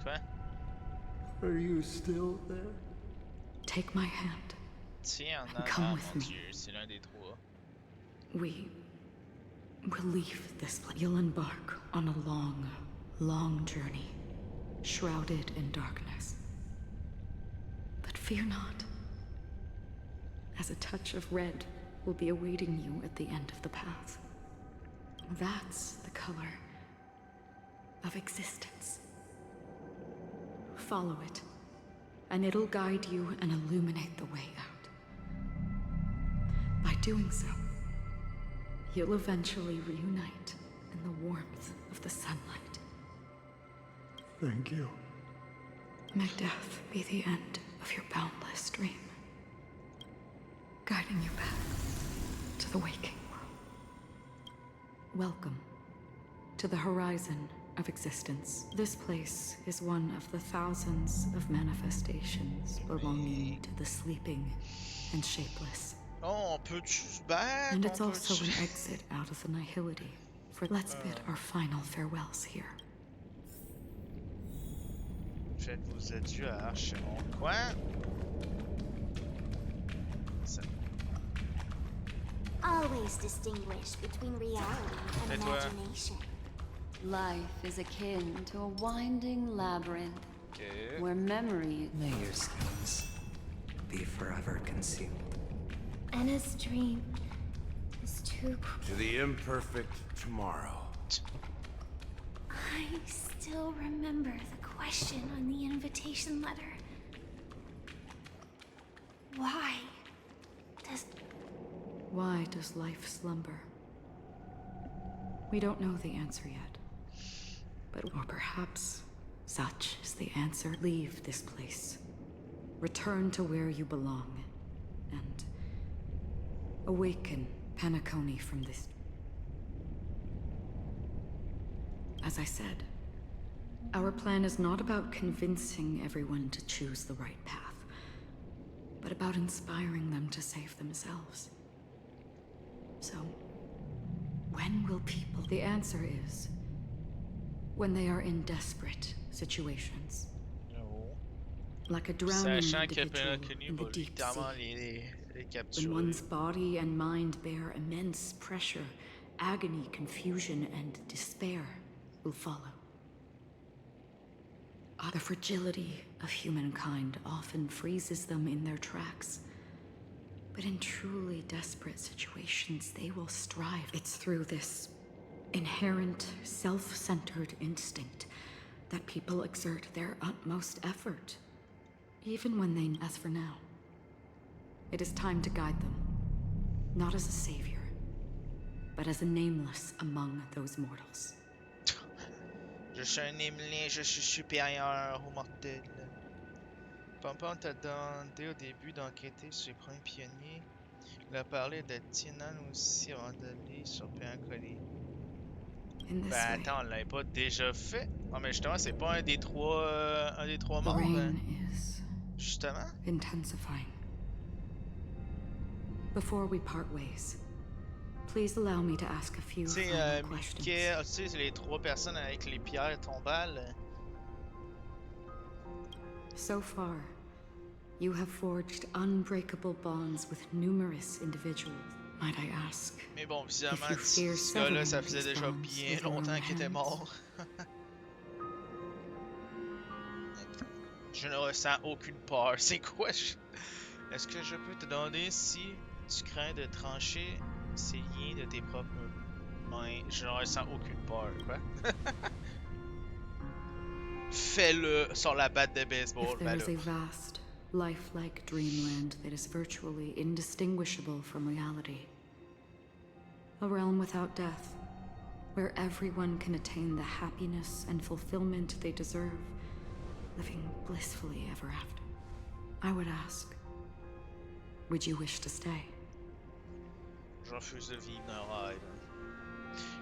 Quoi? Are you still there? Take my hand. Tiens, And come ah, with mon me. Dieu, c'est l'un des 3. We will leave this place. You'll embark on a long, long journey, shrouded in darkness. But fear not, as a touch of red will be awaiting you at the end of the path. That's the color of existence. Follow it, and it'll guide you and illuminate the way out. By doing so, you'll eventually reunite in the warmth of the sunlight. Thank you. May death be the end of your boundless dream, guiding you back to the waking world. Welcome to the horizon of existence. This place is one of the thousands of manifestations belonging to the sleeping and shapeless. Oh, on peut-tu se battre? And it's On also peut-tu- an exit out of the nihility. For let's bid our final farewells here. Faites vos adieux à Archeron. Quoi? Ça- Always distinguish between reality and Et toi? imagination. Life is akin to a winding labyrinth Ok. where memory. May your schemes be forever concealed. Anna's dream is too To the imperfect tomorrow. I still remember the question on the invitation letter. Why does life slumber? We don't know the answer yet. But or perhaps such is the answer. Leave this place. Return to where you belong. And awaken Penacony from this. As I said, our plan is not about convincing everyone to choose the right path, but about inspiring them to save themselves. So, when will people? The answer is when they are in desperate situations. No. Like a drowning Sachant que individual Penacony in the va deep sea. littéralement les When capturer. one's body and mind bear immense pressure, agony, confusion, and despair will follow. The fragility of humankind often freezes them in their tracks. But in truly desperate situations, they will strive. It's through this inherent, self-centered instinct that people exert their utmost effort, even when they. As for now, it is time to guide them, not as a savior, but as a nameless among those mortals. Je suis un émelin, je suis supérieur aux mortels. Pompon t'a demandé au début d'enquêter sur les premiers pionniers. Il a parlé de Tienan aussi avant d'aller sur Péancoli. In this Ben way, attends, on l'avait pas déjà fait? Ah mais justement, c'est pas un des trois the morts, rain ben. is Justement. intensifying. Before we part ways, please allow me to ask a few Tu sais, final questions. Mickey, tu sais, c'est les trois personnes avec les pierres tombales. So far, you have forged unbreakable bonds with numerous individuals. Might I ask? Mais bon, If visiblement, you fear ce gars-là, ça severing faisait these déjà bonds bien with your own longtemps qu'il était hands? mort. Je ne ressens aucune peur. C'est quoi? Est-ce que je peux te demander si tu crains de trancher ces liens de tes propres mains? Je ne ressens aucune peur. Quoi? Fais-le sur la batte de baseball. If there Ben is là. a vast, lifelike dreamland that is virtually indistinguishable from reality, a realm without death, where everyone can attain the happiness and fulfillment they deserve, living blissfully ever after, I would ask, would you wish to stay? Je refuse de vivre dans un rêve.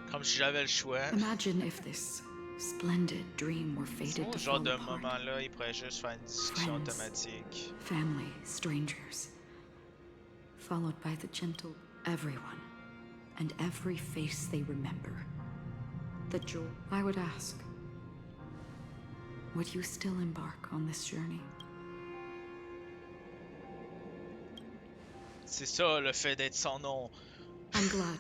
Comme si j'avais le choix. Imagine if this splendid dream were fated Sinon, to ce genre fall de apart. moment-là, il pourrait juste faire une discussion Friends. automatique. Family, strangers, followed by the gentle everyone, and every face they remember. The joy. I would ask, would you still embark on this journey? C'est ça, le fait d'être son nom. I'm glad.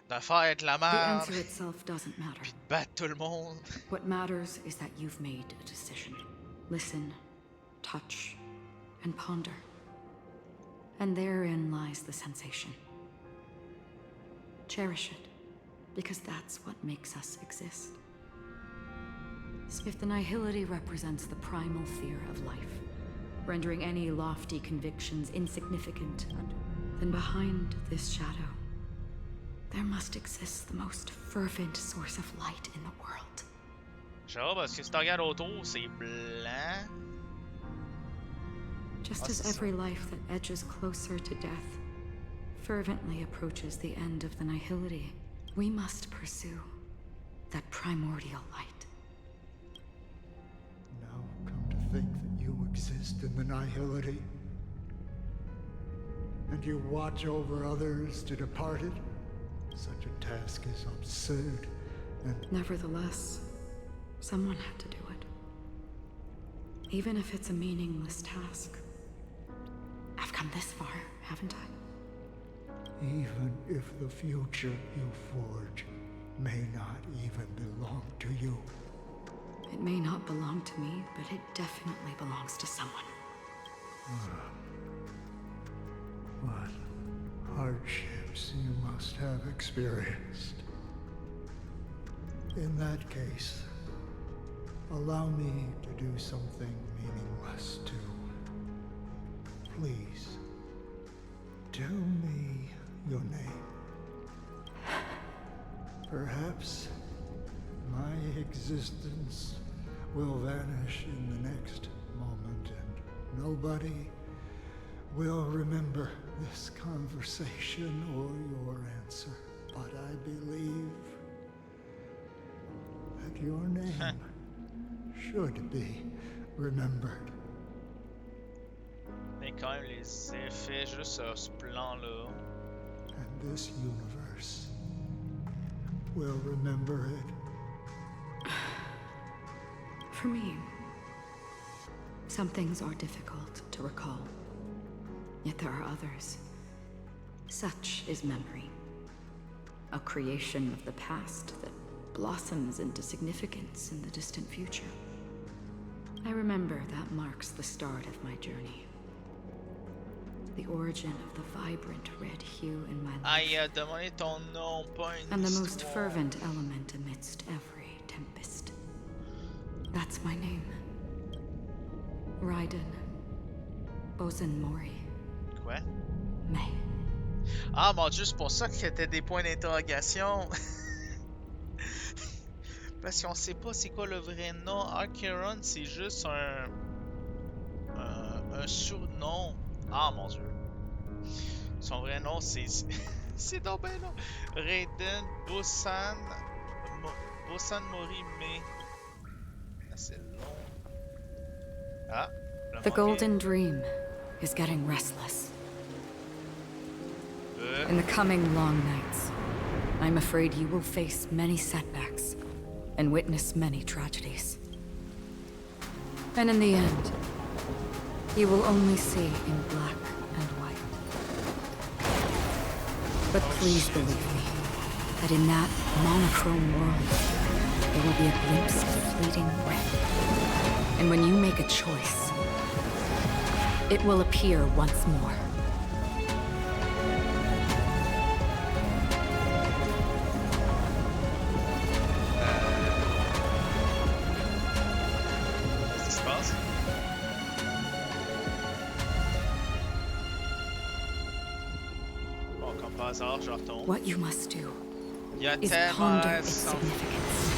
De faire être la The merde. answer itself doesn't matter. Puis de battre tout le monde. What matters is that you've made a decision. Listen, touch, and ponder. And therein lies the sensation. Cherish it, because that's what makes us exist. If the nihility represents the primal fear of life, rendering any lofty convictions insignificant, then behind this shadow, there must exist the most fervent source of light in the world. Genre, parce que si tu regardes autour, c'est blanc. Just as every life that edges closer to death fervently approaches the end of the nihility, we must pursue that primordial light. Now come to think that you exist in the nihility, and you watch over others to depart it, such a task is absurd and... Nevertheless, someone had to do it. Even if it's a meaningless task. I've come this far, haven't I? Even if the future you forge may not even belong to you. It may not belong to me, but it definitely belongs to someone. What hardships you must have experienced. In that case, allow me to do something meaningless too. Please, tell me your name. Perhaps my existence will vanish in the next moment and nobody will remember this conversation or your answer. But I believe that your name should be remembered. Mais quand même, les effets juste sur ce plan-là. And this universe will remember it. For me, some things are difficult to recall. Yet there are others. Such is memory. A creation of the past that blossoms into significance in the distant future. I remember that marks the start of my journey. The origin of the vibrant red hue in my life. Aïe, demandez ton nom, pas une And the most histoire. fervent element amidst every tempest. That's my name. Raiden. Bozen Mori. Quoi? May. Ah mon dieu, c'est pour ça qu'il y avait des points d'interrogation. Parce qu'on sait pas c'est quoi le vrai nom. Acheron, c'est juste un surnom. Ah mon dieu. Son vrai nom, c'est... c'est donc ben long. Raiden Bosan... Bosan Mori May. Ah, c'est long. Ah, le The manqué. Golden Dream is getting restless. In the coming long nights, I'm afraid you will face many setbacks and witness many tragedies. And in the end, you will only see in black and white. But please believe me, that in that monochrome world, there will be a glimpse of fleeting red. And when you make a choice, it will appear once more. Qu'est-ce qui se passe? Bon, comme par hasard, je retombe. What you must do Il y a is tellement ponder de its sens. significance.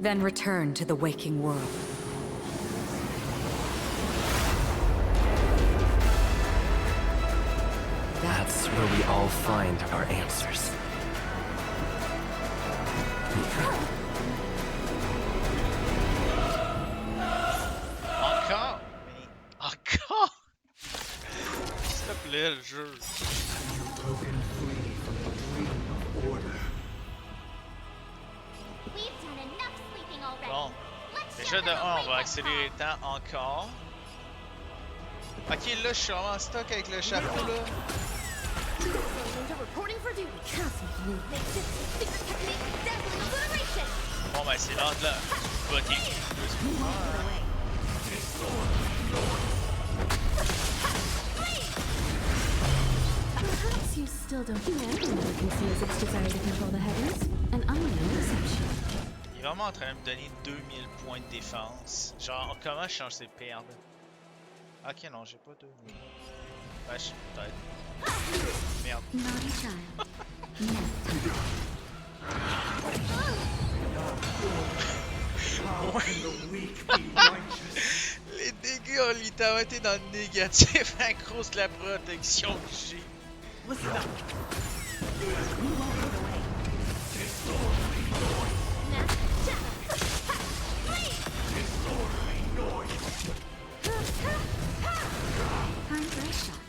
Then return to the waking world. That's where we all find our answers. Encore? Mais encore? S'il te plaît, le jeu. Broken free from the dream of order. We've done enough sleeping already. Bon. Let's Déjà show de them 1, a on va wake-up accélérer le temps encore. Ok, là, je suis vraiment en stock avec le chapeau, là. Reporting for duty. Makeshift secret technique, dazzling obliteration. Bon, ben, c'est l'ordre là. Ok. Perhaps you still don't think everyone can see as its desire to control the heavens, and unknown exception. Il est vraiment en train de me donner 2000 points de défense. Genre, comment je change ses perles? Ok, non, j'ai pas 2000. Ben, je peut-être. Merde. Naughty child. Les dégâts ont littéralement été dans le négatif à cause de la protection que j'ai. Time for a shot.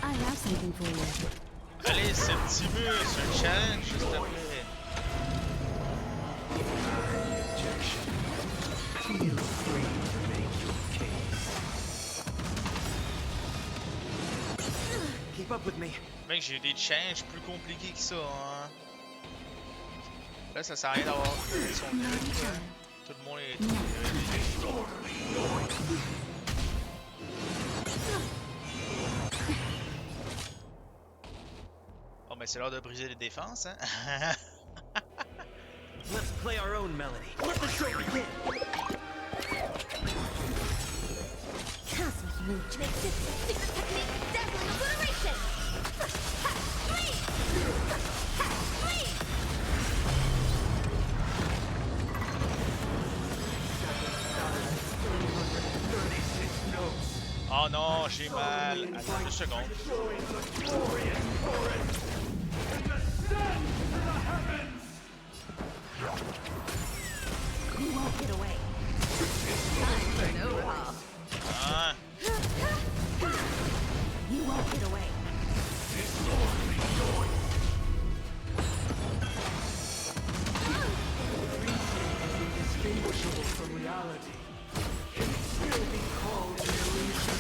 I have something for you. Allez, c'est un petit peu, c'est un challenge, s'il te plaît. Feel free to make your case. Keep up with me. Mec, j'ai eu des challenges plus compliqués que ça, hein. Là, ça sert à rien d'avoir son truc, hein. Tout le monde est... Oh, mais c'est l'heure de briser les défenses, hein. Let's play our own melody. Let the show begin. Cosmic Mooch makes its secret technique dazzling obliteration! Oh non, j'ai mal. Attends 2 secondes. You won't get away. Time for an overhaul. Ah. You won't get away. Indistinguishable from reality. Can it still be called an illusion?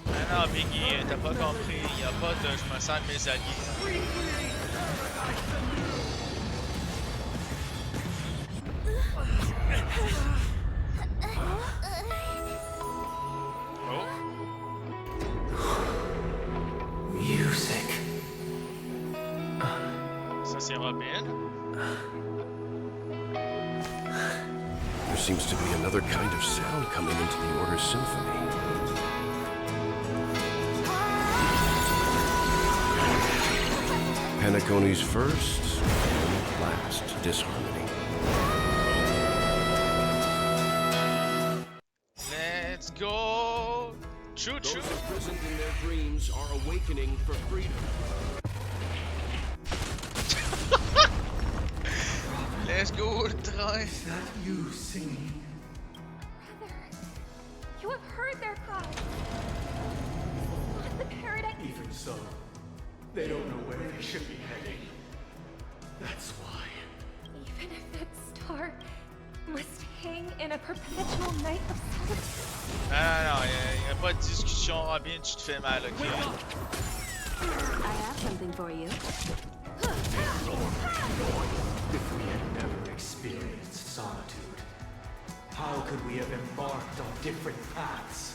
Ah non, Biggie, t'as pas compris. Y'a pas de je me sers de mes alliés. Music. Ça, c'est Robin. There seems to be another kind of sound coming into the Order's symphony. Penacony's first and last disharmony. Let's go! Choo Those choo! imprisoned in their dreams are awakening for freedom. Let's go, le train! Is that you singing? Brother, you have heard their cry. This is not the paradise. Even so, they don't know where they should be heading. That's why. Even if that star must hang in a perpetual night of solitude. Non, y a pas de discussion, Robin, tu te fais mal, ok? I have something for you. If we had never experienced solitude, how could we have embarked on different paths?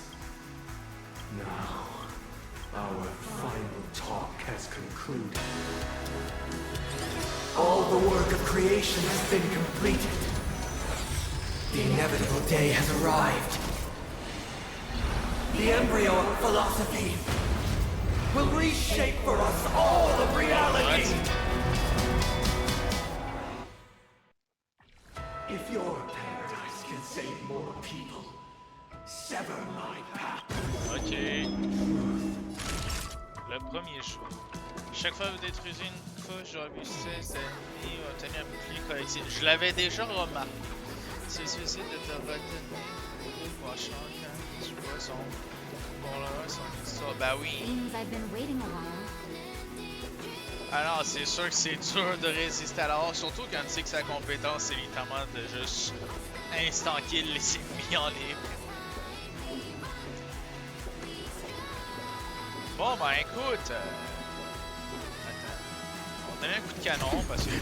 Now, our final talk has concluded. All the work of creation has been completed. The inevitable day has arrived. The embryo of philosophy will reshape for us all of reality. If your paradise can save more people, sever my path. Ok. Le premier choix. Chaque fois que vous détruisez une couche robuste d'ennemis, vous obtenez un bouclier collectif. Je l'avais déjà remarqué. C'est suicide de te retenir. Pour changer quand tu vois son. Pour le son histoire. Bah oui. Seems I've been waiting a while. Alors, c'est sûr que c'est dur de résister à l'or, surtout quand tu sais que sa compétence, c'est littéralement de juste instant kill les ennemis en libre. Bon, ben écoute. Attends. On donne un coup de canon parce que.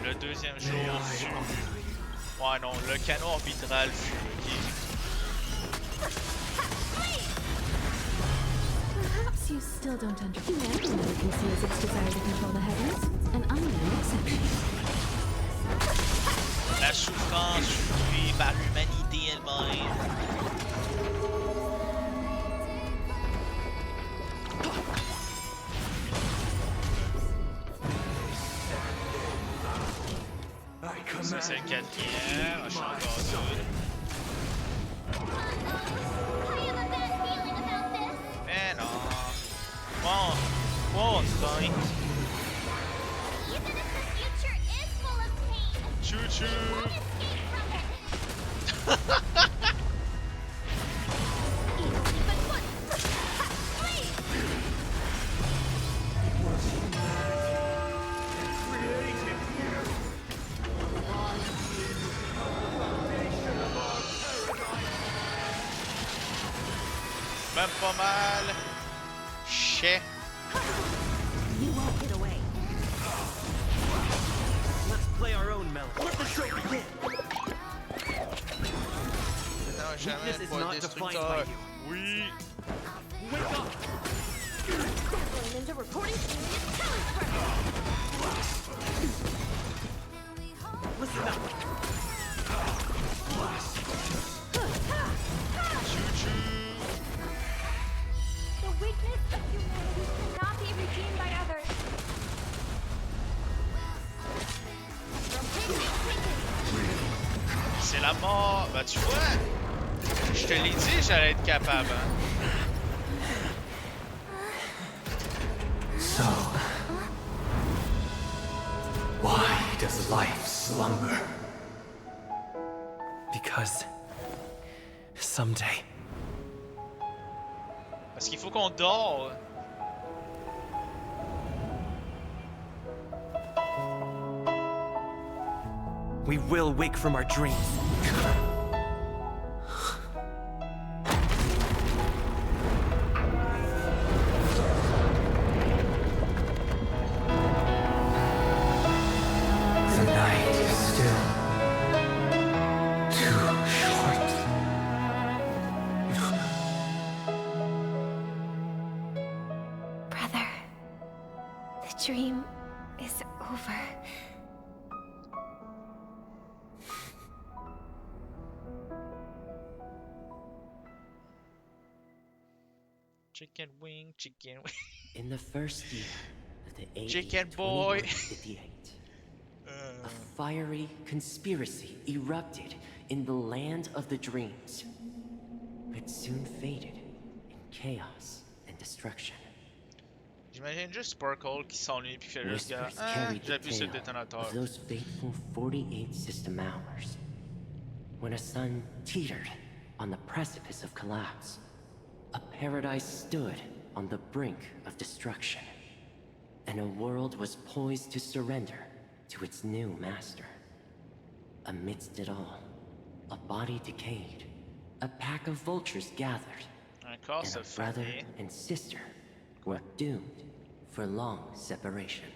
Le deuxième jour fut. Ouais, non, le canon orbital fut. Ok. Perhaps you still don't understand. Humanity conceals its desire to control the heavens, and I am no exception. La souffrance subie par l'humanité elle-même. Ça c'est le quatrième, je suis encore deux. Mais non. Bon, bon, Stein. Choo choo. Même pas mal. Chais. You won't get away. Let's play our own melody. Let the show begin. Non, jamais Weakness is pas not defined by destructeur. you. Oui. Wake up! Going into recording studio Listen up. The weakness of humanity cannot be redeemed by others. C'est la mort. Bah tu vois, je te l'ai dit, j'allais être capable. Hein. So, why does life slumber? Because someday. Parce qu'il faut qu'on dort. We will wake from our dreams. The night is still too short. Brother, the dream is over. Chicken wing, chicken wing. In the first year of the AD Chicken boy. 2158, a fiery conspiracy erupted in the land of the dreams, but soon faded in chaos and destruction. J'imagine juste Sparkle qui s'ennuie puis qui fait juste Whispers ah, carried the j'appuie sur le tale détonateur. of those fateful 48 system hours, when a sun teetered on the precipice of collapse. A paradise stood on the brink of destruction, and a world was poised to surrender to its new master. Amidst it all, a body decayed, a pack of vultures gathered, Encore and ce a brother famille. and sister were doomed for long separation.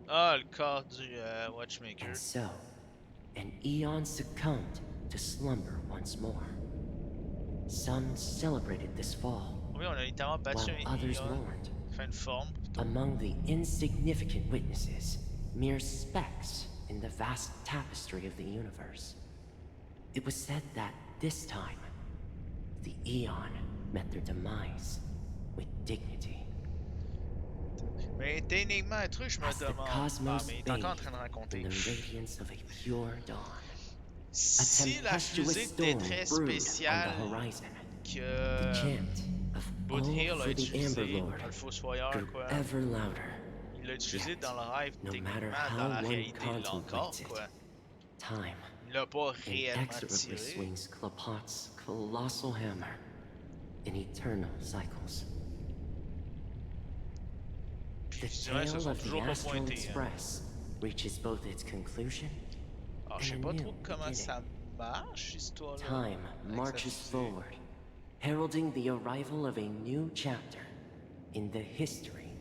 Ah, le corps du Watchmaker. And so, an eon succumbed to slumber once more. Some celebrated this fall, Oui, on a littéralement battu while un others Eon. mourned. Fait une forme. Among the insignificant witnesses, mere specks in the vast tapestry of the universe. It was said that this time, the Eon met their demise with dignity. Mais techniquement, un truc, je me As the demande. Ah, cosmos mais il est encore en train de bathed raconter. in the radiance of a pure dawn. Si la fusée de détresse spéciale que Boot Hill a utilisée, le Fossoyeur, quoi, Ever louder. il l'a utilisé dans le rêve, No matter techniquement, dans la how one réalité, il l'a encore, contemplates it, quoi. time Il l'a pas réellement inexorably tiré. swings Klapot's colossal hammer in eternal cycles. The je dirais, tale se sont of the toujours pas Astral pointés. Hein. Express reaches both its conclusion Alors, je sais and pas a trop new comment beginning. ça marche, histoire là. Time marches forward, heralding the arrival of a new chapter in the history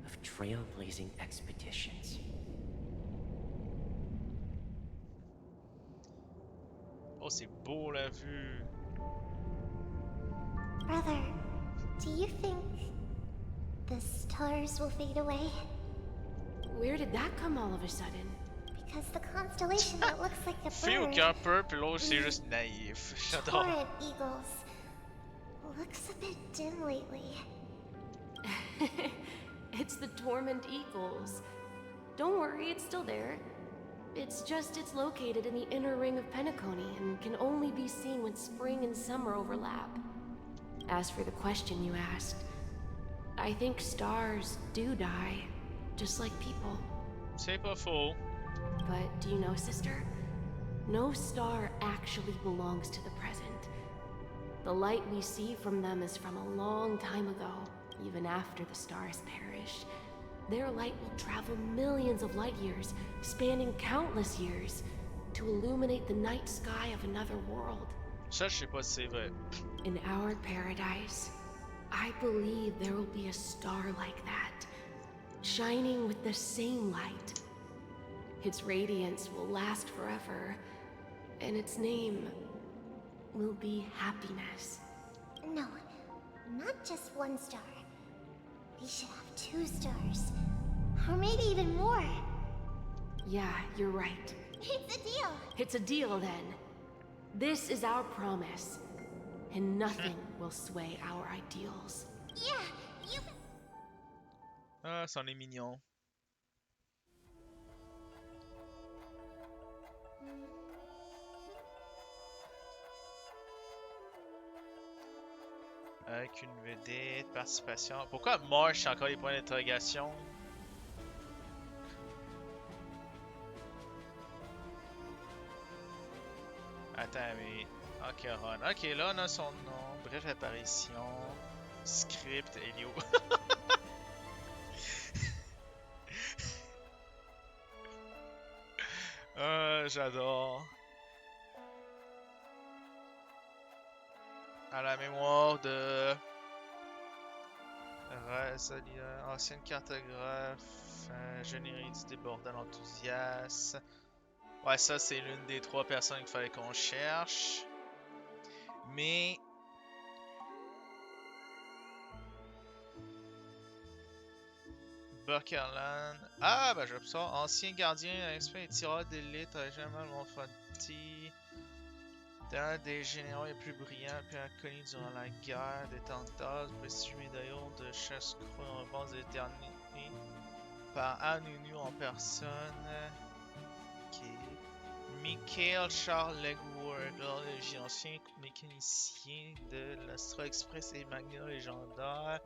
of trailblazing expeditions. Oh, c'est beau la vue. Brother, do you think the stars will fade away? Where did that come all of a sudden? Because the constellation that looks like a Fille au bird, cœur peur, puis l'autre c'est juste naïf. J'adore. torrent eagles, looks a bit dim lately. It's the Torment Eagles. Don't worry, it's still there. It's just it's located in the inner ring of Penacony and can only be seen when spring and summer overlap. As for the question you asked, I think stars do die, just like people. C'est pas faux. But do you know, sister? No star actually belongs to the present. The light we see from them is from a long time ago, even after the stars perish. Their light will travel millions of light years, spanning countless years, to illuminate the night sky of another world. Ça, je sais pas si c'est vrai. In our paradise, I believe there will be a star like that, shining with the same light. Its radiance will last forever, and its name will be happiness. No, not just one star. We should have 2 stars. Or maybe even more. Yeah, you're right. It's a deal. It's a deal then. This is our promise, and nothing will sway our ideals. Yeah, you... Ah, c'en est mignon. Avec une vedette, participation. Pourquoi Marsh a encore des points d'interrogation? Attends, mais. Ok, Ron. Ok, là on a son nom. Bref apparition. Script, Elio. J'adore. À la mémoire de ancienne cartographe, jeune érudit débordant d'enthousiasme. Ouais, ça c'est l'une des 3 personnes qu'il fallait qu'on cherche. Mais Buckerland. Ah, bah j'absorbe. Ancien gardien, expert et tireur d'élite, jamais Monfanti. D'un des généraux les plus brillants puis inconnus durant la guerre, détenteur du prestigieux médaillon de chasse-croix en revanche éternité par Anunu en personne. Ok. Michael Charles Legward, ancien mécanicien de l'Astra Express et Magna légendaire.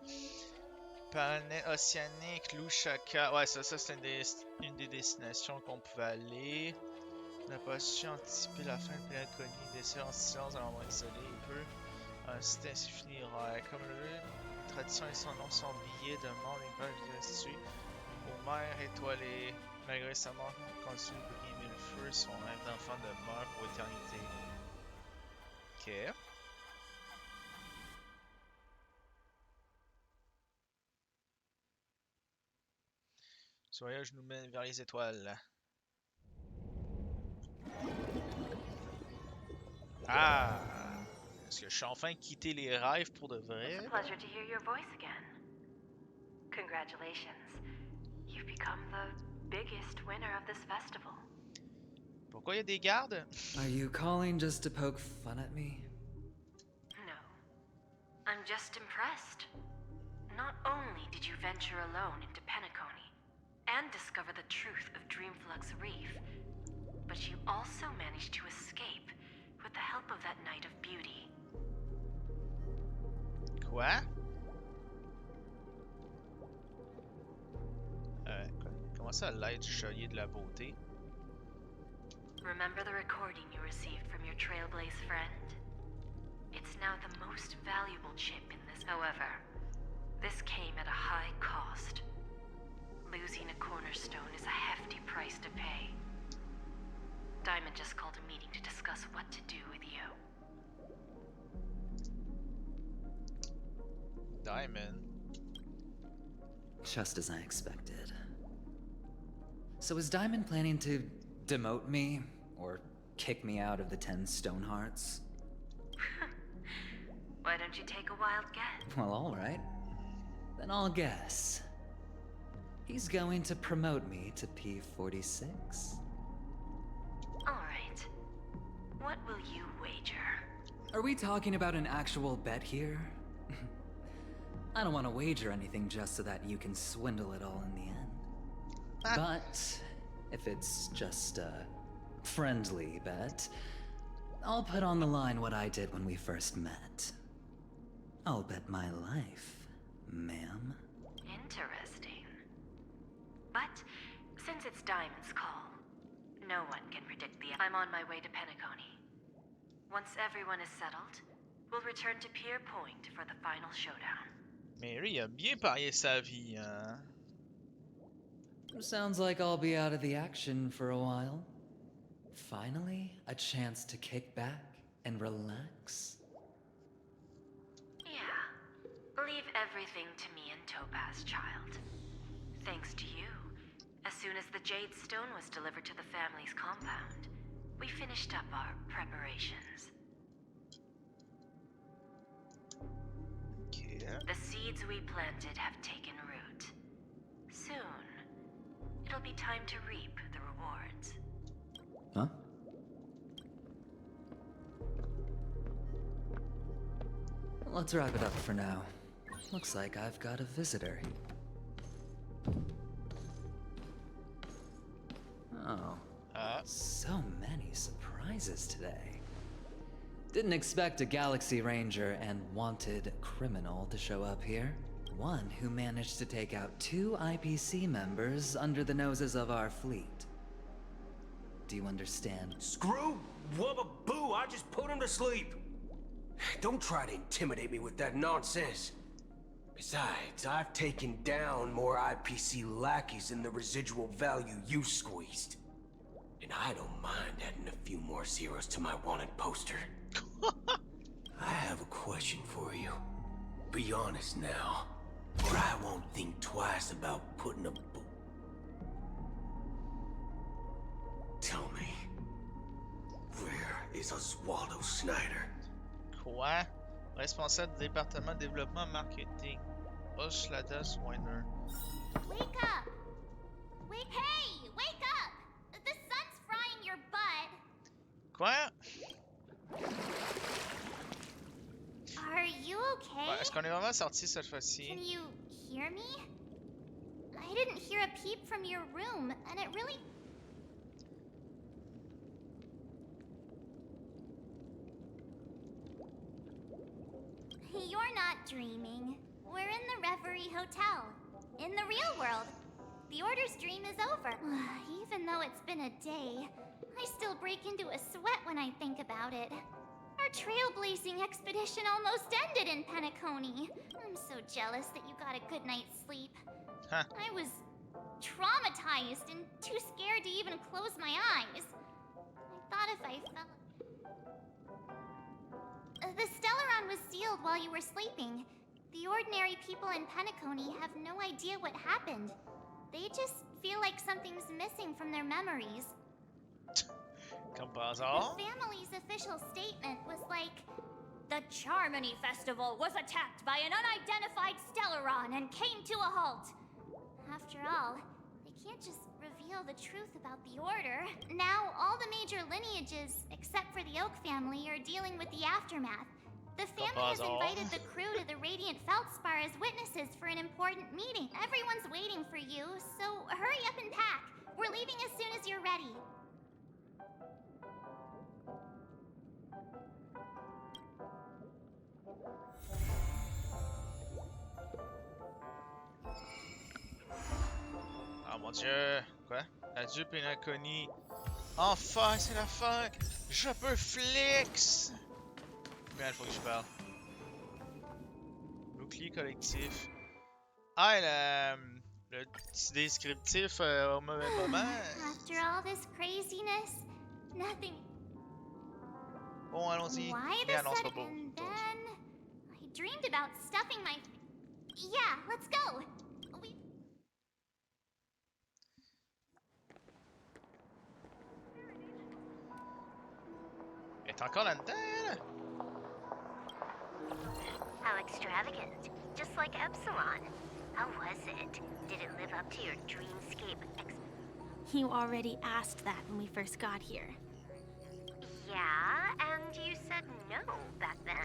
Planète océanique, Louchaka. Ouais, ça c'est une des destinations qu'on pouvait aller. On n'a pas su anticiper la fin de l'inconnu, décès en silence dans l'endroit isolé et peu. Un site ainsi fini rare. Comme le tradition et son nom, son billet de mort n'est pas restitué aux mers étoilées. Malgré sa mort, on continue de briller mille feux, son rêve d'enfant demeure pour éternité. Ok. Ce voyage nous mène vers les étoiles. Ah! Est-ce que je suis enfin quitté les rêves pour de vrai? It's a pleasure to hear your voice again. Congratulations. You've become the biggest winner of this festival. Pourquoi il y a des gardes? Are you calling just to poke fun at me? No. I'm just impressed. Not only did you venture alone into Penacony and discover the truth of Dreamflux Reef, but you also managed to escape with the help of that Knight of Beauty. Quoi? Comment ça, l'aide du chevalier de la beauté? Remember the recording you received from your Trailblaze friend? It's now the most valuable chip in this. However, this came at a high cost. Losing a cornerstone is a hefty price to pay. Diamond just called a meeting to discuss what to do with you. Diamond? Just as I expected. So is Diamond planning to demote me? Or kick me out of the 10 Stonehearts? What don't you take a wild guess? Well, alright. Then I'll guess. He's going to promote me to P46. Alright. What will you wager? Are we talking about an actual bet here? I don't want to wager anything just so that you can swindle it all in the end. But if it's just a friendly bet, I'll put on the line what I did when we first met. I'll bet my life, ma'am. Interesting. But since it's Diamond's call, no one can predict the... I'm on my way to Penacony. Once everyone is settled, we'll return to Pier Point for the final showdown. Mary a bien parié sa vie, hein? Sounds like I'll be out of the action for a while. Finally, a chance to kick back and relax. Yeah. Leave everything to me and Topaz, child. Thanks to you, as soon as the Jade Stone was delivered to the family's compound, we finished up our preparations. Okay. The seeds we planted have taken root. Soon, it'll be time to reap the rewards. Huh? Let's wrap it up for now. Looks like I've got a visitor. Oh. So many surprises today. Didn't expect a Galaxy Ranger and wanted criminal to show up here. One who managed to take out 2 IPC members under the noses of our fleet. Do you understand? Screw Wubba Boo, I just put him to sleep. Don't try to intimidate me with that nonsense. Besides, I've taken down more IPC lackeys than the residual value you squeezed. And I don't mind adding a few more zeros to my wanted poster. I have a question for you. Be honest now, or I won't think twice about putting a Tell me, where is Oswaldo Snyder? Quoi? Responsable du département de développement marketing. Oslada Swiner. Wake up! Hey! Wake up! The sun's frying your butt. Quoi? Are you okay? Ouais, est-ce qu'on est vraiment sorti cette fois-ci? Can you hear me? I didn't hear a peep from your room, and it really... You're not dreaming. We're in the Reverie Hotel. In the real world. The Order's dream is over. Even though it's been a day, I still break into a sweat when I think about it. Our trailblazing expedition almost ended in Penacony. I'm so jealous that you got a good night's sleep. Huh. I was traumatized and too scared to even close my eyes. I thought if I fell... The Stellaron was sealed while you were sleeping. The ordinary people in Penacony have no idea what happened. They just feel like something's missing from their memories. Comme par hasard. The family's official statement was like, the Charmony Festival was attacked by an unidentified Stellaron and came to a halt. After all, they can't just reveal the truth about the Order. Now, all the major lineages, except for the Oak family, are dealing with the aftermath. The family has invited the crew to the Radiant Feldspar as witnesses for an important meeting. Everyone's waiting for you, so hurry up and pack. We're leaving as soon as you're ready. Ah mon dieu. Quoi? Adieu Penacony. Enfin, c'est la fin. Je peux flex. Combien il faut que je parle? Bouclier collectif. Ah, le petit descriptif au mauvais moment. After all this craziness, nothing. Bon, allons-y. Why Mais the annonce pas sudden... beau. And then... I dreamed about stuffing my... Yeah, let's go! We... Elle est encore là-dedans, là? extravagant, just like Epsilon. How was it? Did it live up to your dreamscape You already asked that when we first got here. Yeah, and you said no back then.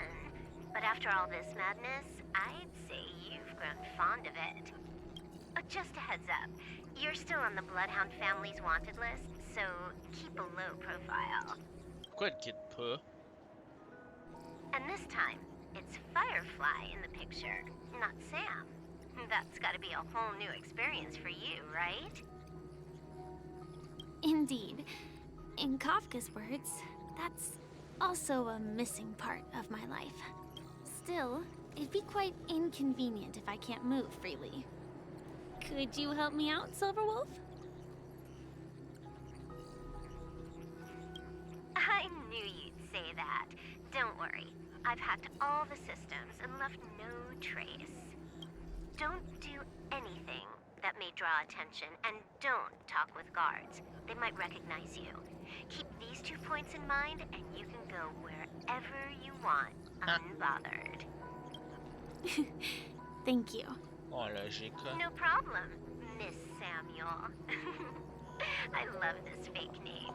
But after all this madness, I'd say you've grown fond of it. Just a heads up, you're still on the Bloodhound family's wanted list, so keep a low profile. Pourquoi elle quitte pas? And this time, it's Firefly in the picture, not Sam. That's gotta be a whole new experience for you, right? Indeed. In Kafka's words, that's also a missing part of my life. Still, it'd be quite inconvenient if I can't move freely. Could you help me out, Silverwolf? I knew you'd say that. Don't worry. I've hacked all the systems and left no trace. Don't do anything that may draw attention, and don't talk with guards. They might recognize you. Keep these 2 points in mind, and you can go wherever you want, unbothered. Thank you. Oh, logique. No problem, Miss Samuel. I love this fake name.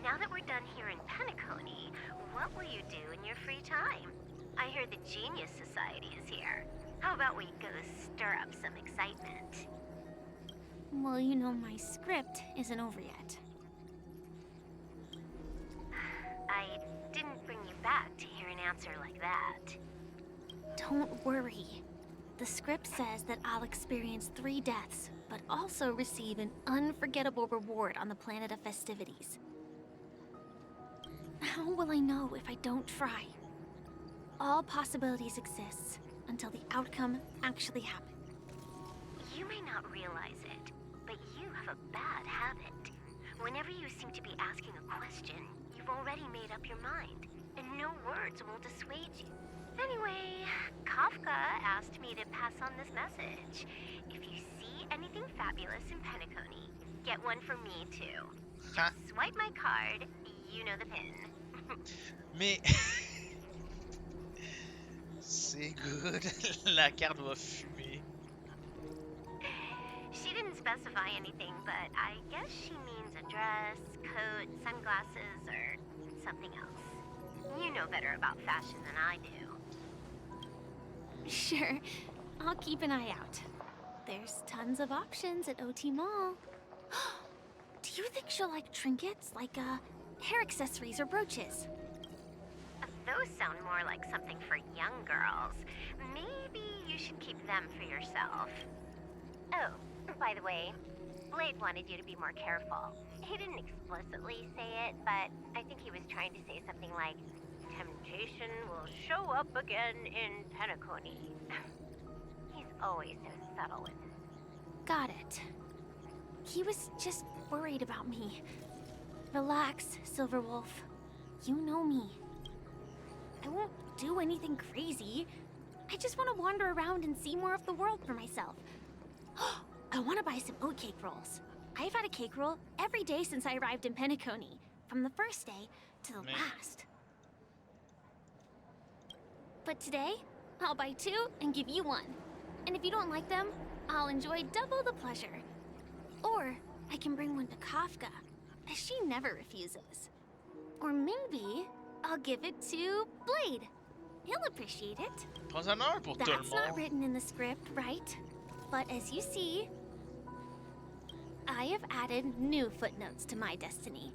Now that we're done here in Penacony, what will you do in your free time? I hear the Genius Society is here. How about we go stir up some excitement? Well, you know my script isn't over yet. I didn't bring you back to hear an answer like that. Don't worry. The script says that I'll experience 3 deaths, but also receive an unforgettable reward on the planet of festivities. How will I know if I don't try? All possibilities exist until the outcome actually happens. You may not realize it, but you have a bad habit. Whenever you seem to be asking a question, you've already made up your mind, and no words will dissuade you. Anyway, Kafka asked me to pass on this message. If you see anything fabulous in Penacony, get one for me too. Just swipe my card, you know the pin. Mais... C'est good. La carte va fumer. She didn't specify anything, but I guess she means a dress, coat, sunglasses, or something else. You know better about fashion than I do. Sure, I'll keep an eye out. There's tons of options at OT Mall. Do you think she'll like trinkets, like hair accessories or brooches? Those sound more like something for young girls. Maybe you should keep them for yourself. Oh, by the way, Blade wanted you to be more careful. He didn't explicitly say it, but I think he was trying to say something like, temptation will show up again in Penacony. He's always so subtle with it. Got it. He was just worried about me. Relax, Silverwolf. You know me. I won't do anything crazy. I just want to wander around and see more of the world for myself. I want to buy some oatcake rolls. I've had a cake roll every day since I arrived in Penacony, from the first day to the last. But today, I'll buy 2 and give you 1. And if you don't like them, I'll enjoy double the pleasure. Or I can bring one to Kafka, as she never refuses. Or maybe I'll give it to Blade. He'll appreciate it. Pas un heure pour tout le That's not monde. written in the script, right? But as you see, I have added new footnotes to my destiny.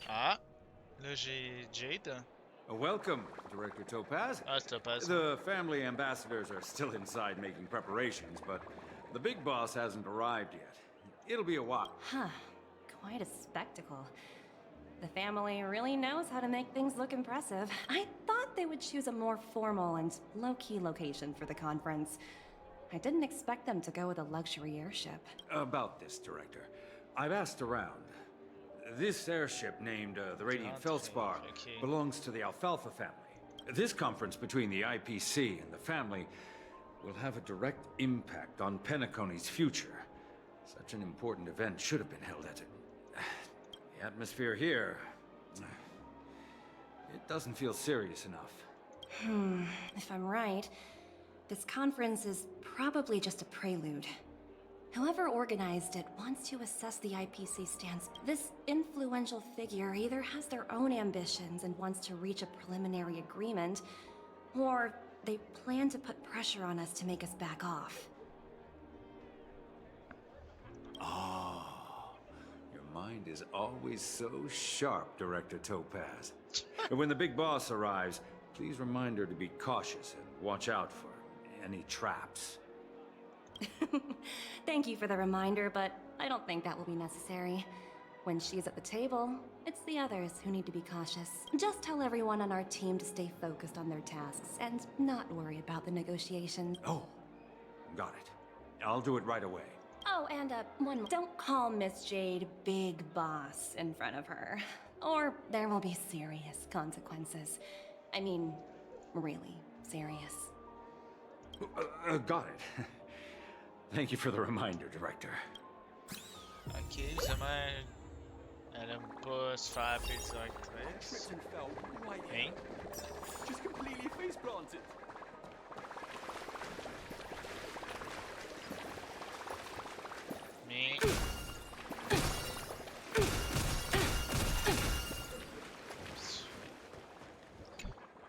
Ah, là j'ai Jade. Welcome, Director Topaz. Ah, c'est Topaz. The family ambassadors are still inside making preparations, but the big boss hasn't arrived yet. It'll be a while. Huh. Quite a spectacle. The family really knows how to make things look impressive. I thought they would choose a more formal and low-key location for the conference. I didn't expect them to go with a luxury airship. About this, Director. I've asked around. This airship, named the Radiant Feldspar, belongs to the Alfalfa family. This conference between the IPC and the family will have a direct impact on Penacony's future. Such an important event should have been held at it. The atmosphere here... It doesn't feel serious enough. If I'm right, this conference is probably just a prelude. Whoever organized it wants to assess the IPC stance. This influential figure either has their own ambitions and wants to reach a preliminary agreement, or they plan to put pressure on us to make us back off. Oh, your mind is always so sharp, Director Topaz. And when the big boss arrives, please remind her to be cautious and watch out for any traps. Thank you for the reminder, but I don't think that will be necessary. When she's at the table, it's the others who need to be cautious. Just tell everyone on our team to stay focused on their tasks and not worry about the negotiations. Oh, got it. I'll do it right away. Oh, and one more. Don't call Miss Jade Big Boss in front of her, or there will be serious consequences. I mean, really serious. Got it. Thank you for the reminder, Director. Ok, justement, elle aime pas se faire appeler directrice. Hein? Just completely face planted. Mais...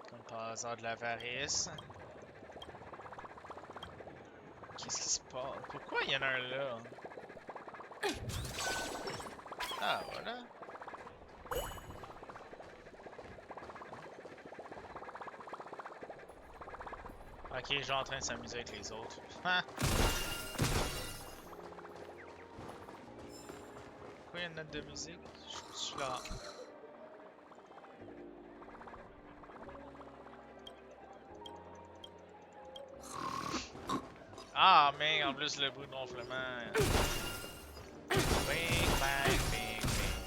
Comme par hasard de l'avarice. Qu'est-ce qui se passe? Pourquoi il y en a un là? Ah, voilà. Ok, je suis en train de s'amuser avec les autres. Ah! Pourquoi il y a une note de musique? Je suis là. Ah, mais en plus le bruit de ronflement. Bing, bang, bing, bing.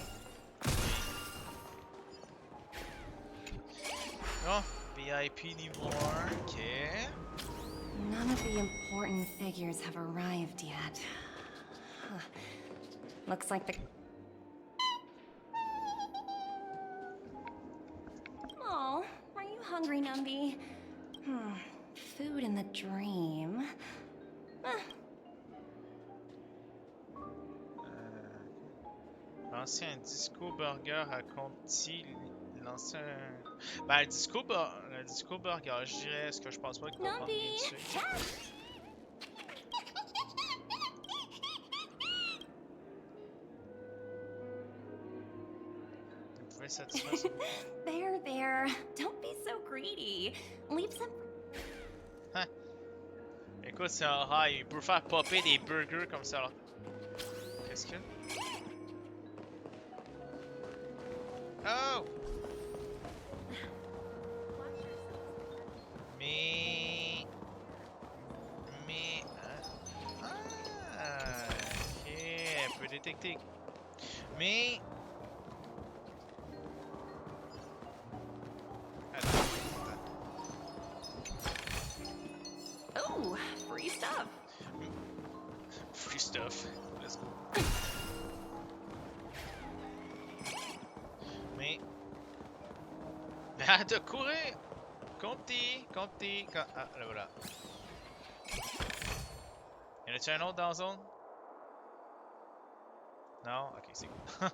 Oh, VIP anymore. Okay. None of the important figures have arrived yet. Huh. Looks like the... Oh, are you hungry, Numby? Food in the dream. L'ancien disco burger raconte-t-il l'ancien... Ben, le disco burger, je dirais, ce que je pense pas qu'il va prendre bien dessus. Vous pouvez satisfaire ce... There. Don't be so greedy. Leave some... Hein? Écoute, c'est un high, il peut faire popper des burgers comme ça. Qu'est-ce que... Oh! Mais... Ah! Ok, elle peut détecter. Mais... Oh, free stuff. Free stuff. Let's go. Mais... Arrête de courir! Compte-y! Ah, là voilà. Y'en a-tu un autre dans la zone? Non? Ok, c'est cool.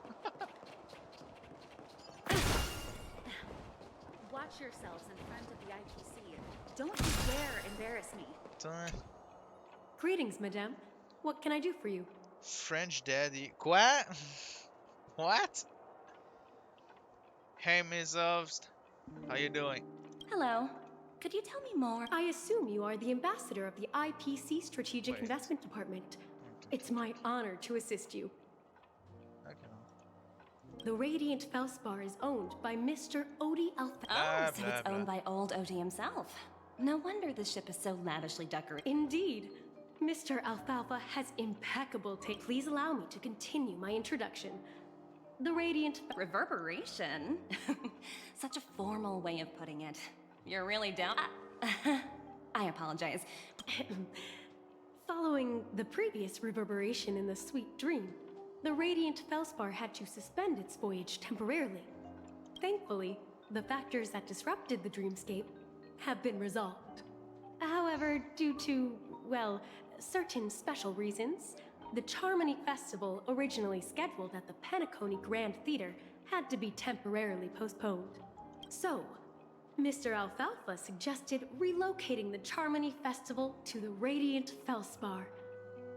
Watch yourselves in front of the IPC. Don't you dare embarrass me. Attends. Greetings, madame. What can I do for you? French Daddy. Quoi? What? Hey, Ms. Ovst. How you doing? Hello. Could you tell me more? I assume you are the ambassador of the IPC Strategic Investment Department. It's my honor to assist you. Okay. The Radiant Felspar is owned by Mr. Odie Alpha. Oh, so it's owned by old Odie himself. No wonder the ship is so lavishly decorated. Indeed. Mr. Alfalfa has impeccable taste. Please allow me to continue my introduction. The Radiant... Reverberation? Such a formal way of putting it. You're really down... I apologize. Following the previous reverberation in the Sweet Dream, the Radiant Felspar had to suspend its voyage temporarily. Thankfully, The factors that disrupted the dreamscape have been resolved. However, due to, well, certain special reasons, the Charmony Festival, originally scheduled at the Penacony Grand Theater, had to be temporarily postponed. So, Mr. Alfalfa suggested relocating the Charmony Festival to the Radiant Felspar,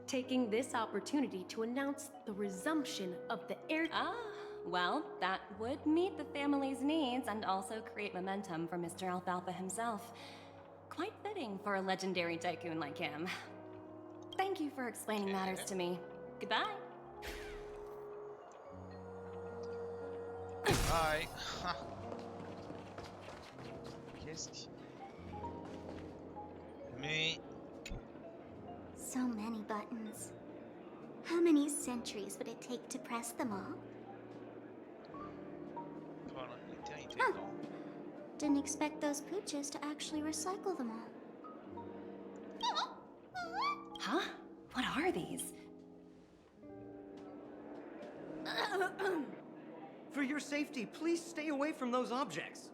taking this opportunity to announce the resumption of the air. Ah, well, that would meet the family's needs and also create momentum for Mr. Alfalfa himself. Quite fitting for a legendary tycoon like him. Thank you for explaining matters to me. Goodbye. Bye. Qu'est-ce qui... Mais... So many buttons. How many centuries would it take to press them all? Pendant une éternité, Huh. non? Didn't expect those pooches to actually recycle them all. Huh? What are these? For your safety, please stay away from those objects.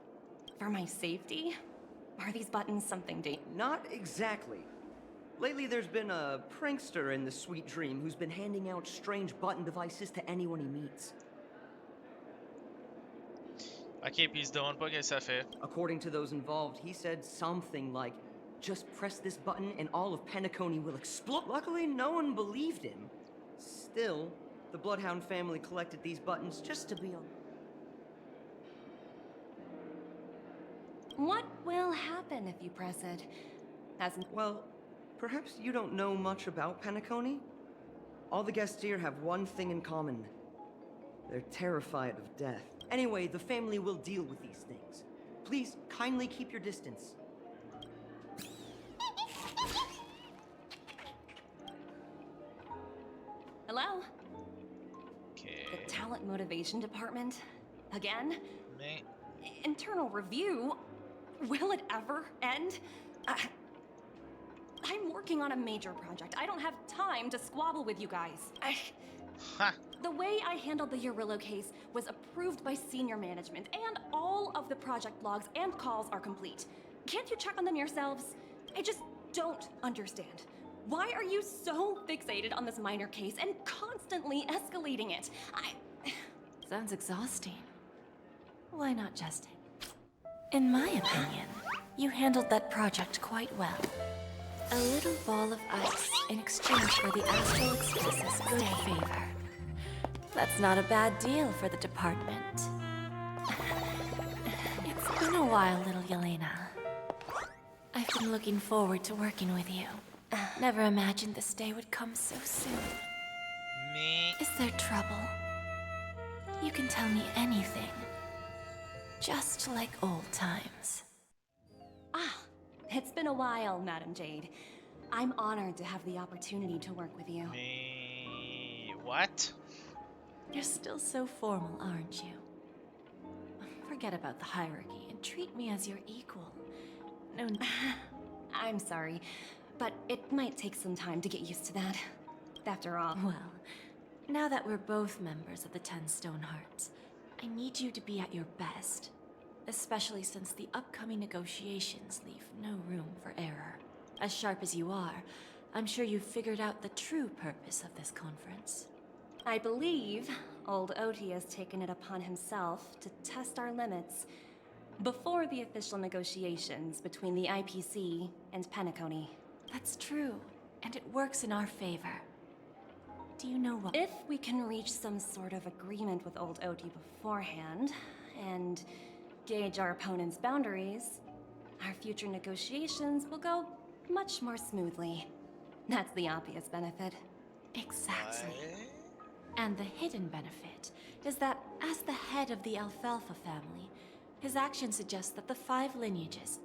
For my safety? Are these buttons something Not exactly. Lately, there's been a prankster in the Sweet Dream who's been handing out strange button devices to anyone he meets. Ok, puis il se demande pas qu'est-ce que ça fait. According to those involved, he said something like, "Just press this button and all of Penacony will explode." Luckily, no one believed him. Still, the Bloodhound family collected these buttons just to be on. What will happen if you press it? Well, perhaps you don't know much about Penacony? All the guests here have one thing in common. They're terrified of death. Anyway, the family will deal with these things. Please, kindly keep your distance. Hello? Okay. The talent motivation department? Again? Mais... Internal review? Will it ever end? I'm working on a major project. I don't have time to squabble with you guys. The way I handled the Urillo case was approved by senior management, and all of the project logs and calls are complete. Can't you check on them yourselves? I just don't understand. Why are you so fixated on this minor case and constantly escalating it? Sounds exhausting. Why not just... In my opinion, you handled that project quite well. A little ball of ice in exchange for the Astral Express's good favor. That's not a bad deal for the department. It's been a while, little Yelena. I've been looking forward to working with you. Never imagined this day would come so soon. Me. Is there trouble? You can tell me anything. Just like old times. It's been a while, Madam Jade. I'm honored to have the opportunity to work with you. Me... What? You're still so formal, aren't you? Forget about the hierarchy and treat me as your equal. No... I'm sorry, but it might take some time to get used to that. After all... Well, now that we're both members of the 10 Stone Hearts, I need you to be at your best. Especially since the upcoming negotiations leave no room for error. As sharp as you are, I'm sure you've figured out the true purpose of this conference. I believe old Oti has taken it upon himself to test our limits before the official negotiations between the IPC and Penacony. That's true, and it works in our favor. Do you know what? If we can reach some sort of agreement with old Oti beforehand, and gauge our opponent's boundaries, our future negotiations will go much more smoothly. That's the obvious benefit. Exactly. And the hidden benefit is that as the head of the Alfalfa family, his actions suggest that the 5 lineages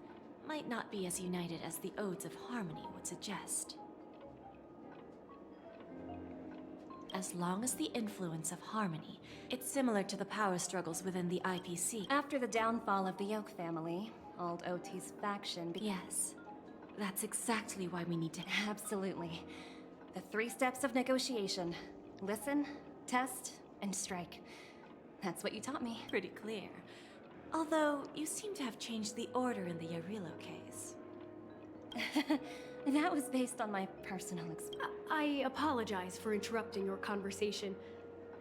might not be as united as the Odes of Harmony would suggest. As long as the influence of Harmony, it's similar to the power struggles within the IPC. After the downfall of the Yoke family, old Oti's faction... Yes. That's exactly why we need to... Absolutely. The 3 steps of negotiation. Listen, test, and strike. That's what you taught me. Pretty clear. Although, you seem to have changed the order in the Yarilo case. That was based on my personal experience. I apologize for interrupting your conversation,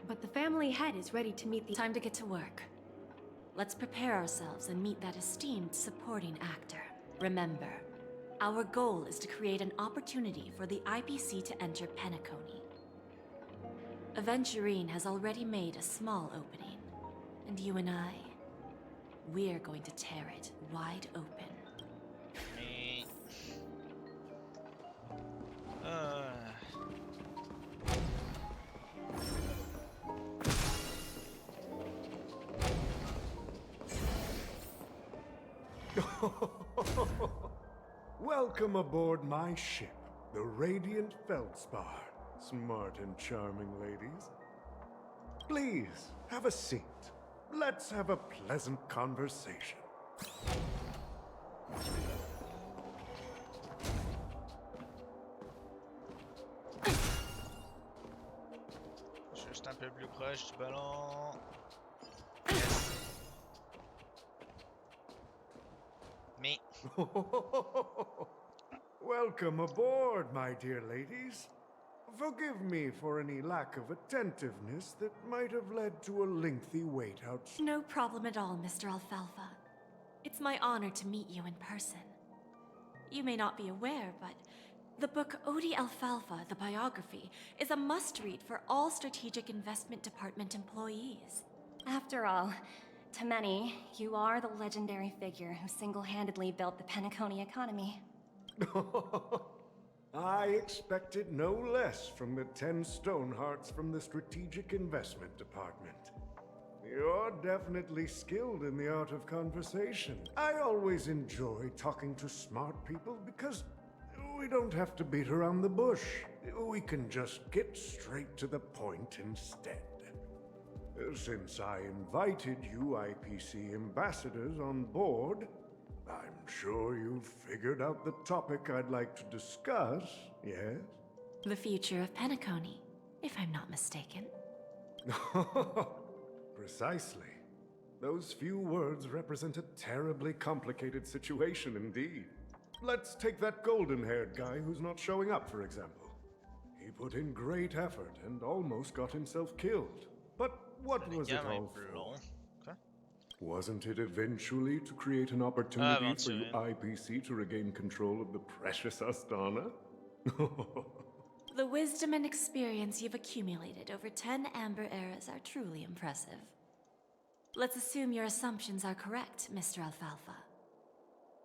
but the family head is ready to meet the— Time to get to work. Let's prepare ourselves and meet that esteemed supporting actor. Remember, our goal is to create an opportunity for the IPC to enter Penacony. Aventurine has already made a small opening, and you and I, we're going to tear it wide open. Me. Welcome aboard my ship, the Radiant Feldspar. Smart and charming ladies. Please, have a seat. Let's have a pleasant conversation. Juste un peu plus proche du ballon. Me. Welcome aboard, my dear ladies. Forgive me for any lack of attentiveness that might have led to a lengthy wait outside. No problem at all, Mr. Alfalfa. It's my honor to meet you in person. You may not be aware, but the book Odie Alfalfa, the biography, is a must-read for all Strategic Investment Department employees. After all, to many, you are the legendary figure who single-handedly built the Penacony economy. I expected no less from the 10 Stonehearts from the Strategic Investment Department. You're definitely skilled in the art of conversation. I always enjoy talking to smart people because we don't have to beat around the bush. We can just get straight to the point instead. Since I invited you IPC ambassadors on board, I'm sure you've figured out the topic I'd like to discuss, yes? The future of Penacony, if I'm not mistaken. Precisely. Those few words represent a terribly complicated situation indeed. Let's take that golden-haired guy who's not showing up, for example. He put in great effort and almost got himself killed. But what was it all for? Wasn't it eventually to create an opportunity for you IPC to regain control of the precious Astana? The wisdom and experience you've accumulated over 10 Amber Eras are truly impressive. Let's assume your assumptions are correct, Mr. Alfalfa.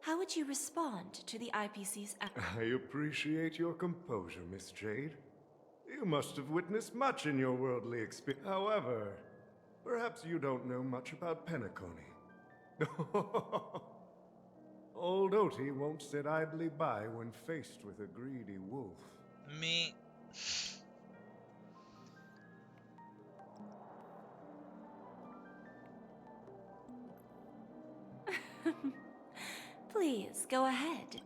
How would you respond to the IPC's... I appreciate your composure, Miss Jade. You must have witnessed much in your worldly experience. However, perhaps you don't know much about Penacony. Old Oti won't sit idly by when faced with a greedy wolf. Me. Please, go ahead.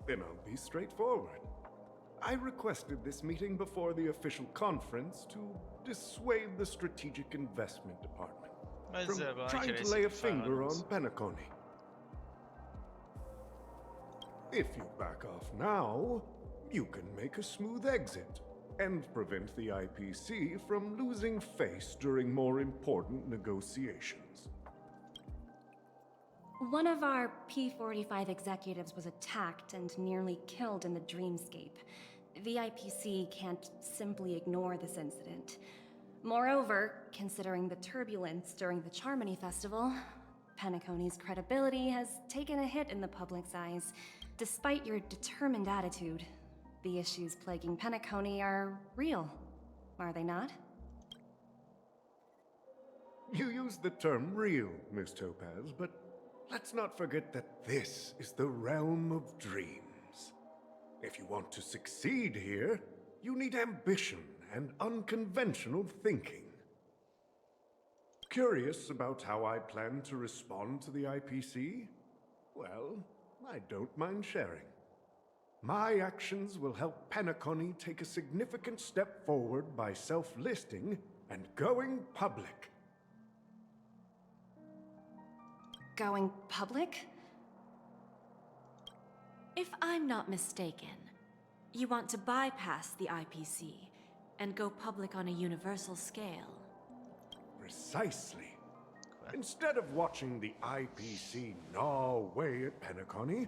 Then I'll be straightforward. I requested this meeting before the official conference to dissuade the Strategic Investment Department from trying to lay a finger on Penacony. If you back off now, you can make a smooth exit and prevent the IPC from losing face during more important negotiations. One of our P-45 executives was attacked and nearly killed in the dreamscape. The IPC can't simply ignore this incident. Moreover, considering the turbulence during the Charmony Festival, Penacony's credibility has taken a hit in the public's eyes. Despite your determined attitude, the issues plaguing Penacony are real, are they not? You used the term real, Miss Topaz, but let's not forget that this is the realm of dreams. If you want to succeed here, you need ambition and unconventional thinking. Curious about how I plan to respond to the IPC? Well, I don't mind sharing. My actions will help Penacony take a significant step forward by self-listing and going public. going public? If I'm not mistaken, you want to bypass the IPC and go public on a universal scale. Precisely. Instead of watching the IPC gnaw away at Penacony,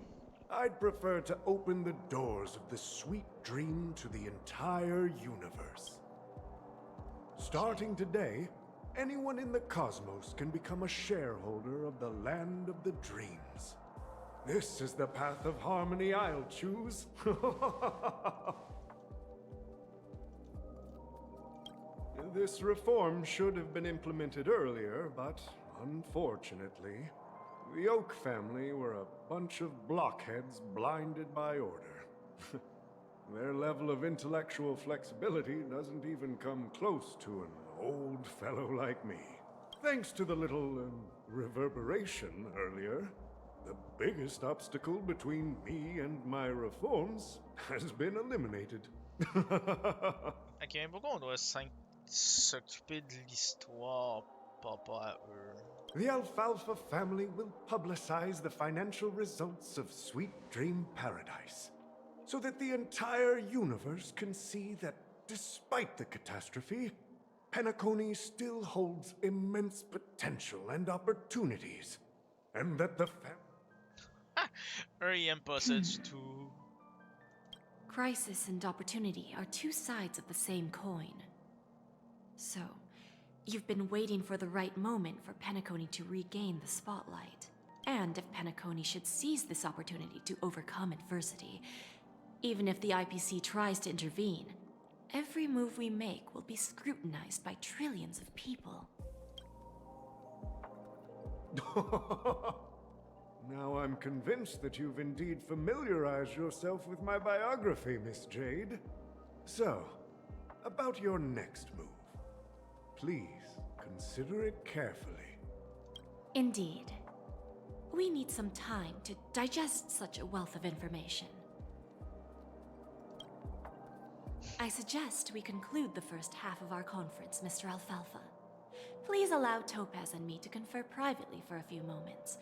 I'd prefer to open the doors of the sweet dream to the entire universe. Starting today, anyone in the cosmos can become a shareholder of the land of the dreams. This is the path of harmony I'll choose. This reform should have been implemented earlier, but unfortunately, the Oak family were a bunch of blockheads blinded by order. Their level of intellectual flexibility doesn't even come close to an old fellow like me. Thanks to the little reverberation earlier, the biggest obstacle between me and my reforms has been eliminated. Ok, mais pourquoi on doit s'occuper de l'histoire, papa à eux? The Alfalfa family will publicize the financial results of Sweet Dream Paradise, so that the entire universe can see that despite the catastrophe, Penacony still holds immense potential and opportunities, and that the Eux, ils aiment pas ça du tout. Crisis and opportunity are two sides of the same coin. So, you've been waiting for the right moment for Penacony to regain the spotlight. And if Penacony should seize this opportunity to overcome adversity, even if the IPC tries to intervene, every move we make will be scrutinized by trillions of people. Now I'm convinced that you've indeed familiarized yourself with my biography, Miss Jade. So, about your next move. Please, consider it carefully. Indeed. We need some time to digest such a wealth of information. I suggest we conclude the first half of our conference, Mr. Alfalfa. Please allow Topaz and me to confer privately for a few moments,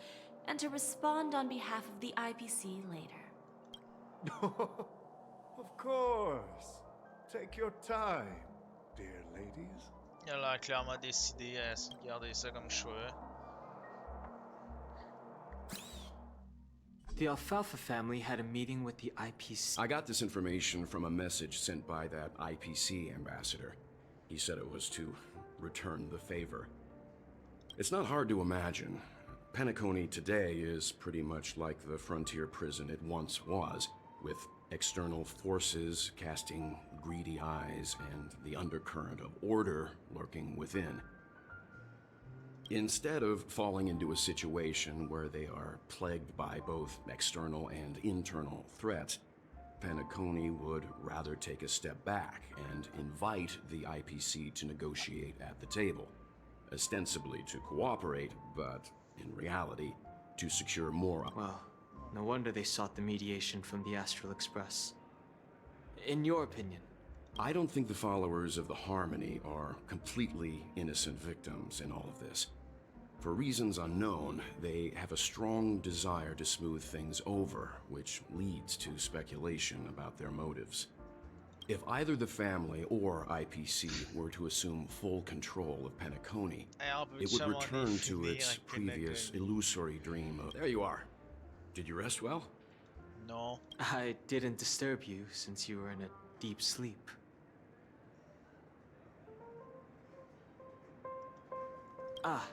and to respond on behalf of the IPC later. Of course. Take your time, dear ladies. Il a l'air clairement décidé à se garder ça comme choix. The Alfalfa family had a meeting with the IPC. I got this information from a message sent by that IPC ambassador. He said it was to return the favor. It's not hard to imagine. Penacony today is pretty much like the frontier prison it once was, with external forces casting greedy eyes and the undercurrent of order lurking within. Instead of falling into a situation where they are plagued by both external and internal threats, Penacony would rather take a step back and invite the IPC to negotiate at the table, ostensibly to cooperate, but in reality, to secure more. Well, no wonder they sought the mediation from the Astral Express. In your opinion? I don't think the followers of the Harmony are completely innocent victims in all of this. For reasons unknown, they have a strong desire to smooth things over, which leads to speculation about their motives. If either the family or IPC were to assume full control of Penacony, it would return to its previous illusory dream of... There you are. Did you rest well? No. I didn't disturb you since you were in a deep sleep. Ah,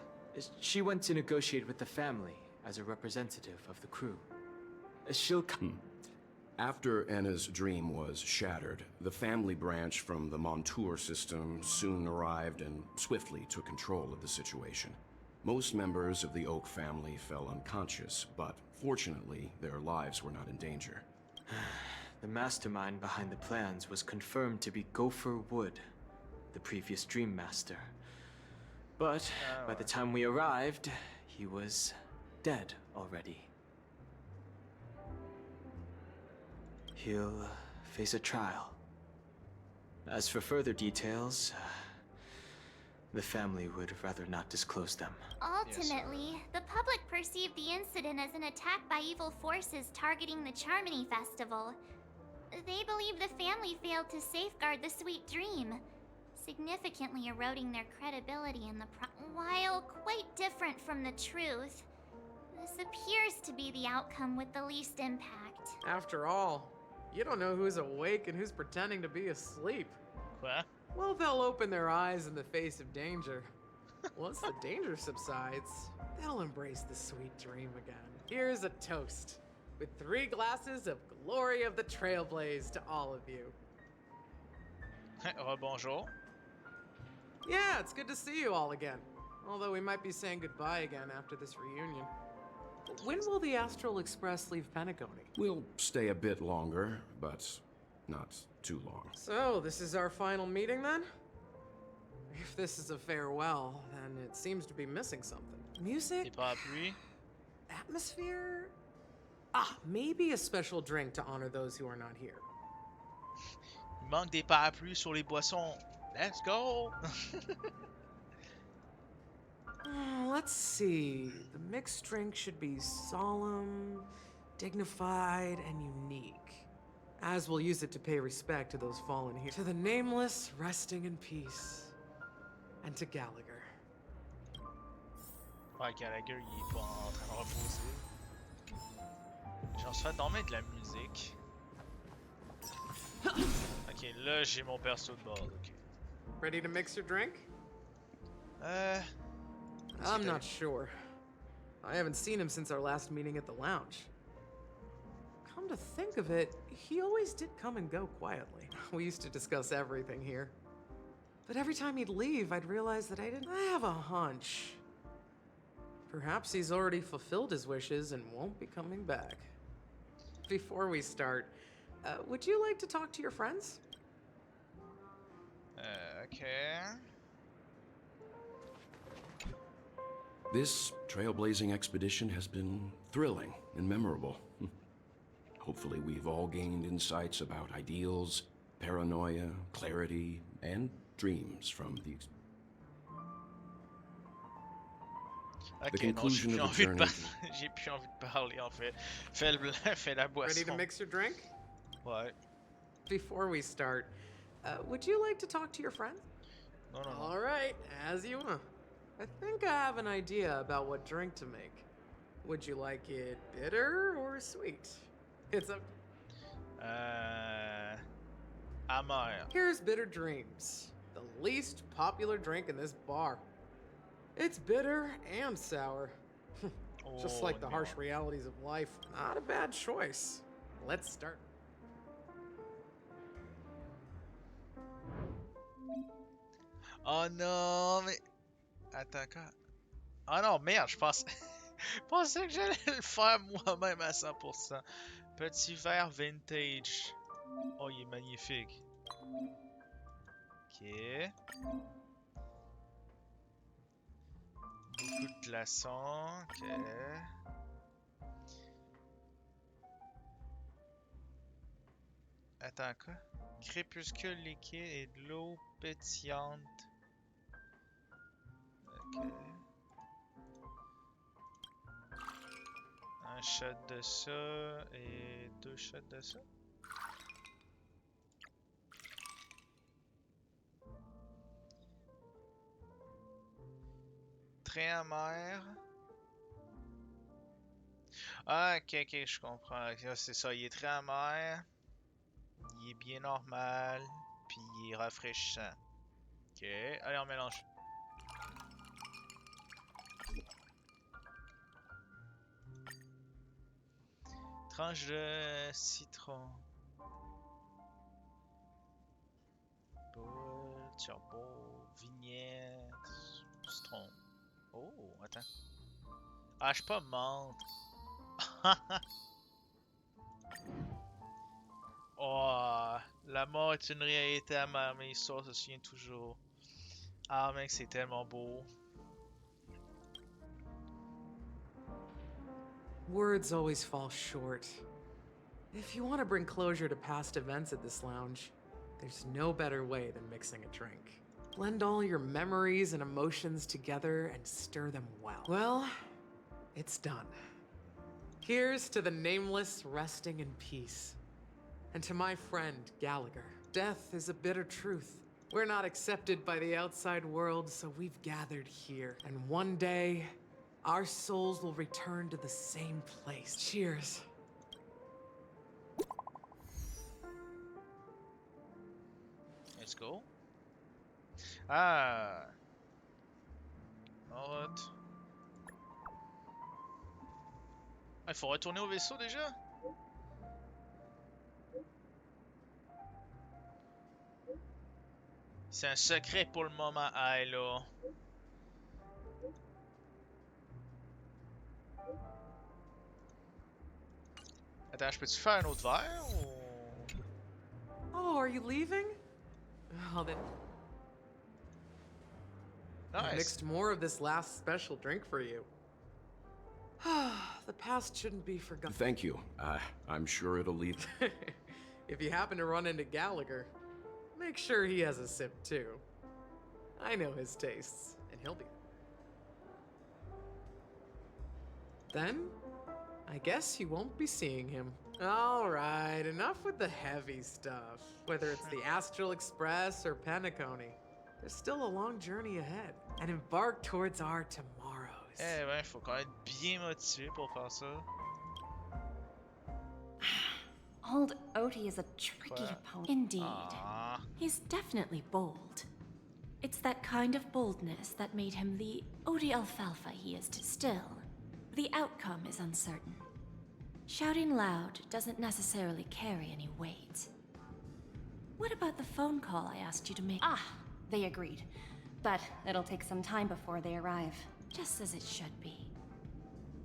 she went to negotiate with the family as a representative of the crew. She'll come. After Anna's dream was shattered, the family branch from the Montour system soon arrived and swiftly took control of the situation. Most members of the Oak family fell unconscious, but fortunately, their lives were not in danger. The mastermind behind the plans was confirmed to be Gopher Wood, the previous Dream Master. But by the time we arrived, he was dead already. He'll face a trial. As for further details, The family would rather not disclose them. Ultimately, the public perceived the incident as an attack by evil forces targeting the Charmony Festival. They believe the family failed to safeguard the sweet dream, significantly eroding their credibility in the While quite different from the truth, this appears to be the outcome with the least impact. After all, you don't know who's awake and who's pretending to be asleep. What? Well, they'll open their eyes in the face of danger. Once the danger subsides, they'll embrace the sweet dream again. Here's a toast, with 3 glasses of glory of the Trailblaze to all of you. Bonjour. Yeah, it's good to see you all again. Although we might be saying goodbye again after this reunion. When will the Astral Express leave Penacony? We'll stay a bit longer, but not too long. So, this is our final meeting then? If this is a farewell, then it seems to be missing something. Music? Atmosphere? Maybe a special drink to honor those who are not here. Il manque des parapluies sur les boissons. Let's go! Let's see. The mixed drink should be solemn, dignified, and unique. As we'll use it to pay respect to those fallen here. To the nameless, resting in peace. And to Gallagher. Ouais, Gallagher, il est pas en train de reposer. J'en fais dormir de la musique. Ok, là j'ai mon perso de bord. Ok. Ready to mix your drink? I'm not sure. I haven't seen him since our last meeting at the lounge. Come to think of it, he always did come and go quietly. We used to discuss everything here. But every time he'd leave, I'd realize that I have a hunch. Perhaps he's already fulfilled his wishes and won't be coming back. Before we start, would you like to talk to your friends? Okay. This trailblazing expedition has been thrilling and memorable. Hopefully we've all gained insights about ideals, paranoia, clarity, and dreams from the conclusion of the journey. J'ai plus envie de parler en fait. Fais le blanc, fais la boisson. Ready to mix your drink? Ouais. Before we start, would you like to talk to your friends? No. All right, as you want. I think I have an idea about what drink to make. Would you like it bitter or sweet? It's up. Amer. Here's Bitter Dreams, the least popular drink in this bar. It's bitter and sour. Just like the harsh realities of life. Not a bad choice. Let's start. Oh non, mais... Attends, quoi? Ah non, merde, je pensais que j'allais le faire moi-même à 100%. Petit verre vintage. Oh, il est magnifique. Ok. Beaucoup de glaçons. Ok. Attends, quoi? Crépuscule liquide et de l'eau pétillante. Ok. Un shot de ça et 2 shots de ça. Très amer. Ah, ok, je comprends. C'est ça, il est très amer. Il est bien normal. Puis il est rafraîchissant. Ok, allez, on mélange. Tranche de citron. Boule, turbo, vignette, citron. Oh, attends. Ah, je suis pas menthe. Oh, la mort est une réalité amère, mais l'histoire se souvient toujours. Ah, mec, c'est tellement beau. Words always fall short. If you want to bring closure to past events at this lounge, there's no better way than mixing a drink. Blend all your memories and emotions together and stir them well. Well, it's done. Here's to the nameless resting in peace. And to my friend, Gallagher. Death is a bitter truth. We're not accepted by the outside world, so we've gathered here. And one day, our souls will return to the same place. Cheers. Let's go. Ah. Alright. Il faut retourner au vaisseau déjà? C'est un secret pour le moment, aïe là. Attends, je peux-tu faire un autre verre ou... Oh, are you leaving? Oh, then... Nice. I mixed more of this last special drink for you. The past shouldn't be forgotten. Thank you. I'm sure it'll leave. If you happen to run into Gallagher, make sure he has a sip too. I know his tastes, and he'll be... Then, I guess you won't be seeing him. Alright, enough with the heavy stuff. Whether it's the Astral Express or Penacony, there's still a long journey ahead. And embark towards our tomorrows. Eh ben, faut quand même être bien motivé pour faire ça. Old Odie is a tricky opponent. Indeed. Aww. He's definitely bold. It's that kind of boldness that made him the Odie Alfalfa he is still. The outcome is uncertain. Shouting loud doesn't necessarily carry any weight. What about the phone call I asked you to make? Ah, they agreed. But it'll take some time before they arrive. Just as it should be.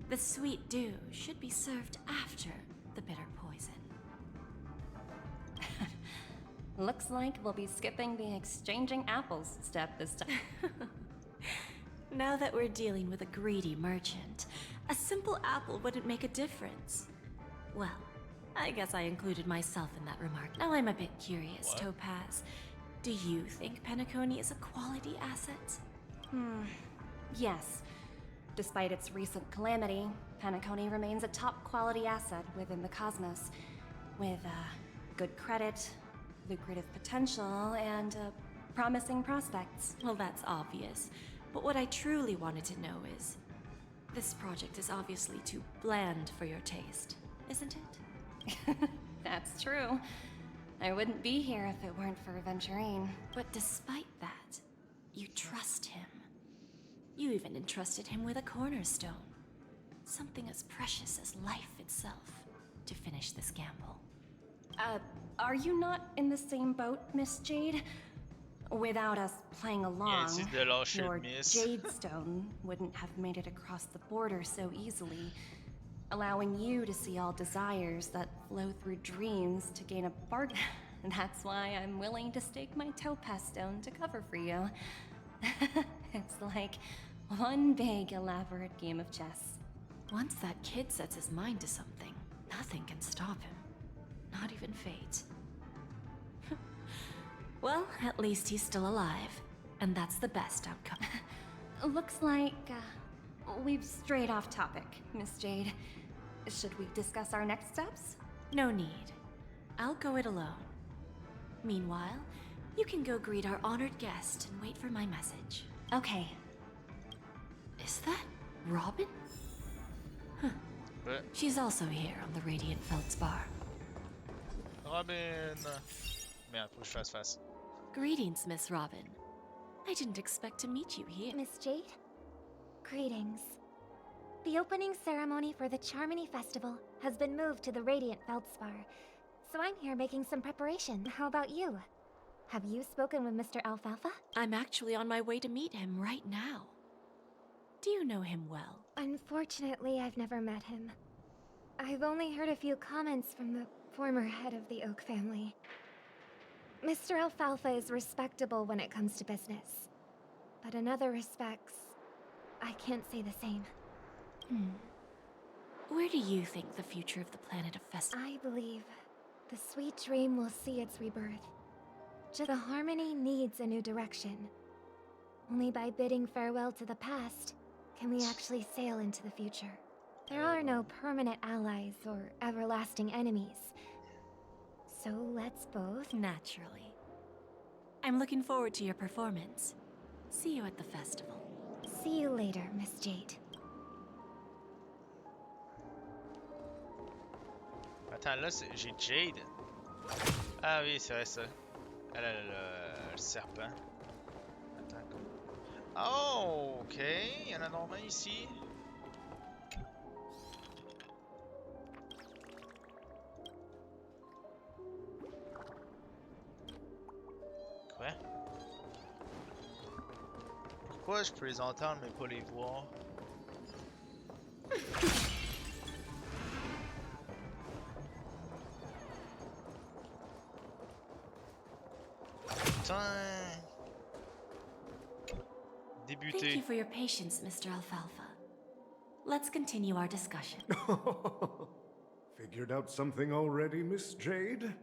The sweet dew should be served after the bitter poison. Looks like we'll be skipping the exchanging apples step this time. Now that we're dealing with a greedy merchant, a simple apple wouldn't make a difference. Well, I guess I included myself in that remark. Now I'm a bit curious, Topaz. Do you think Penacony is a quality asset? Yes. Despite its recent calamity, Penacony remains a top quality asset within the cosmos. With good credit, lucrative potential, and promising prospects. Well, that's obvious. But what I truly wanted to know is... this project is obviously too bland for your taste, isn't it? That's true. I wouldn't be here if it weren't for Venturine. But despite that, you trust him. You even entrusted him with a cornerstone. Something as precious as life itself, to finish this gamble. Are you not in the same boat, Miss Jade? Without us playing along, your Jade Stone wouldn't have made it across the border so easily, allowing you to see all desires that flow through dreams to gain a bargain. That's why I'm willing to stake my Topaz Stone to cover for you. It's like one big, elaborate game of chess. Once that kid sets his mind to something, nothing can stop him. Not even fate. Well, at least he's still alive, and that's the best outcome. Looks like we've strayed off topic, Miss Jade. Should we discuss our next steps? No need. I'll go it alone. Meanwhile, you can go greet our honored guest and wait for my message. Okay. Is that Robin? Huh. She's also here on the Radiant Feldspar. Robin! Merde, faut que je fasse face. Greetings, Miss Robin. I didn't expect to meet you here. Miss Jade? Greetings. The opening ceremony for the Charmony Festival has been moved to the Radiant Feldspar, so I'm here making some preparation. How about you? Have you spoken with Mr. Alfalfa? I'm actually on my way to meet him right now. Do you know him well? Unfortunately, I've never met him. I've only heard a few comments from the former head of the Oak family. Mr. Alfalfa is respectable when it comes to business. But in other respects, I can't say the same. Where do you think the future of the planet of Fest... I believe the sweet dream will see its rebirth. Just the Harmony needs a new direction. Only by bidding farewell to the past can we actually sail into the future. There are no permanent allies or everlasting enemies. So let's both... Naturally. I'm looking forward to your performance. See you at the festival. See you later, Miss Jade. Attends, là, j'ai Jade. Ah oui, c'est vrai ça. Elle a le serpent. Attends. Oh, ok. Il y en a normalement ici. Quoi? Pourquoi je peux les entendre mais pas les voir? Débuter. Thank you for your patience, Mr. Alfalfa. Let's continue our discussion. Figured out something already, Miss Jade?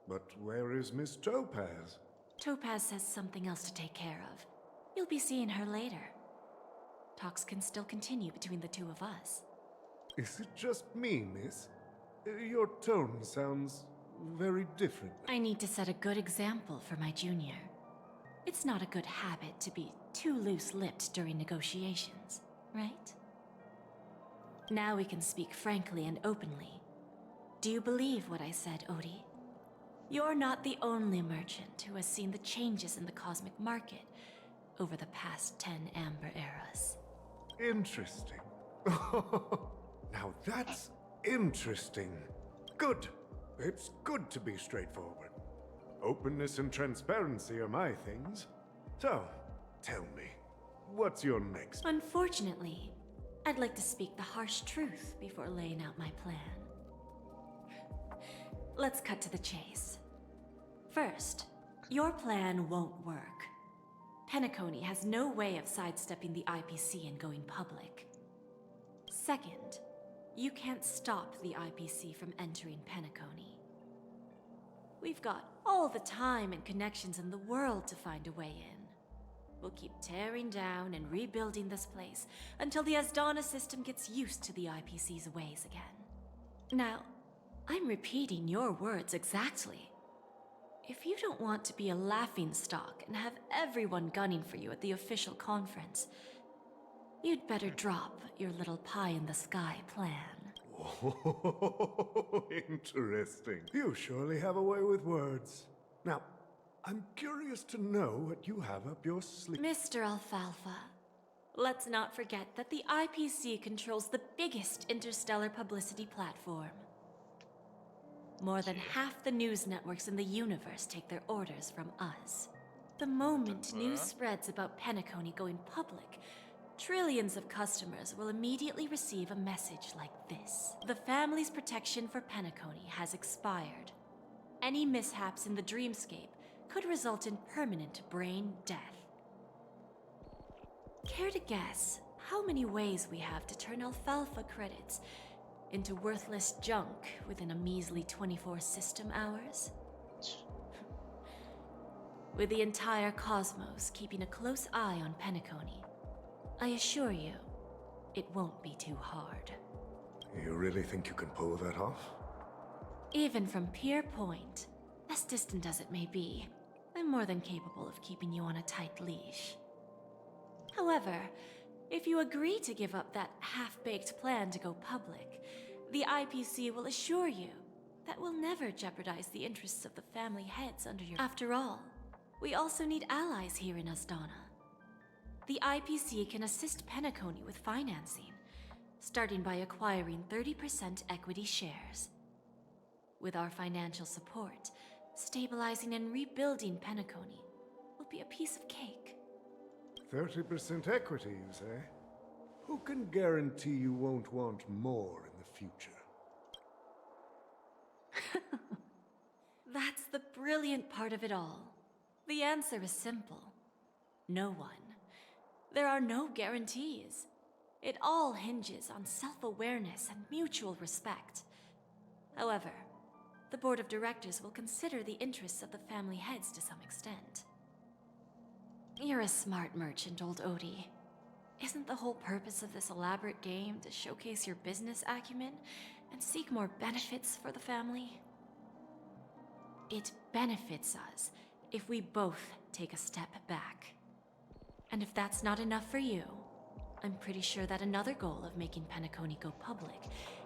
But where is Miss Topaz? Topaz has something else to take care of. You'll be seeing her later. Talks can still continue between the two of us. Is it just me, miss? Your tone sounds very different. I need to set a good example for my junior. It's not a good habit to be too loose-lipped during negotiations, right? Now we can speak frankly and openly. Do you believe what I said, Odie? You're not the only merchant who has seen the changes in the cosmic market over the past 10 Amber Eras. Interesting. Now that's interesting. Good. It's good to be straightforward. Openness and transparency are my things. So, tell me, what's your next? Unfortunately, I'd like to speak the harsh truth before laying out my plan. Let's cut to the chase. First, your plan won't work. Penacony has no way of sidestepping the IPC and going public. Second, you can't stop the IPC from entering Penacony. We've got all the time and connections in the world to find a way in. We'll keep tearing down and rebuilding this place until the Asdana system gets used to the IPC's ways again. Now, I'm repeating your words exactly. If you don't want to be a laughingstock and have everyone gunning for you at the official conference, you'd better drop your little pie-in-the-sky plan. Oh, interesting. You surely have a way with words. Now, I'm curious to know what you have up your sleeve. Mr. Alfalfa, let's not forget that the IPC controls the biggest interstellar publicity platform. More than half the news networks in the universe take their orders from us. The moment news spreads about Penacony going public, trillions of customers will immediately receive a message like this. The family's protection for Penacony has expired. Any mishaps in the dreamscape could result in permanent brain death. Care to guess how many ways we have to turn alfalfa credits into worthless junk within a measly 24 system hours? With the entire cosmos keeping a close eye on Penacony, I assure you, it won't be too hard. You really think you can pull that off? Even from Pier Point, as distant as it may be, I'm more than capable of keeping you on a tight leash. However, if you agree to give up that half-baked plan to go public, the IPC will assure you that we'll never jeopardize the interests of the family heads under your... After all, we also need allies here in Asdana. The IPC can assist Penacony with financing, starting by acquiring 30% equity shares. With our financial support, stabilizing and rebuilding Penacony will be a piece of cake. 30% equity, you say? Who can guarantee you won't want more in the future? That's the brilliant part of it all. The answer is simple. No one. There are no guarantees. It all hinges on self-awareness and mutual respect. However, the board of directors will consider the interests of the family heads to some extent. You're a smart merchant, old Odie. Isn't the whole purpose of this elaborate game to showcase your business acumen and seek more benefits for the family? It benefits us if we both take a step back. And if that's not enough for you, I'm pretty sure that another goal of making Penacony go public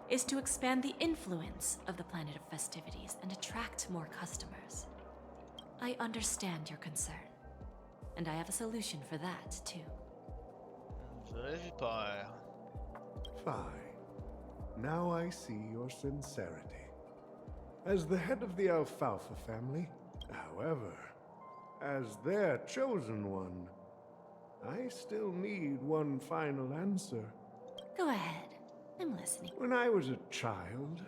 is to expand the influence of the Planet of Festivities and attract more customers. I understand your concern, and I have a solution for that, too. Very peur. Fine. Now I see your sincerity. As the head of the Alfalfa family, however, as their chosen one, I still need one final answer. Go ahead. I'm listening. When I was a child,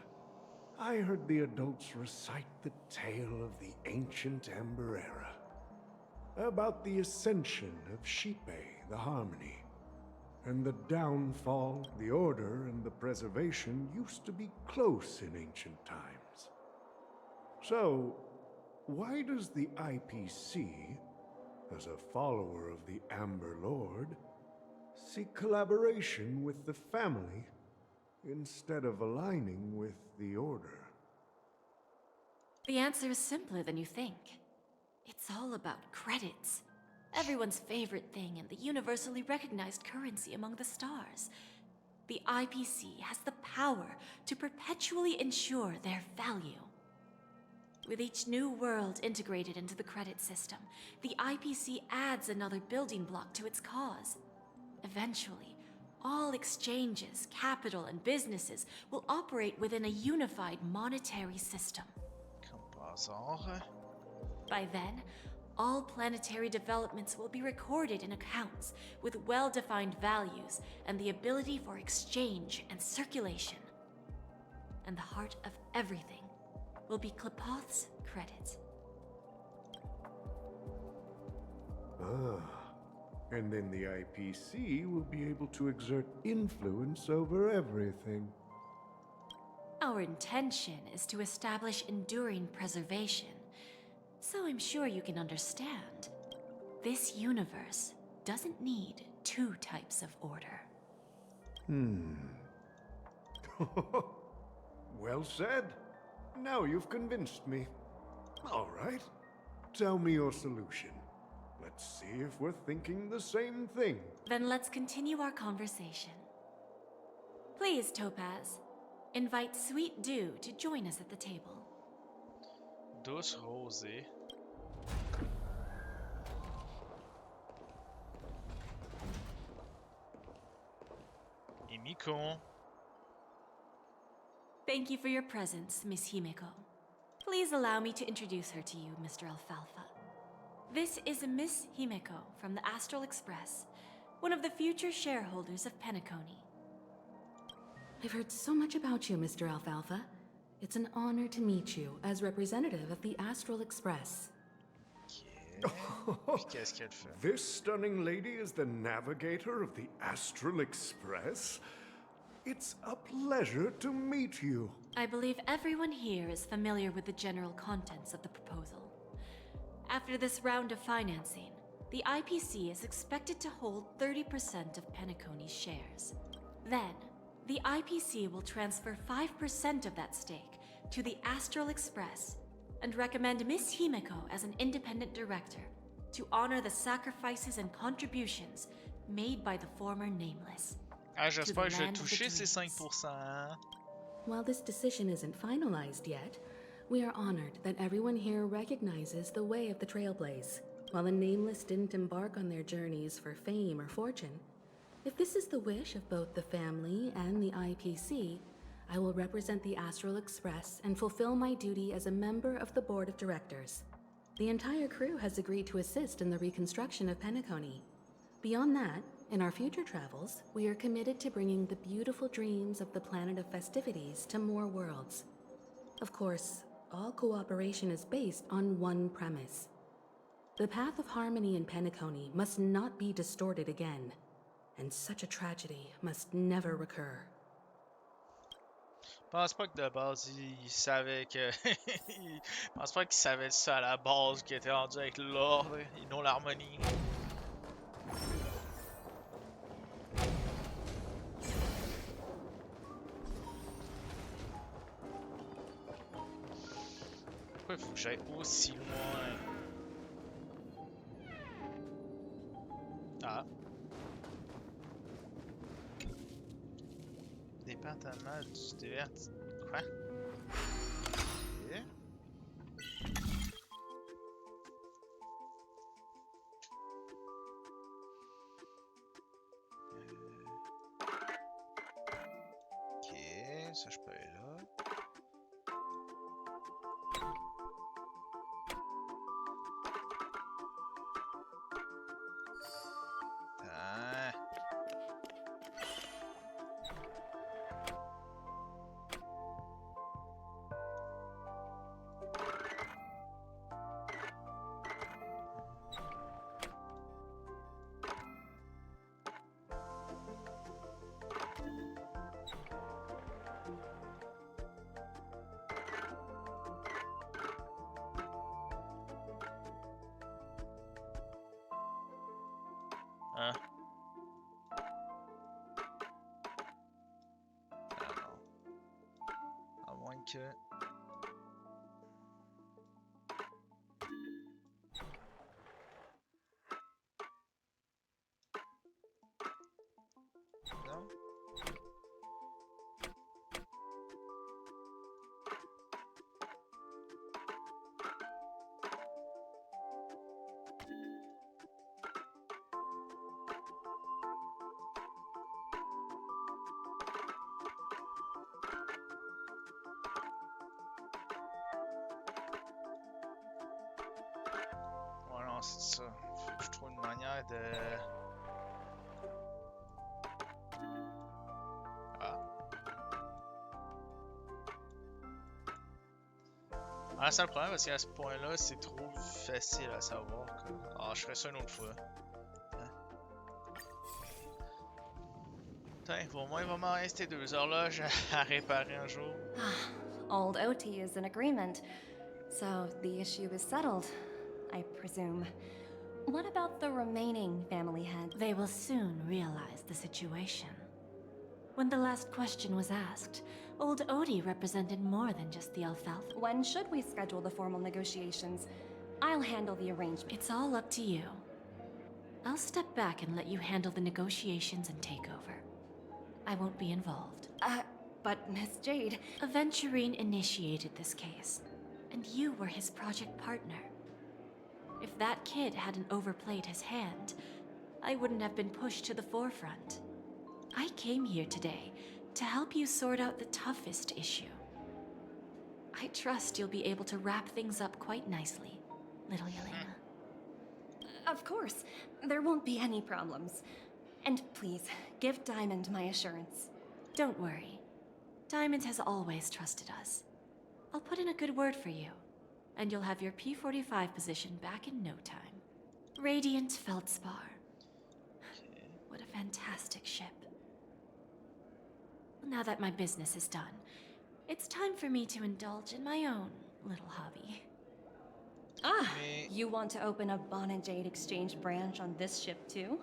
I heard the adults recite the tale of the ancient Ember Era, about the ascension of Shipe, the Harmony, and the downfall. The Order and the Preservation used to be close in ancient times. So, why does the IPC, as a follower of the Amber Lord, seek collaboration with the family instead of aligning with the Order? The answer is simpler than you think. It's all about credits. Everyone's favorite thing and the universally recognized currency among the stars. The IPC has the power to perpetually ensure their value. With each new world integrated into the credit system, the IPC adds another building block to its cause. Eventually, all exchanges, capital, and businesses will operate within a unified monetary system. By then, all planetary developments will be recorded in accounts with well-defined values and the ability for exchange and circulation. And the heart of everything will be Klepoth's credit. And then the IPC will be able to exert influence over everything. Our intention is to establish enduring preservation, so I'm sure you can understand. This universe doesn't need two types of order. Well said. Now you've convinced me. All right. Tell me your solution. Let's see if we're thinking the same thing. Then let's continue our conversation. Please, Topaz, invite Sweet Dew to join us at the table. Douce Rosée. Et Miko. Thank you for your presence, Miss Himeko. Please allow me to introduce her to you, Mr. Alfalfa. This is Miss Himeko from the Astral Express, one of the future shareholders of Penacony. I've heard so much about you, Mr. Alfalfa. It's an honor to meet you as representative of the Astral Express. Qu'est-ce qu'elle fait? This stunning lady is the navigator of the Astral Express? It's a pleasure to meet you. I believe everyone here is familiar with the general contents of the proposal. After this round of financing, the IPC is expected to hold 30% of Penacony's shares. Then, the IPC will transfer 5% of that stake to the Astral Express and recommend Miss Himeko as an independent director to honor the sacrifices and contributions made by the former Nameless. Ah, j'espère que je vais toucher ces 5%. While this decision isn't finalized yet, we are honored that everyone here recognizes the way of the Trailblaze. While the Nameless didn't embark on their journeys for fame or fortune, if this is the wish of both the family and the IPC, I will represent the Astral Express and fulfill my duty as a member of the board of directors. The entire crew has agreed to assist in the reconstruction of Penacony. Beyond that, in our future travels, we are committed to bringing the beautiful dreams of the Planet of Festivities to more worlds. Of course, all cooperation is based on one premise. The path of harmony in Penacony must not be distorted again, and such a tragedy must never recur. Je pense pas que de base il savait que. Je pense pas qu'il savait ça à la base, qu'il était rendu avec l'ordre et non l'harmonie. Pourquoi il faut que j'aille aussi loin? Ah. Département du divertissement. Quoi? Ok. Ok, ça je peux aller là. Ah. Hein? Ah non. À moins que... Non? Ouais, non, c'est ça. Faut que je trouve une manière de... Ah. Ah, c'est le problème parce qu'à ce point-là, c'est trop facile à savoir. Ah, je ferai ça une autre fois. Hein? Putain, au moins, il va m'en rester 2 horloges à réparer un jour. Old OT is in agreement, so the issue is settled, I presume. What about the remaining family heads? They will soon realize the situation. When the last question was asked, old Odie represented more than just the alfalfa. When should we schedule the formal negotiations? I'll handle the arrangement. It's all up to you. I'll step back and let you handle the negotiations and take over. I won't be involved. But Miss Jade... Aventurine initiated this case, and you were his project partner. If that kid hadn't overplayed his hand, I wouldn't have been pushed to the forefront. I came here today to help you sort out the toughest issue. I trust you'll be able to wrap things up quite nicely, little Yelena. Of course, there won't be any problems. And please, give Diamond my assurance. Don't worry. Diamond has always trusted us. I'll put in a good word for you, and you'll have your P-45 position back in no time. Radiant Feldspar. What a fantastic ship. Now that my business is done, it's time for me to indulge in my own little hobby. Ah, you want to open a Bon and Jade exchange branch on this ship too?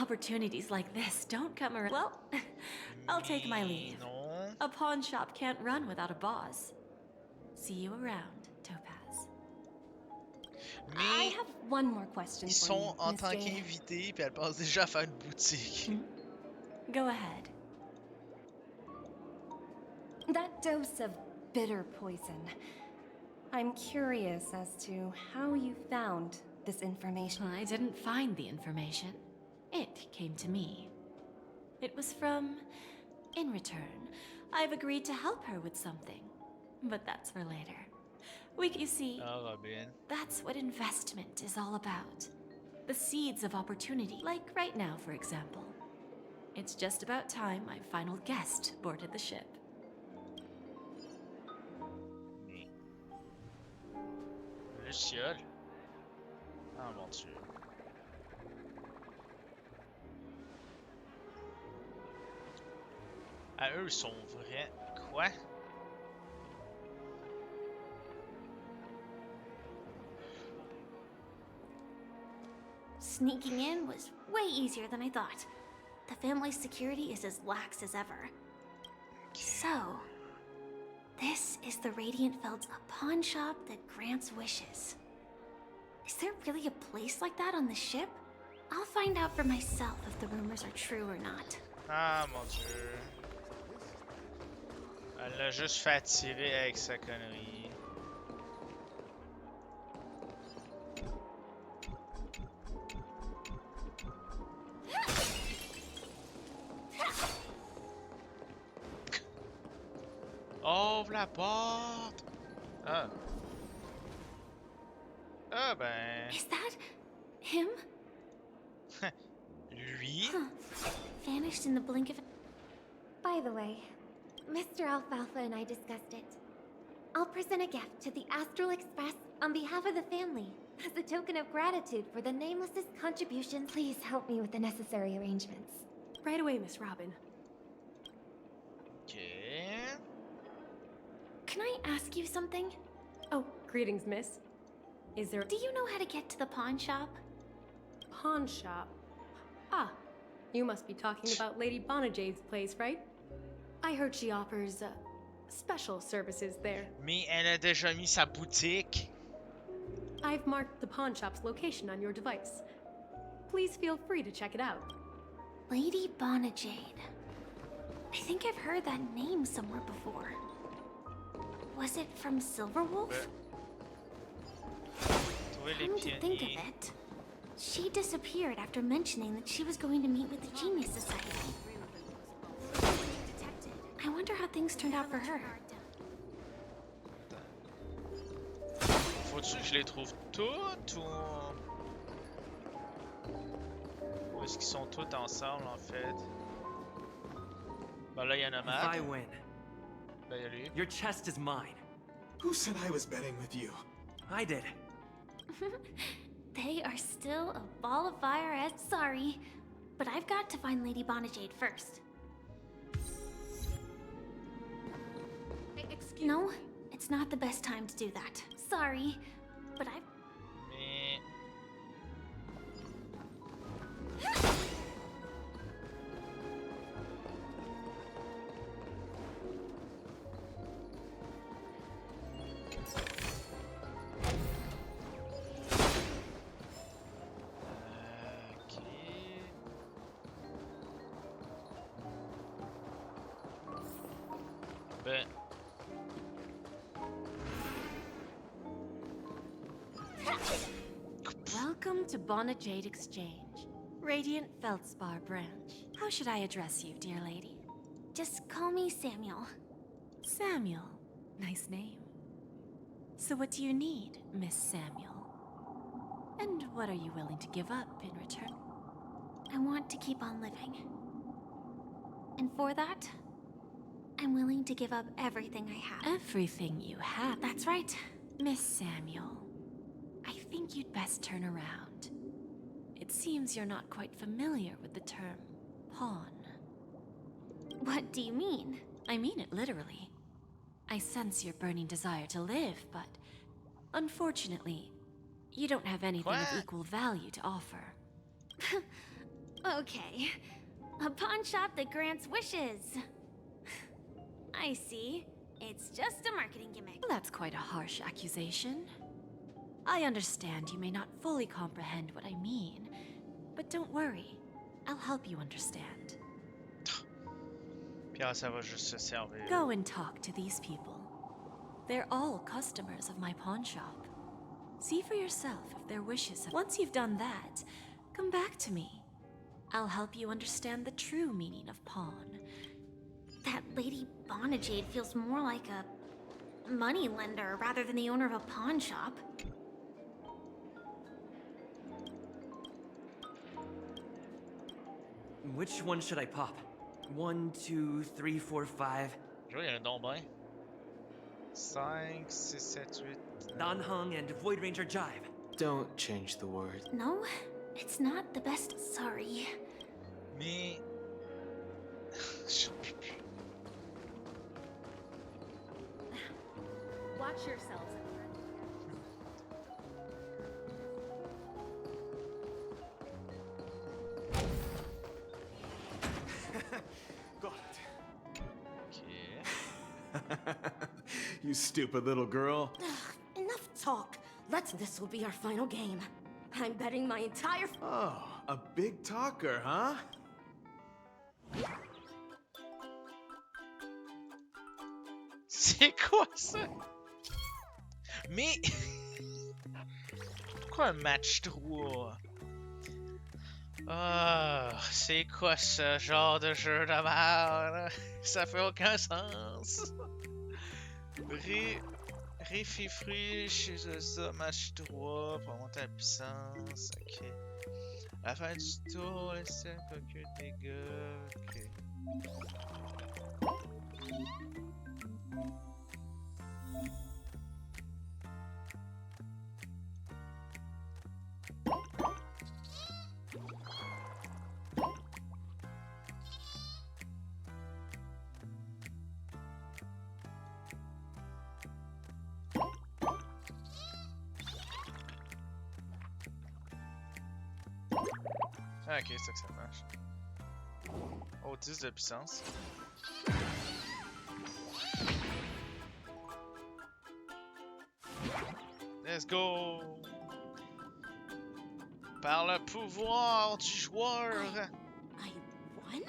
Opportunities like this don't come around. Well, I'll take my leave. A pawn shop can't run without a boss. See you around, Topaz. I have one more question Ils for sont you, en Miss tant Jade. qu'invités, puis elle passe déjà à faire une boutique. Go ahead. That dose of bitter poison. I'm curious as to how you found this information. I didn't find the information. It came to me. It was from... In return, I've agreed to help her with something. But that's for later. You see, that's what investment is all about. The seeds of opportunity, like right now, for example. It's just about time my final guest boarded the ship. Luciole. Ah mon dieu. Ah, eux sont vrais. Quoi? Sneaking in was way easier than I thought. The family's security is as lax as ever. So, This is the Radiant Felt's a pawn shop that grants wishes. Is there really a place like that on the ship? I'll find out for myself if the rumors are true or not. Ah mon dieu. Elle l'a juste fait attirer avec sa connerie. Ouvre la porte! Ah. Ah ben... Is that him? Lui? Huh. Vanished in the blink of an... By the way, Mr. Alfalfa and I discussed it. I'll present a gift to the Astral Express on behalf of the family, as a token of gratitude for the Nameless's contribution. Please help me with the necessary arrangements. Right away, Miss Robin. Okay. Can I ask you something? Oh, greetings, miss. Is there... Do you know how to get to the pawn shop? Pawn shop? Ah, you must be talking about Lady Bonajade's place, right? I heard she offers, special services there. Mais elle a déjà mis sa boutique. I've marked the pawn shop's location on your device. Please feel free to check it out. Lady Bonajade. I think I've heard that name somewhere before. Was it from Silverwolf? Come to think of it, she disappeared after mentioning that she was going to meet with the Genius Society. I wonder how things turned out for her. Faut-tu que je les trouve toutes ou... Ou est-ce qu'ils sont tous ensemble en fait? Ben là il y en a Matt. If I win, Ben il y a lui. your chest is mine. Who said I was betting with you? I did. They are still a ball of fire as sorry, but I've got to find Lady Bonajade first. No, it's not the best time to do that. Sorry, but I've... Mais... Ben... Welcome to Bonajade Exchange, Radiant Feldspar branch. How should I address you, dear lady? Just call me Samuel. Samuel. Nice name. So what do you need, Miss Samuel? And what are you willing to give up in return? I want to keep on living. And for that, I'm willing to give up everything I have. Everything you have? That's right. Miss Samuel, I think you'd best turn around. It seems you're not quite familiar with the term pawn. What do you mean? I mean it literally. I sense your burning desire to live, but unfortunately, you don't have anything of equal value to offer. Okay. A pawn shop that grants wishes. I see. It's just a marketing gimmick. That's quite a harsh accusation. I understand you may not fully comprehend what I mean, but don't worry. I'll help you understand. Puis ça va juste se servir. Go and talk to these people. They're all customers of my pawn shop. See for yourself if their wishes have... Once you've done that, come back to me. I'll help you understand the true meaning of pawn. That Lady Bonajade feels more like a money lender rather than the owner of a pawn shop. Which one should I pop? 1, 2, 3, 4, 5. Je vois, il y en a donc bien. 5, 6, 7, 8... Dan Hung and Void Ranger Jive. Don't change the word. No, it's not the best. Sorry. Mais... Watch yourselves. Got it. Ok. you stupid little girl. Enough talk. This will be our final game. I'm betting my entire... Oh, a big talker, huh? C'est quoi ça? Mais... Pourquoi un match 3? Ah, c'est quoi ce genre de jeu de merde? Ça fait aucun sens. Ré-fi-fruit chez ça, match 3 pour monter la puissance. Ok. À la fin du tour, laissez un peu de dégâts. Ok. Ah, ok, c'est ça que ça marche. Oh, 10 de puissance. Let's go! Par le pouvoir du joueur! I won?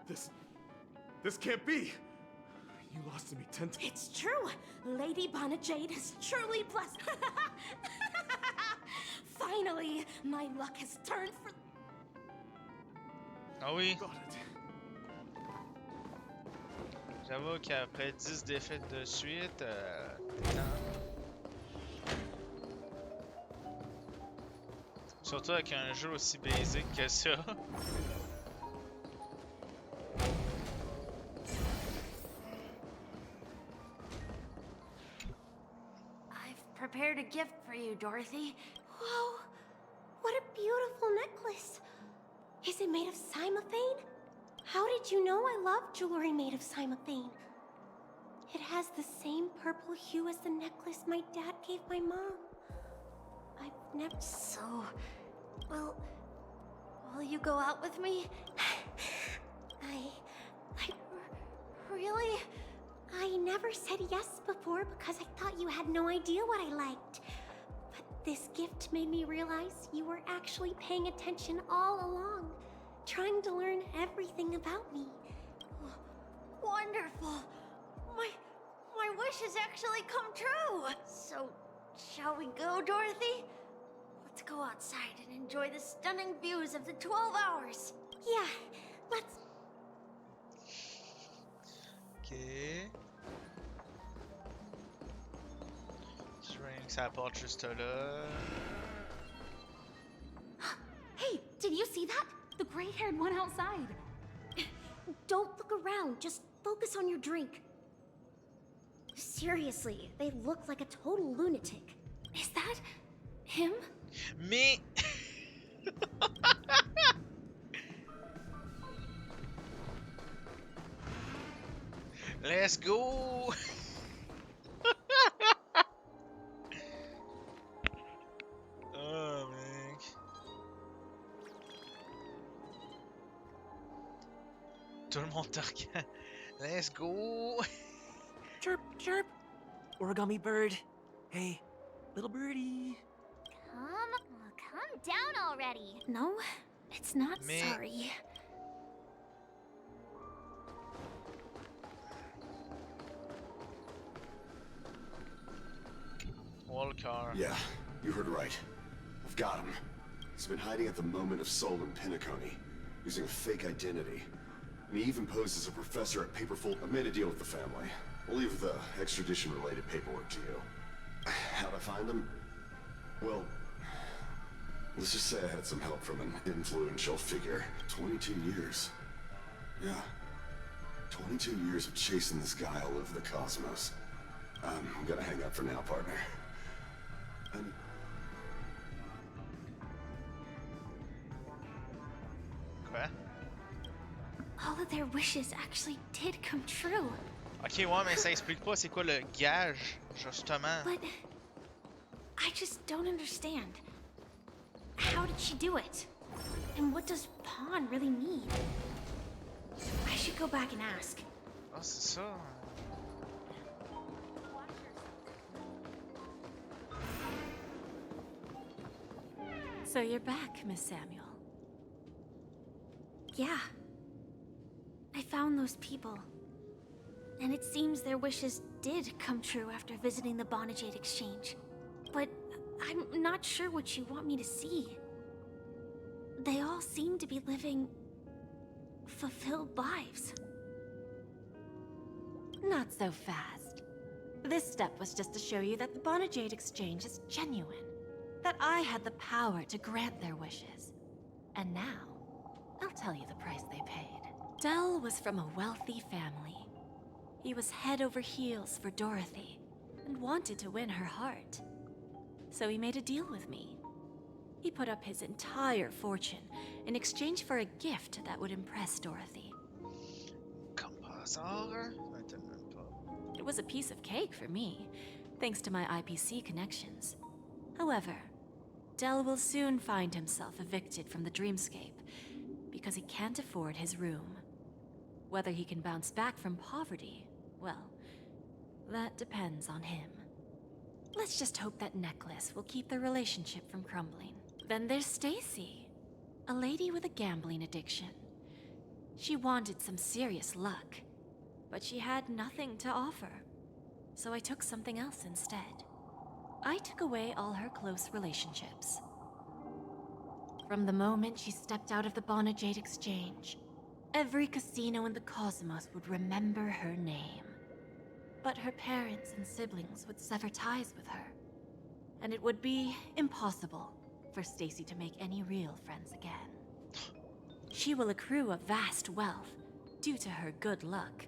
This can't be! You lost to me 10 times. It's true! Lady Bonnet Jade is truly blessed. Finally, my luck has turned for... Ah oui! J'avoue qu'après 10 défaites de suite, surtout avec un jeu aussi basique que ça. I've prepared a gift for you, Dorothy. Whoa! What a beautiful necklace! Is it made of cymophane? How did you know I love jewelry made of cymophane? It has the same purple hue as the necklace my dad gave my mom. I've never... So... Well... Will you go out with me? Really? I never said yes before because I thought you had no idea what I liked. But this gift made me realize you were actually paying attention all along, trying to learn everything about me. Wonderful! My wish has actually come true! So, shall we go, Dorothy? Let's go outside and enjoy the stunning views of the 12 hours. Yeah, let's... Ok. String, ça apporte juste là. Hey, did you see that? The gray-haired one outside. Don't look around, just focus on your drink. Seriously, they look like a total lunatic. Is that him? Mais... Let's go! Oh, mec. Tout le monde te regarde. Let's go! Chirp, chirp. Origami bird. Hey, little birdie. Calm down already. No, it's not Mais... sorry. Walker. Yeah, you heard right. I've got him. He's been hiding at the moment of soul in Pinacone, using a fake identity. And he even posed as a professor at Paperfold. I made a deal with the family. We'll leave the extradition-related paperwork to you. How'd I find him? Well, let's just say I had some help from an influential figure. 22 years. Yeah. 22 years of chasing this guy all over the cosmos. I'm gonna hang up for now, partner. Quoi? All of their wishes actually did come true. Ok, ouais, mais ça explique pas c'est quoi le gage, justement. But I just don't understand. How did she do it? And what does pawn really mean? I should go back and ask. Ah, c'est ça. So you're back, Miss Samuel. Yeah. I found those people. And it seems their wishes did come true after visiting the Bonajade Exchange. But I'm not sure what you want me to see. They all seem to be living fulfilled lives. Not so fast. This step was just to show you that the Bonajade Exchange is genuine. That I had the power to grant their wishes. And now, I'll tell you the price they paid. Dell was from a wealthy family. He was head over heels for Dorothy and wanted to win her heart. So he made a deal with me. He put up his entire fortune in exchange for a gift that would impress Dorothy. Comme par hasard, It was a piece of cake for me, thanks to my IPC connections. However, Dell will soon find himself evicted from the dreamscape because he can't afford his room. Whether he can bounce back from poverty, well, that depends on him. Let's just hope that necklace will keep their relationship from crumbling. Then there's Stacy, a lady with a gambling addiction. She wanted some serious luck, but she had nothing to offer. So I took something else instead. I took away all her close relationships. From the moment she stepped out of the Bonajade Exchange, every casino in the cosmos would remember her name. But her parents and siblings would sever ties with her, and it would be impossible for Stacy to make any real friends again. She will accrue a vast wealth due to her good luck,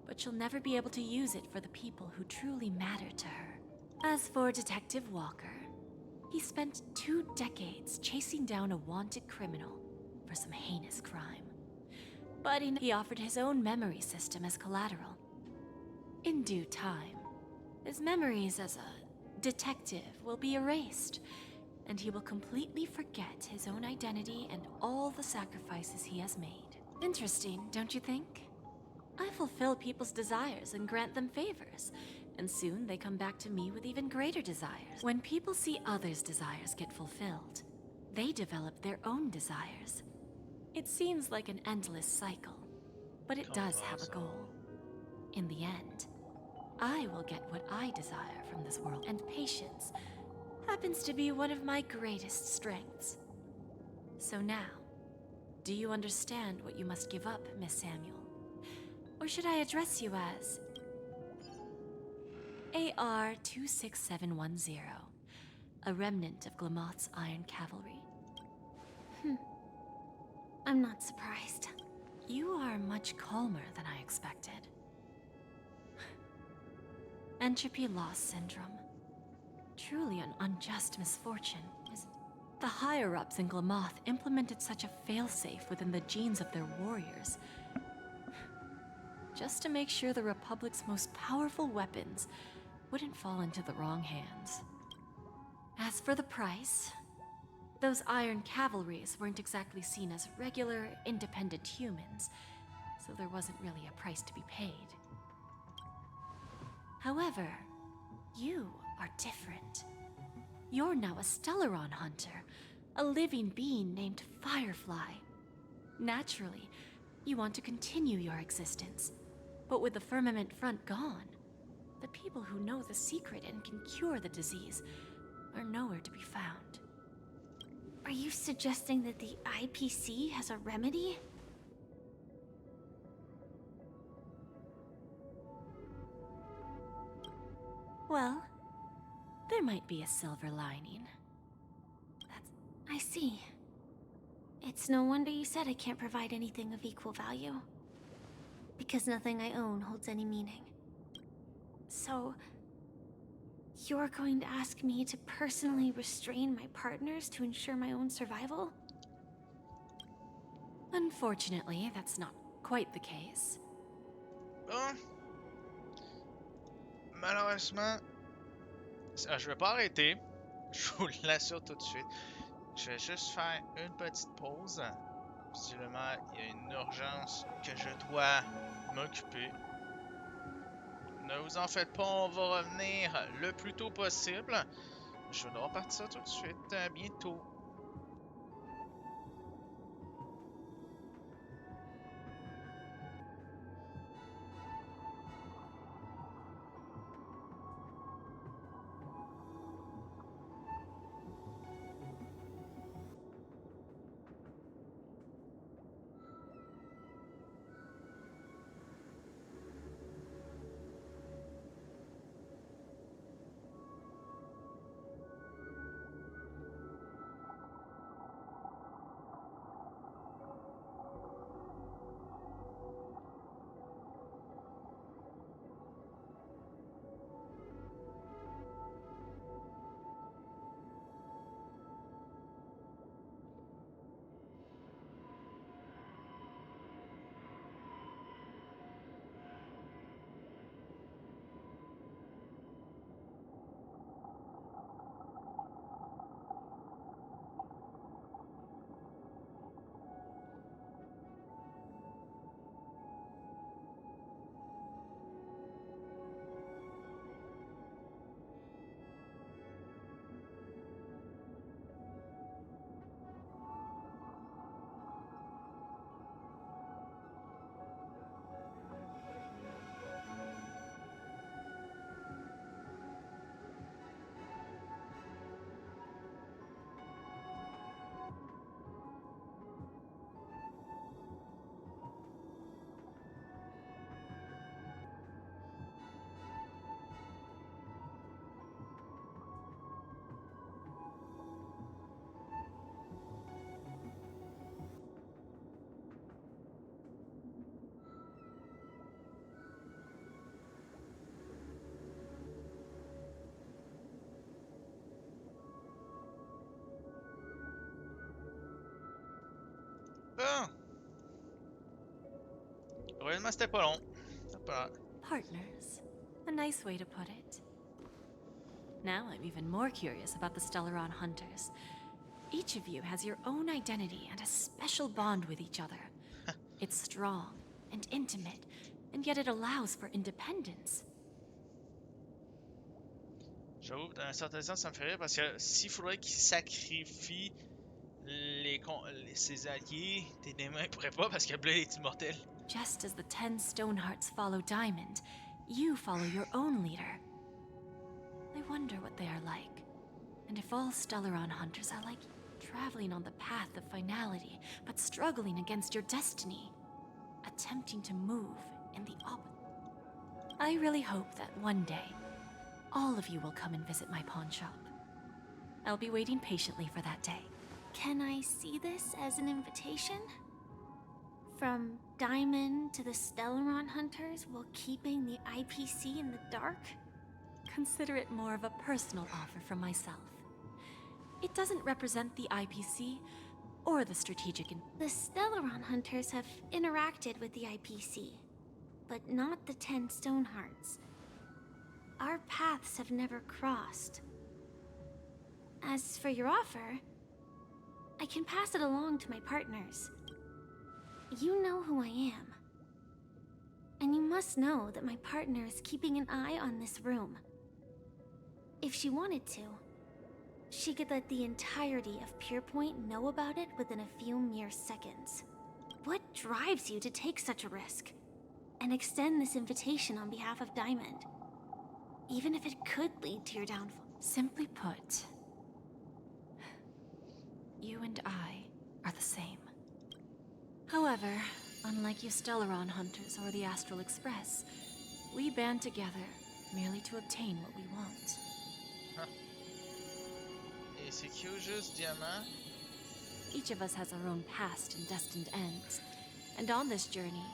but she'll never be able to use it for the people who truly matter to her. As for Detective Walker, he spent 2 decades chasing down a wanted criminal for some heinous crime. But he offered his own memory system as collateral. In due time, his memories as a detective will be erased, and he will completely forget his own identity and all the sacrifices he has made. Interesting, don't you think? I fulfill people's desires and grant them favors, and soon they come back to me with even greater desires. When people see others' desires get fulfilled, they develop their own desires. It seems like an endless cycle, but it does have a goal. In the end, I will get what I desire from this world, and patience happens to be one of my greatest strengths. So now, do you understand what you must give up, Miss Samuel? Or should I address you as AR-26710, a remnant of Glamoth's Iron Cavalry? I'm not surprised. You are much calmer than I expected. Entropy loss syndrome. Truly an unjust misfortune, isn't it? The higher-ups in Glamoth implemented such a failsafe within the genes of their warriors, just to make sure the Republic's most powerful weapons wouldn't fall into the wrong hands. As for the price, those Iron Cavalries weren't exactly seen as regular, independent humans, so there wasn't really a price to be paid. However, you are different. You're now a Stellaron hunter, a living being named Firefly. Naturally, you want to continue your existence, but with the Firmament Front gone, the people who know the secret and can cure the disease are nowhere to be found. Are you suggesting that the IPC has a remedy? Well, there might be a silver lining. I see. It's no wonder you said I can't provide anything of equal value. Because nothing I own holds any meaning. So, you're going to ask me to personally restrain my partners to ensure my own survival? Unfortunately, that's not quite the case. Bon. Malheureusement, je vais pas arrêter. Je vous l'assure tout de suite. Je vais juste faire une petite pause. Visiblement, il y a une urgence que je dois m'occuper. Ne vous en faites pas, on va revenir le plus tôt possible. Je vais devoir partir tout de suite. À bientôt. honnêtement, c'était pas long. C'était pas... Partners. A nice way to put it. Now I'm even more curious about the Stellaron Hunters. Each of you has your own identity and a special bond with each other. It's strong and intimate, and yet it allows for independence. J'avoue, dans un certain sens, ça me fait rire parce que s'il faudrait qu'ils sacrifient ses alliés, techniquement, ils pourraient pas parce que Blade est immortel. Just as the 10 Stonehearts follow Diamond, you follow your own leader. I wonder what they are like. And if all Stellaron hunters are like traveling on the path of finality, but struggling against your destiny. Attempting to move in the opposite. I really hope that one day, all of you will come and visit my pawn shop. I'll be waiting patiently for that day. Can I see this as an invitation? From Diamond to the Stellaron Hunters while keeping the IPC in the dark? Consider it more of a personal offer from myself. It doesn't represent the IPC or the strategic. The Stellaron Hunters have interacted with the IPC, but not the 10 Stonehearts. Our paths have never crossed. As for your offer, I can pass it along to my partners. You know who I am. And you must know that my partner is keeping an eye on this room. If she wanted to, she could let the entirety of Purepoint know about it within a few mere seconds. What drives you to take such a risk? And extend this invitation on behalf of Diamond? Even if it could lead to your downfall. Simply put, you and I are the same. However, unlike you Stellaron Hunters or the Astral Express, we band together merely to obtain what we want. Huh. Et c'est que juste diamant? Each of us has our own past and destined ends. And on this journey,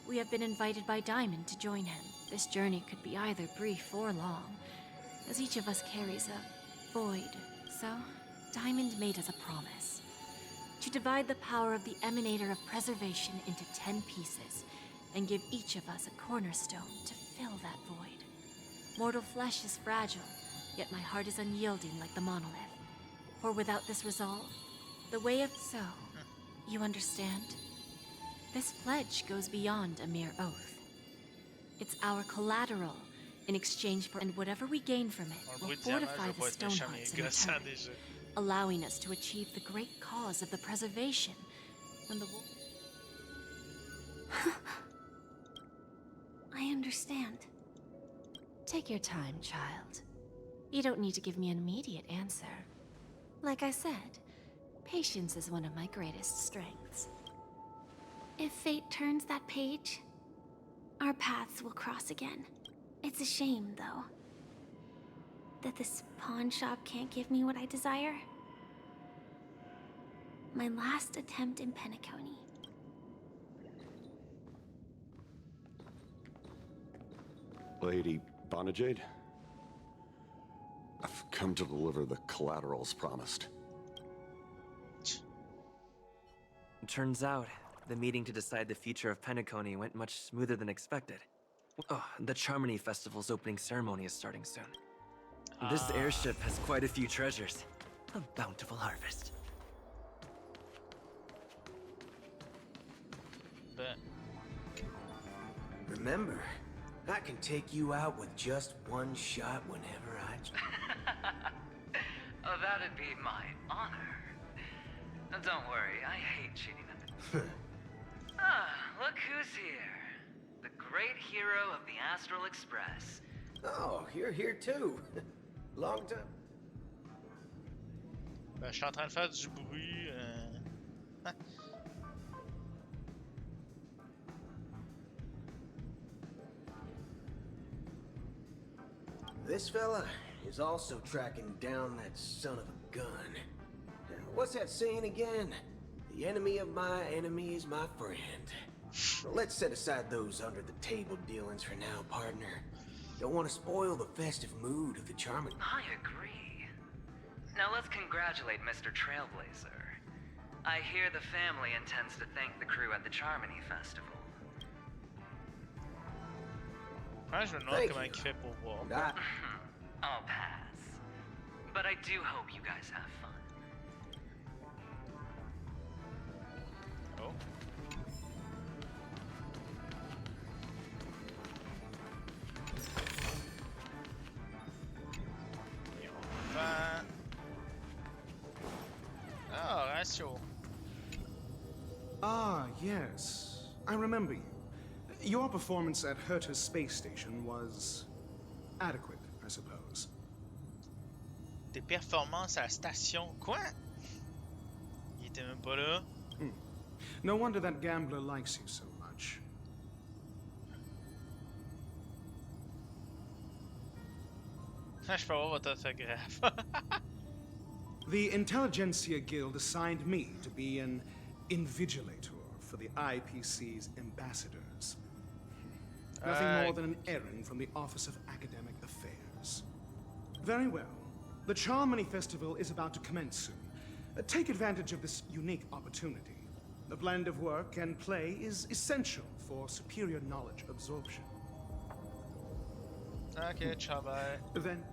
we have been invited by Diamond to join him. This journey could be either brief or long, as each of us carries a void. So, Diamond made us a promise. To divide the power of the Emanator of Preservation into 10 pieces, and give each of us a cornerstone to fill that void. Mortal flesh is fragile, yet my heart is unyielding like the monolith. For without this resolve, the way of... So, you understand? This pledge goes beyond a mere oath. It's our collateral in exchange for... And whatever we gain from it will fortify the Stonehearts in return, allowing us to achieve the great cause of the preservation when the... I understand. Take your time, child. You don't need to give me an immediate answer. Like I said, patience is one of my greatest strengths. If fate turns that page, our paths will cross again. It's a shame, though, that this pawn shop can't give me what I desire. My last attempt in Penacony. Lady Bonajade? I've come to deliver the collaterals promised. Turns out, the meeting to decide the future of Penacony went much smoother than expected. Oh, the Charmony Festival's opening ceremony is starting soon. This airship has quite a few treasures. A bountiful harvest. Bet. Remember, I can take you out with just one shot whenever I... Oh, that'd be my honor. Don't worry, I hate cheating them. Look who's here. The great hero of the Astral Express. Oh, you're here too. Long time. Ben, je suis en train de faire du bruit. This fella is also tracking down that son of a gun. What's that saying again? The enemy of my enemy is my friend. Let's set aside those under-the-table dealings for now, partner. Don't want to spoil the festive mood of the Charming. I agree. Now let's congratulate Mr. Trailblazer. I hear the family intends to thank the crew at the Charmony Festival. Ouais, je me demande comment il fait pour voir. I'll pass. But I do hope you guys have fun. Oh. Oh, ratio. Ah, yes. I remember you. Your performance at Herta's space station was adequate, I suppose. Tes performances à la station. Quoi? Il était même pas là. No wonder that gambler likes you so much. Je peux avoir votre autographe. The Intelligentsia Guild assigned me to be an invigilator for the IPC's ambassadors. Nothing more than an errand from the Office of Academic Affairs. Very well. The Charmony Festival is about to commence soon. Take advantage of this unique opportunity. The blend of work and play is essential for superior knowledge absorption. Ok, ciao, bye. Then...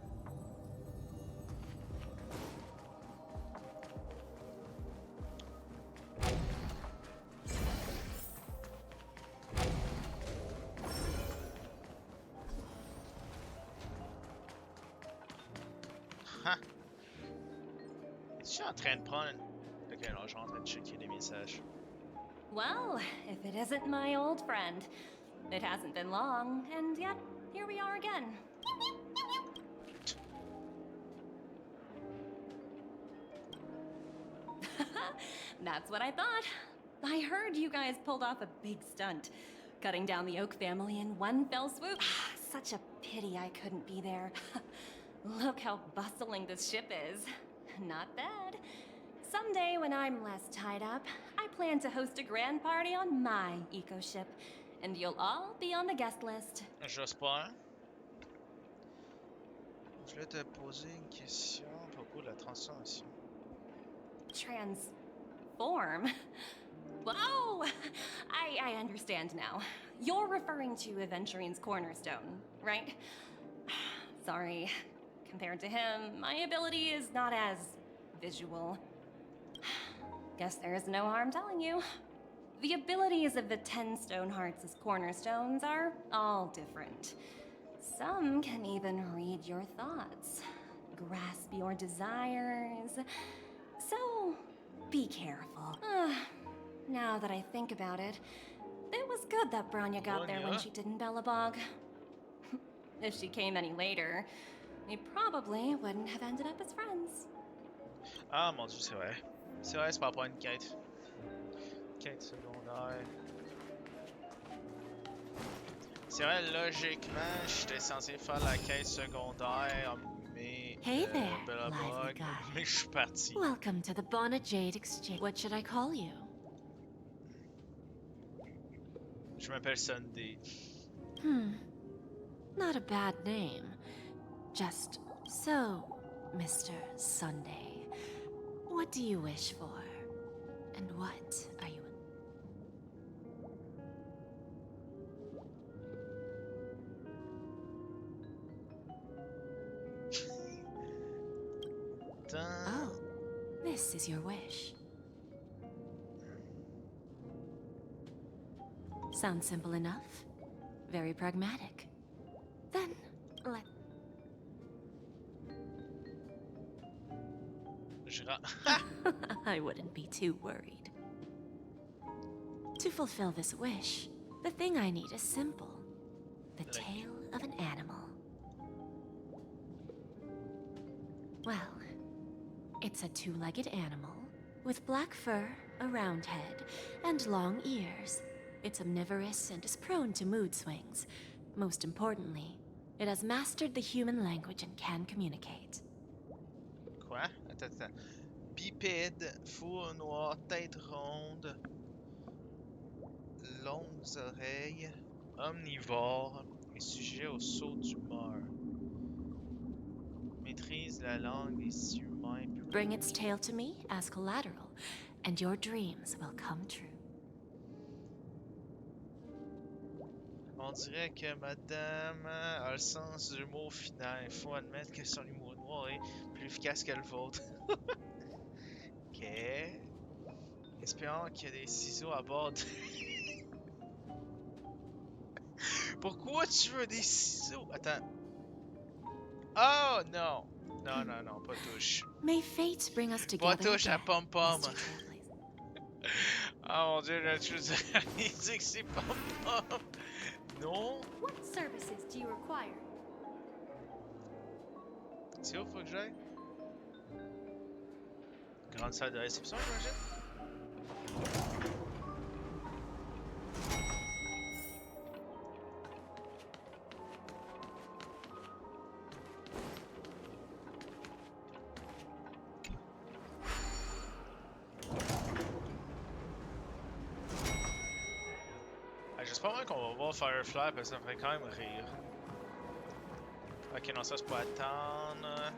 Es-tu en train de prendre... Ok, non, je suis en train de checker les messages. Well, if it isn't my old friend. It hasn't been long, and yet, here we are again. That's what I thought. I heard you guys pulled off a big stunt, cutting down the Oak family in one fell swoop. Such a pity I couldn't be there. Look how bustling this ship is. Not bad. Someday when I'm less tied up, I plan to host a grand party on my eco-ship, and you'll all be on the guest list. J'espère. Je voulais te poser une question à propos de la transformation. Transform? Whoa! I understand now. You're referring to Aventurine's cornerstone, right? Sorry. Compared to him, my ability is not as visual. Guess there's no harm telling you. The abilities of the 10 Stonehearts' cornerstones are all different. Some can even read your thoughts, grasp your desires. So, be careful. Now that I think about it, it was good that Branya got there when she did in Bellabog. If she came any later, we probably wouldn't have ended up as friends. Ah mon dieu, c'est vrai. C'est vrai, c'est pas une quête. Quête secondaire. C'est vrai, logiquement, j'étais censé faire la quête secondaire, mais... Hey there, Bellabog, lively guy. mais je suis parti. Welcome to the Bona Jade Exchange. What should I call you? Je m'appelle Sunday. Not a bad name. Just so, Mr. Sunday. What do you wish for? And what are you... Oh, this is your wish. Sounds simple enough. Very pragmatic. Then, let... I wouldn't be too worried. To fulfill this wish, the thing I need is simple. The tail of an animal. Well, it's a two-legged animal with black fur, a round head, and long ears. It's omnivorous and is prone to mood swings. Most importantly, it has mastered the human language and can communicate. Quoi? Attends. Bipède, fourre noir, tête ronde, longues oreilles, omnivore et sujet au saut d'humeur. Maîtrise la langue des humains. Bring its tail to me as collateral, and your dreams will come true. On dirait que madame a le sens du mot final. Il faut admettre que son humour noir est plus efficace que le vôtre. Ok. Espérons qu'il y a des ciseaux à bord. Pourquoi tu veux des ciseaux? Attends. Oh non! Non, non, non, pas touche. May fate bring us Pas together touche à again, pom-pom. Mr. Trailblazer. Oh mon dieu, je suis il dit que c'est pom-pom. Non? What services do you require? C'est où faut que j'aille? Grande salle de réception, j'imagine? J'espère même qu'on va voir Firefly parce que ça me ferait quand même rire. Ok, non, ça c'est pas attendre.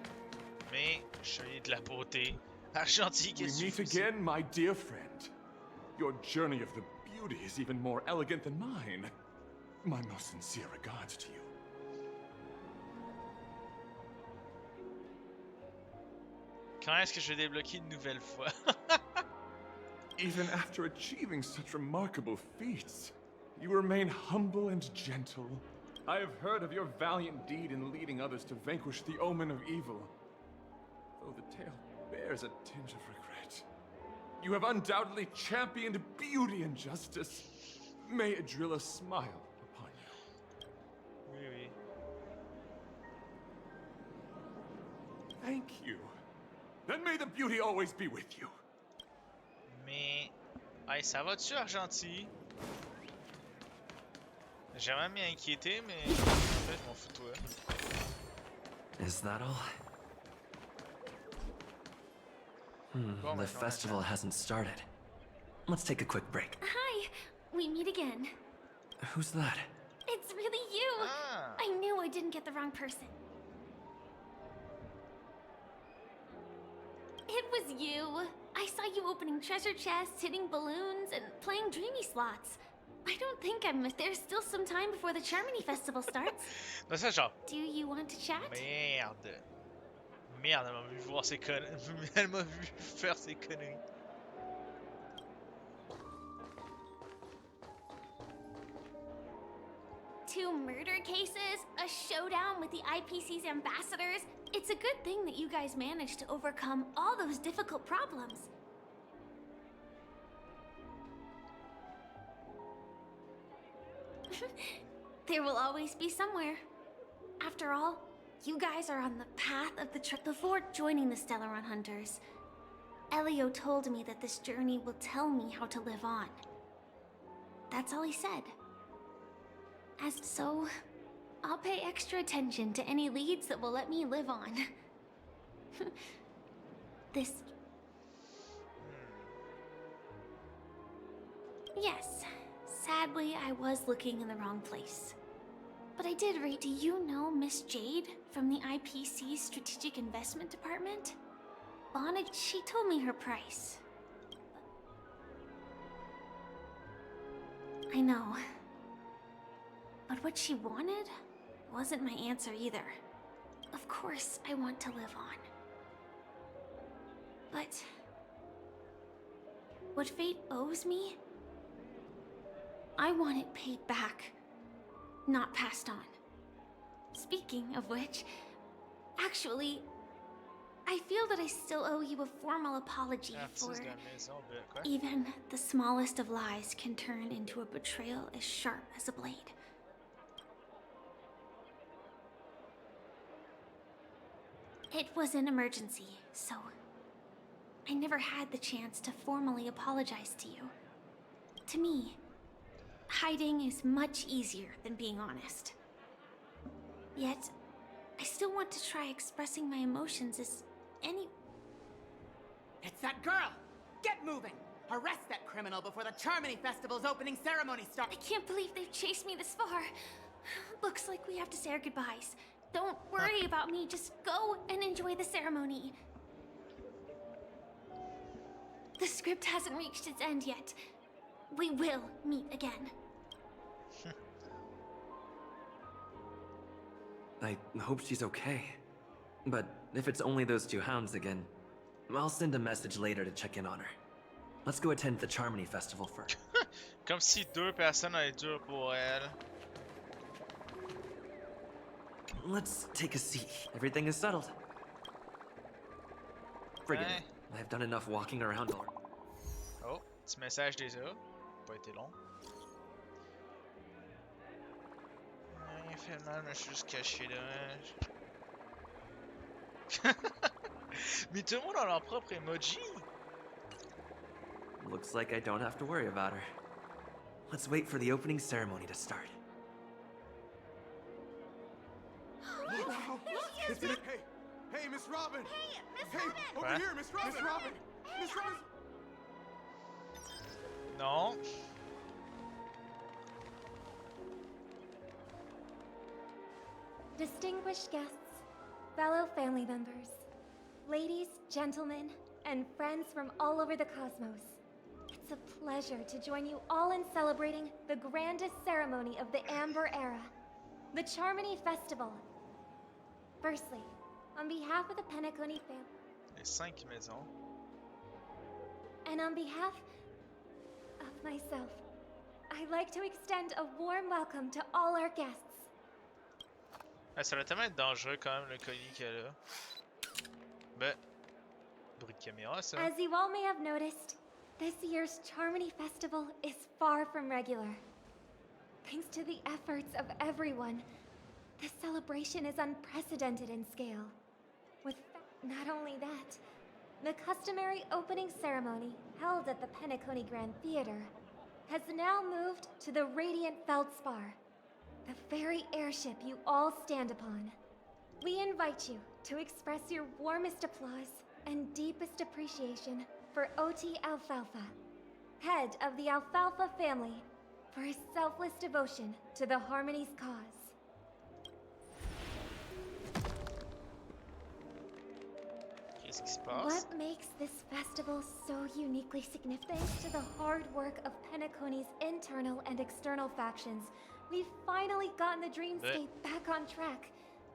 Mais, je suis de la beauté. Argentine, We qu'est-ce que meet tu fais? again, my dear friend. Your journey of the beauty is even more elegant than mine. My most sincere regards to you. Quand est-ce que je vais débloquer une nouvelle fois? Even after achieving such remarkable feats, you remain humble and gentle. I have heard of your valiant deed in leading others to vanquish the omen of evil. Though the tale bears a tinge of regret. You have undoubtedly championed beauty and justice. May Adrilla smile upon you. Oui, oui. Thank you. Then may the beauty always be with you. Mais... Hey, ça va-tu, Argentine? J'ai vraiment m'y inquiété, mais... En fait, je m'en fous de toi. Is that all? Bon, The maintenant, festival hasn't started. Let's take a quick break. Hi, we meet again. Who's that? It's really you! Ah. I knew I didn't get the wrong person. It was you. I saw you opening treasure chests, hitting balloons, and playing dreamy slots. I don't think I missed. There's still some time before the Charmony Festival starts. Ben ça, genre... Do you want to chat? Merde. Merde, elle m'a vu voir ses conneries. Elle m'a vu faire ses conneries. Two murder cases, a showdown with the IPC's ambassadors. It's a good thing that you guys managed to overcome all those difficult problems. There will always be somewhere. After all, you guys are on the path of the before joining the Stellaron Hunters. Elio told me that this journey will tell me how to live on. That's all he said. As so, I'll pay extra attention to any leads that will let me live on. This... Yes, sadly I was looking in the wrong place. But I did read, do you know Miss Jade from the IPC's Strategic Investment Department? Bonnet, she told me her price. I know. But what she wanted wasn't my answer either. Of course, I want to live on. But... what fate owes me? I want it paid back, not passed on. Speaking of which, actually, I feel that I still owe you a formal apology for... Even the smallest of lies can turn into a betrayal as sharp as a blade. It was an emergency, so I never had the chance to formally apologize to you. To me, hiding is much easier than being honest. Yet, I still want to try expressing my emotions as any... It's that girl! Get moving! Arrest that criminal before the Charmony Festival's opening ceremony starts! I can't believe they've chased me this far. Looks like we have to say our goodbyes. Don't worry about me, just go and enjoy the ceremony. The script hasn't reached its end yet. We will meet again. I hope she's okay. But if it's only those two hounds again, I'll send a message later to check in on her. Let's go attend the Charmony Festival first. Comme si 2 personnes allaient dur pour elle. Let's take a seat. Everything is settled. Forget it. I've done enough walking around already. Oh, petit message déjà. Pas été long. Finalement, je me suis juste caché dommage. Mais tout le monde a leur propre emoji. Looks like I don't have to worry about her. Let's wait for the opening ceremony to start. Hey, Miss Robin! Hey, Miss Hey, Robin! over What? here, Miss Robin! Miss Robin! Miss Robin! Non. Distinguished guests, fellow family members, ladies, gentlemen, and friends from all over the cosmos. It's a pleasure to join you all in celebrating the grandest ceremony of the Amber Era, the Charmony Festival. Firstly, on behalf of the Penacony family, Les 5 maisons. and on behalf of myself, I'd like to extend a warm welcome to all our guests. Ah, ça va tellement être dangereux quand même le colis qu'elle a. Ben, bruit de caméra ça. As you all may have noticed, this year's Charmony Festival is far from regular. Thanks to the efforts of everyone, this celebration is unprecedented in scale. With not only that, the customary opening ceremony held at the Penacony Grand Theater has now moved to the Radiant Feldspar, the very airship you all stand upon. We invite you to express your warmest applause and deepest appreciation for OT Alfalfa, head of the Alfalfa family, for his selfless devotion to the Harmony's cause. Qu'est-ce qui se passe? What makes this festival so uniquely significant? Thanks to the hard work of Penacony's internal and external factions, we've finally gotten the Dreamscape back on track,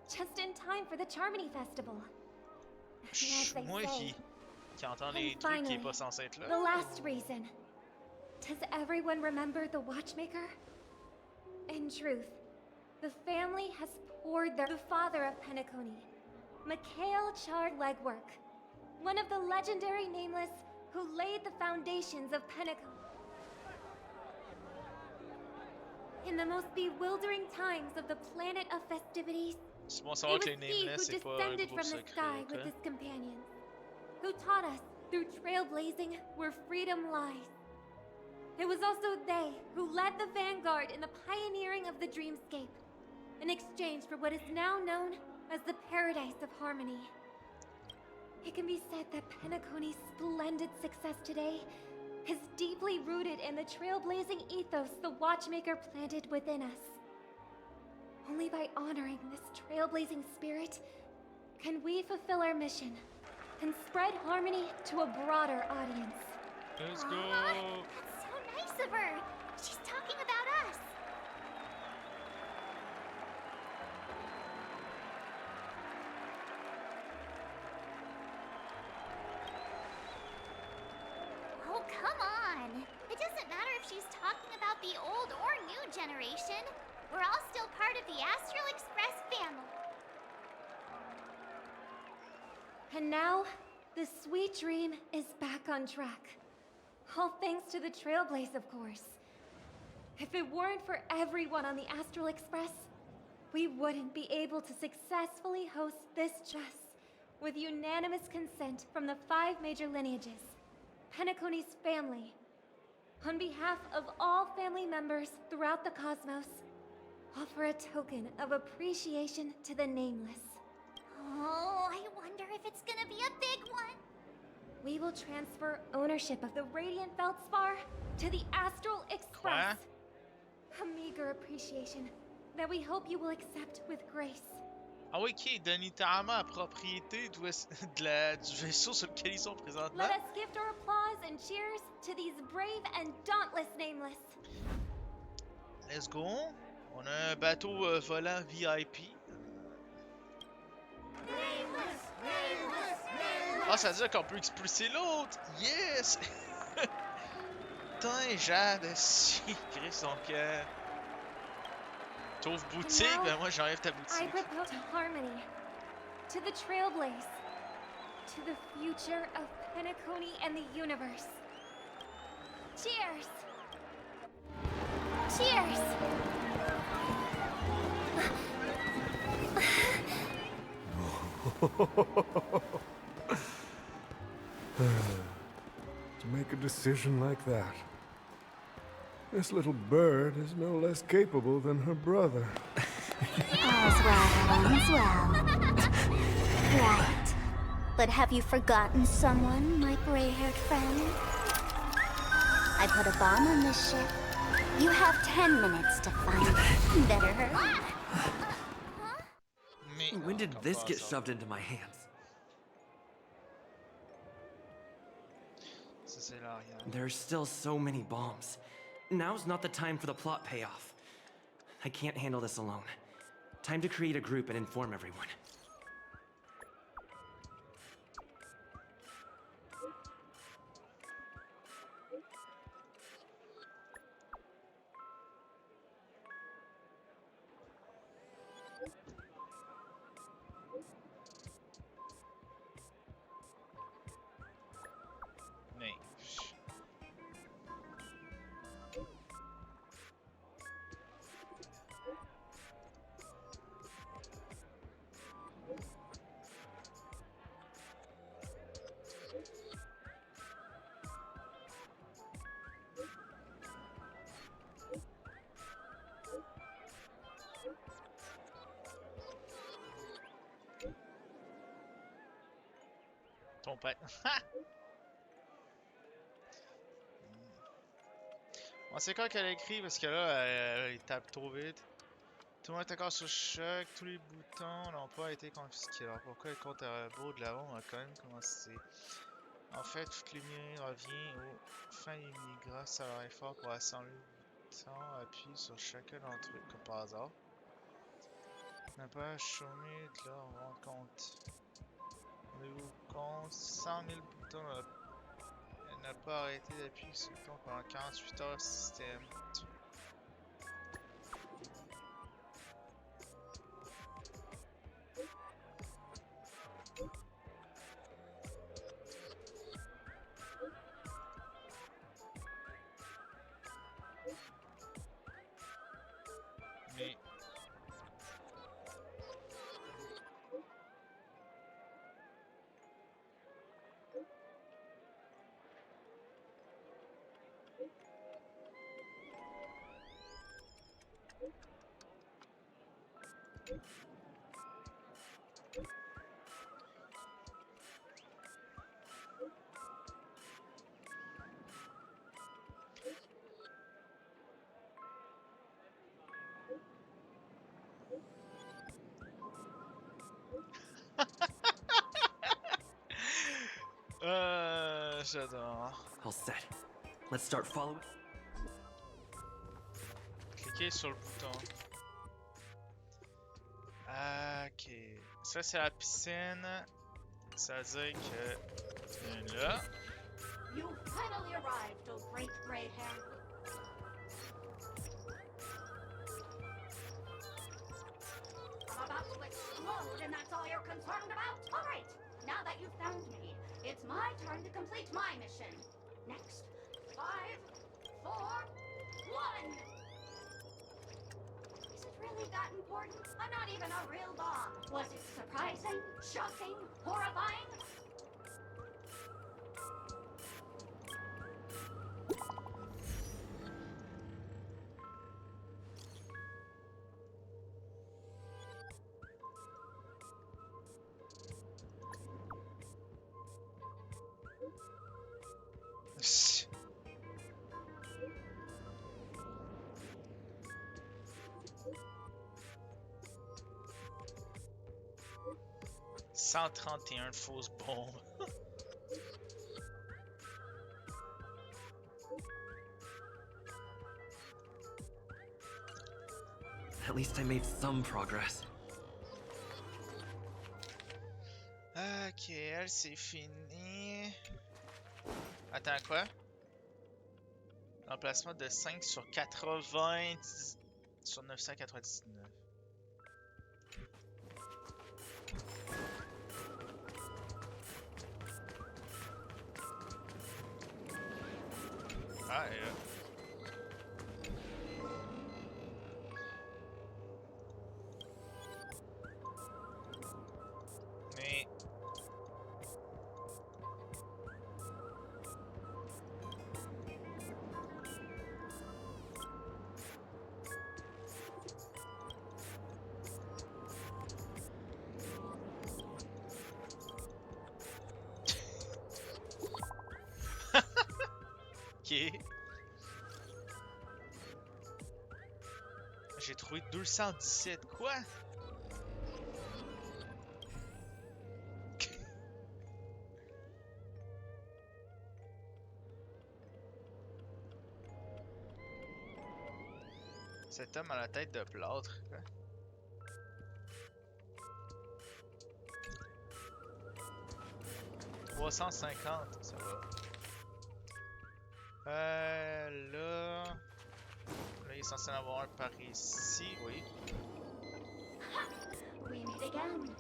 just in time for the Charmony Festival. And as they Moi say, qui entend and les trucs qui finally, est pas censé être là. the last reason. Does everyone remember the Watchmaker? In truth, the family has poured the father of Penacony, Mikhail Chard Legwork, one of the legendary Nameless who laid the foundations of Penacony. In the most bewildering times of the planet of festivities, C'est bon it savoir was que les he Nameless who c'est pas un descended gros from the secret, sky ok? with his companions, who taught us through trailblazing where freedom lies. It was also they who led the vanguard in the pioneering of the Dreamscape, in exchange for what is now known as the Paradise of Harmony. It can be said that Penacony's splendid success today is deeply rooted in the trailblazing ethos the Watchmaker planted within us. Only by honoring this trailblazing spirit can we fulfill our mission and spread harmony to a broader audience. Let's go! That's so nice of her! She's talking about us! Oh, come on! It doesn't matter if she's talking about the old or new generation. We're all still part of the Astral Express family. And now, the sweet dream is back on track. All thanks to the Trailblaze, of course. If it weren't for everyone on the Astral Express, we wouldn't be able to successfully host this just with unanimous consent from the 5 major lineages, Penacony's family. On behalf of all family members throughout the cosmos, offer a token of appreciation to the Nameless. Oh, I wonder if it's gonna be a big one. We will transfer ownership of the Radiant Feldspar to the Astral Express. A meager appreciation that we hope you will accept with grace. Ah oui, ok, donne littéralement la propriété du vaisseau sur lequel ils sont présentement. Let us gift our applause and cheers to these brave and dauntless Nameless. Let's go. On a un bateau volant VIP. Ah, ça veut dire qu'on peut expulser l'autre! Yes! Putain, Jade, si, Chris, donc, t'ouvres And boutique, now, ben moi j'enlève ta I boutique. propose to Harmony, to the Trailblaze, to the future of Penacony and the universe. Cheers! Cheers! To make a decision like that. This little bird is no less capable than her brother. All's well, all's well. Right. But have you forgotten someone, my gray-haired friend? I put a bomb on this ship. You have 10 minutes to find it. Better hurry. When did this get shoved into my hands? There's still so many bombs. Now's not the time for the plot payoff. I can't handle this alone. Time to create a group and inform everyone. Ton père. On sait quand qu'elle a écrit parce que là, il tape trop vite. Tout le monde est encore sur choc, tous les boutons n'ont pas été confisqués. Alors pourquoi le compte à rebours de la bombe a quand même commencé? En fait, toute lumière revient aux fins ennemies grâce à leur effort pour assembler le bouton. Appuie sur chacun d'entre eux, comme par hasard. N'a pas chômé de là, on va rendre compte. Rendez-vous compte, 100 000 boutons. Elle n'a pas arrêté d'appuyer sur le bouton pendant 48 heures système. Mais j'adore. All set. Let's start following. Cliquez sur le bouton. Ok. Ça, c'est la piscine. Ça veut dire que. Une là. You finally arrived, oh great gray hair. I'm about to explode, and that's all you're concerned about? All right, now that you've found me, it's my turn to complete my mission. Next, 5, 4, 1. Is it really that important? I'm not even a real bomb. Was it surprising, shocking, horrifying? ...131 de fausses bombes. At least I made some progress. Ok, elle c'est fini. Attends, quoi? Emplacement de 5 sur 80 sur 999. Ah, et là. Mais... Ok. J'ai trouvé 217. Quoi? Cet homme a la tête de plâtre. Quoi? « 350, ça va. Là... Là, il est censé en avoir un par ici, oui. We meet again.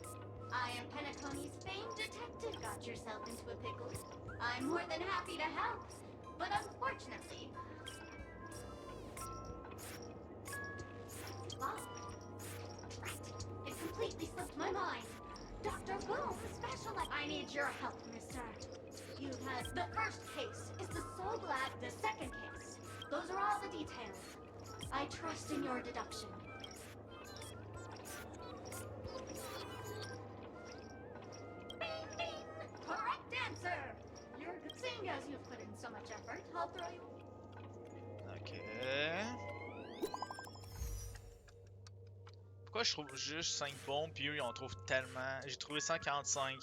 I am Penacony's famed detective got yourself into a pickle. I'm more than happy to help, but unfortunately... Wow. Drat. It completely slipped my mind. Dr. Boom specializes... I need your help, mister. You've had... The first case is the Soul Lab, the second case. Those are all the details. I trust in your deduction. Bing, bing! Correct answer! You're good. Seeing as you've put in so much effort, I'll throw you... Ok. Pourquoi je trouve juste 5 bombes, puis eux ils en trouvent tellement? J'ai trouvé 145.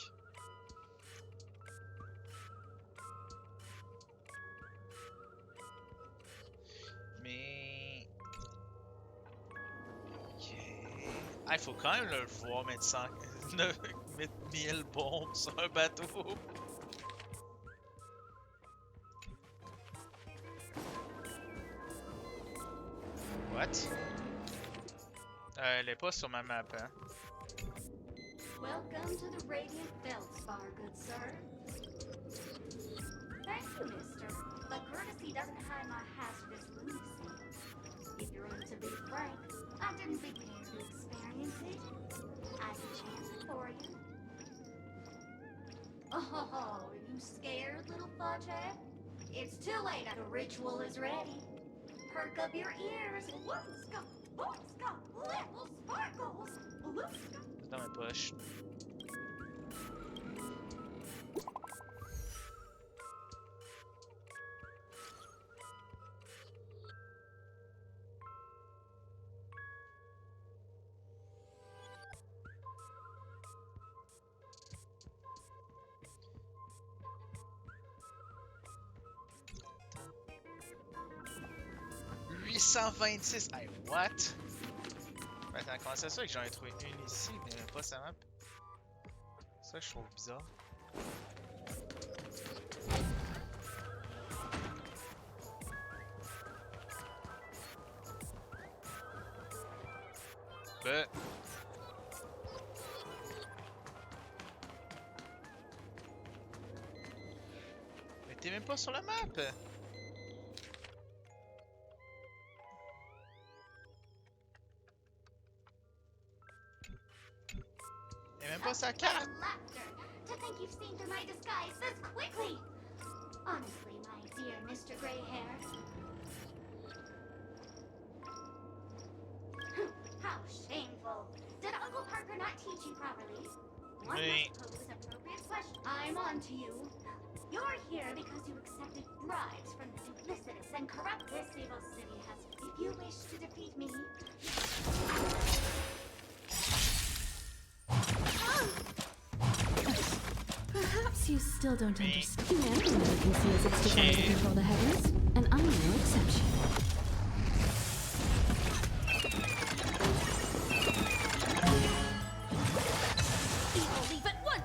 Mais... Ok... Ah, il faut quand même le voir mettre 100... mettre 1000 bombes sur un bateau. What? Elle est pas sur ma map, hein? Welcome to the Radiant Feldspar, good sir. Thank you, mister. But courtesy doesn't hide my hazardous lunacy. If you're to be frank, I didn't prepare to experience it. I can chance it for you. Oh, you scared, little fudgehead? It's too late. The ritual is ready. Perk up your ears. Looska, looska, little sparkles. Looska. Dans mes poches. « 826. Hey, what? Attends, comment c'est ça que j'en ai trouvé une ici, mais pas sa map? Ça, je trouve bizarre. Ben... Mais t'es même pas sur la map! Et même pas sa carte! To think you've seen through my disguise this quickly! Honestly, my dear Mr. Greyhair. How shameful! Did Uncle Parker not teach you properly? One must pose appropriate questions. I'm on to you. You're here because you accepted bribes from the duplicitous and corrupt this evil city has. If you wish to defeat me, Perhaps you still don't understand. Everyone can see as it's designed to control the heavens, and I'm no exception. evil leave at once!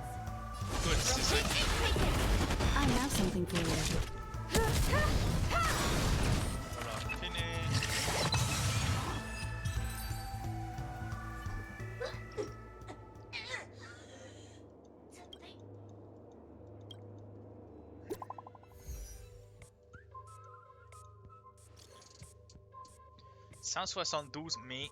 172, mais...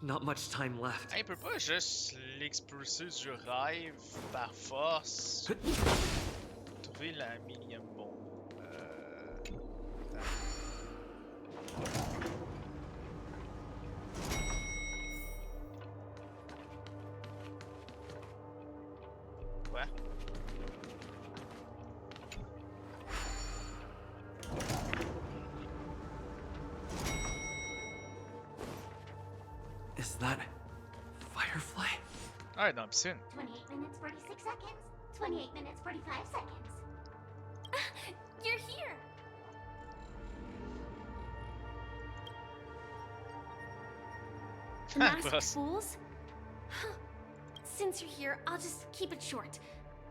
Not much time left. Hey, peut pas juste l'expulser du rêve par force. Trouver la millième bombe. Quoi? Is that Firefly? Alright, dans la piscine. 28 minutes, 46 seconds. 28 minutes, 45 seconds. You're here! The masked Boss. fools? Since you're here, I'll just keep it short.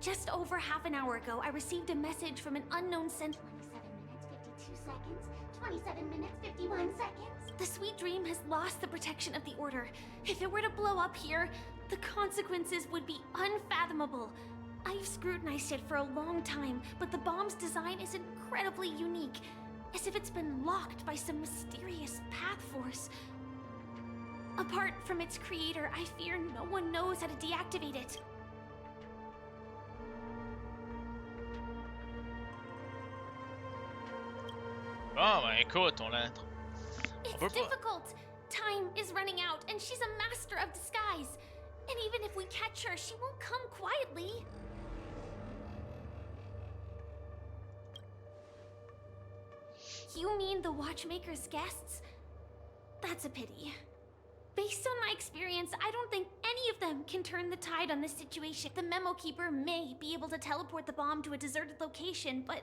Just over half an hour ago, I received a message from an unknown sent. 27 minutes, 52 seconds. 27 minutes, 51 seconds. The Sweet Dream has lost the protection of the Order. If it were to blow up here, the consequences would be unfathomable. I've scrutinized it for a long time, but the bomb's design is incredibly unique, as if it's been locked by some mysterious path force. Apart from its creator, I fear no one knows how to deactivate it. Bon, ben écoute, on l'a... It's peut pas. difficult. Time is running out, and she's a master of disguise. And even if we catch her, she won't come quietly. You mean the Watchmaker's guests? That's a pity. Based on my experience, I don't think any of them can turn the tide on this situation. The Memo Keeper may be able to teleport the bomb to a deserted location, but...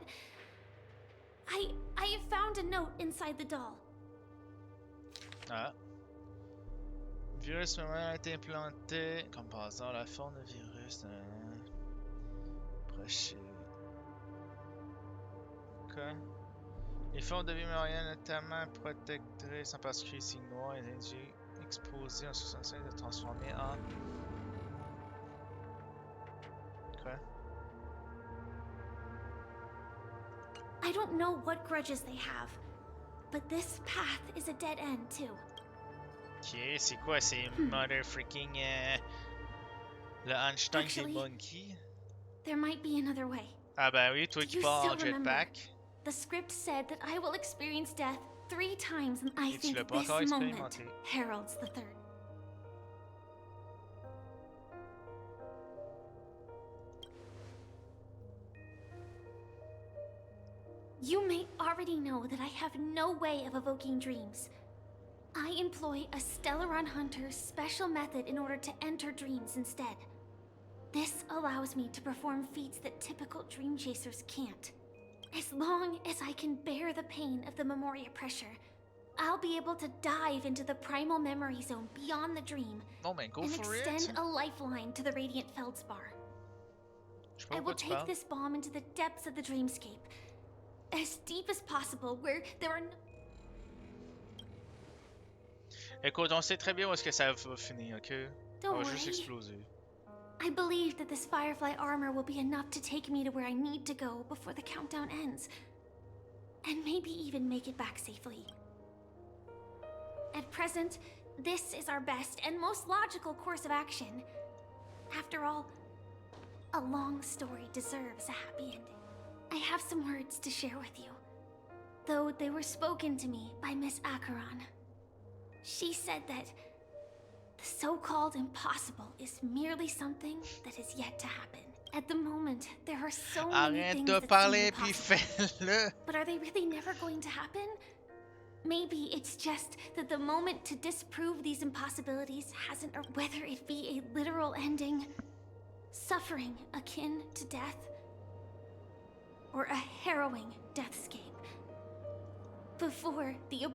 I have found a note inside the doll. Ah. Virus moment a été implanté. Comme par hasard, la forme de virus. Prochain. Quoi? Les formes de vie moyenne, notamment protectrices en particulier signes noirs et individus exposés en 65 de transformer en. Quoi? I don't know what grudges they have, but this path is a dead end too. Ok, c'est quoi? C'est mother freaking. Le Einstein des Actually, monkeys? There might be another way. Ah ben oui, toi Do qui you pars en still remember? jetpack. The script said that I will experience death 3 times, and I Et tu think l'as pas this encore moment expérimenté. heralds the third. You may already know that I have no way of evoking dreams. I employ a Stellaron Hunter's special method in order to enter dreams instead. This allows me to perform feats that typical dream chasers can't. As long as I can bear the pain of the Memoria pressure, I'll be able to dive into the primal memory zone beyond the dream Bon ben go and for extend it. a lifeline to the Radiant Feldspar. Je sais pas I will pourquoi tu take parles. this bomb into the depths of the dreamscape, as deep as possible, where there are no... Écoute, on sait très bien où est-ce que ça va finir, ok? Don't On va juste worry. exploser. I believe that this Firefly armor will be enough to take me to where I need to go before the countdown ends. And maybe even make it back safely. At present, this is our best and most logical course of action. After all, a long story deserves a happy ending. I have some words to share with you, though they were spoken to me by Miss Acheron. She said that the so-called impossible is merely something that is yet to happen. At the moment, there are so many Arrête things de that seem parler puis impossible. fais-le. But are they really never going to happen? Maybe it's just that the moment to disprove these impossibilities hasn't, or whether it be a literal ending, suffering akin to death, or a harrowing deathscape. Before the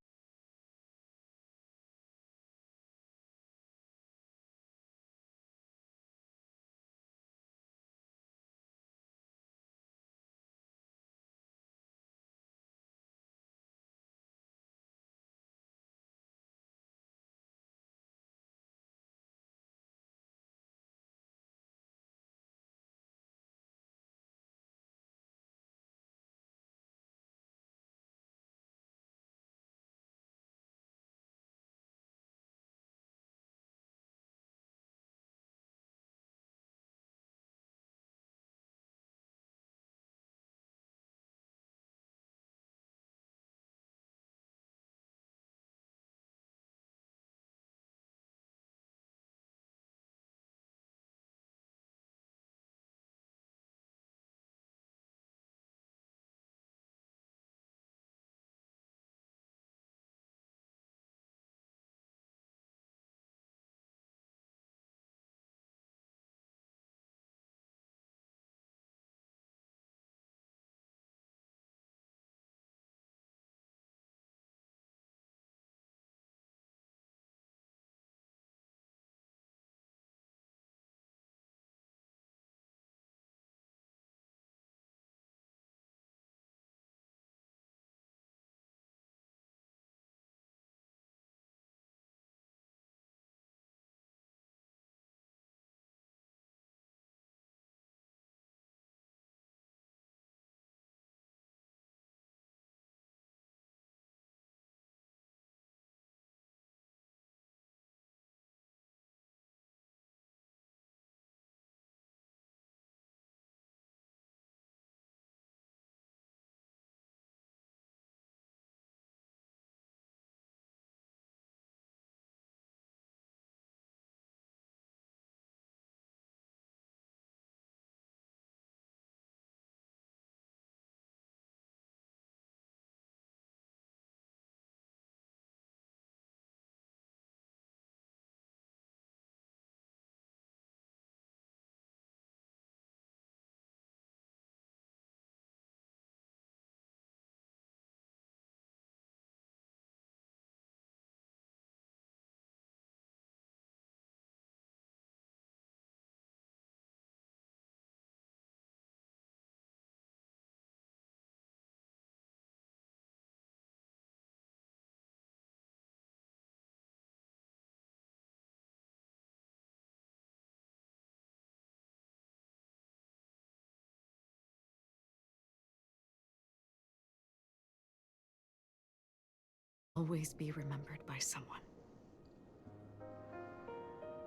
always be remembered by someone.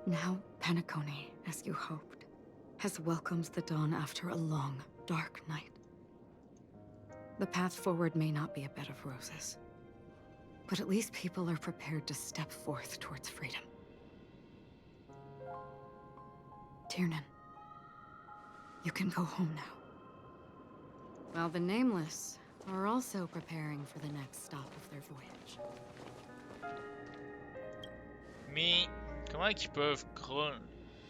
Now, Penacony, as you hoped, has welcomed the dawn after a long, dark night. The path forward may not be a bed of roses, but at least people are prepared to step forth towards freedom. Tiernan, you can go home now. While the Nameless are also preparing for the next stop of their voyage. Mais comment ils peuvent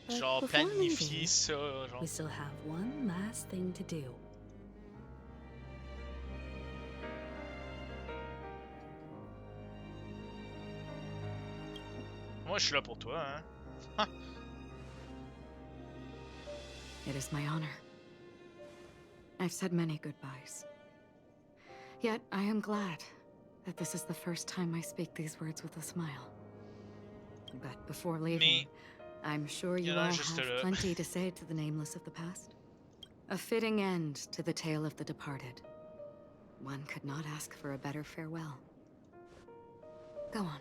But genre before planifier leaving, ça, genre? we still have one last thing to do. Moi, je suis là pour toi, hein. It is my honor. I've said many goodbyes. Yet I am glad that this is the first time I speak these words with a smile. But before leaving, I'm sure you all have plenty to say to the Nameless of the past. A fitting end to the tale of the departed. One could not ask for a better farewell. Go on.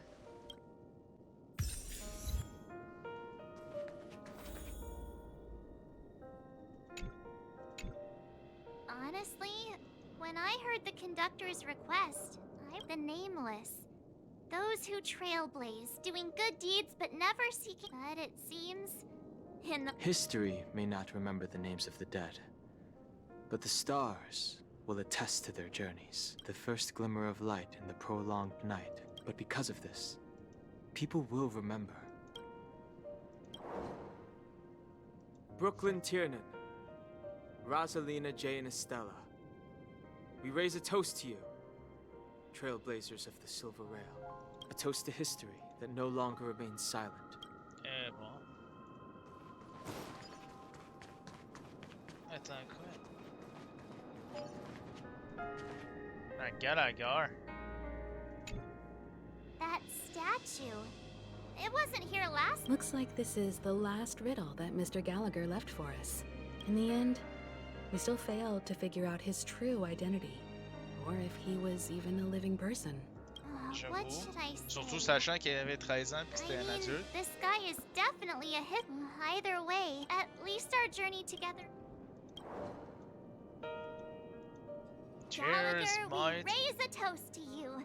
Honestly, when I heard the conductor's request, the Nameless. Those who trailblaze, doing good deeds but never seeking. But it seems in the History may not remember the names of the dead, but the stars will attest to their journeys, the first glimmer of light in the prolonged night. But because of this, people will remember. Brooklyn Tiernan, Rosalina J. and Estella, we raise a toast to you, trailblazers of the Silver Rail. A toast to history that no longer remains silent. Bon. Attends, quoi? Un Gallagher. that statue. It wasn't here last. Looks like this is the last riddle that Mr. Gallagher left for us. In the end, we still failed to figure out his true identity, or if he was even a living person. What should I say? Surtout sachant qu'il avait 13 ans puis c'était un adulte. This guy is definitely a hit. Either way, at least our journey together. Cheers, Gallagher, mate. we raise a toast to you,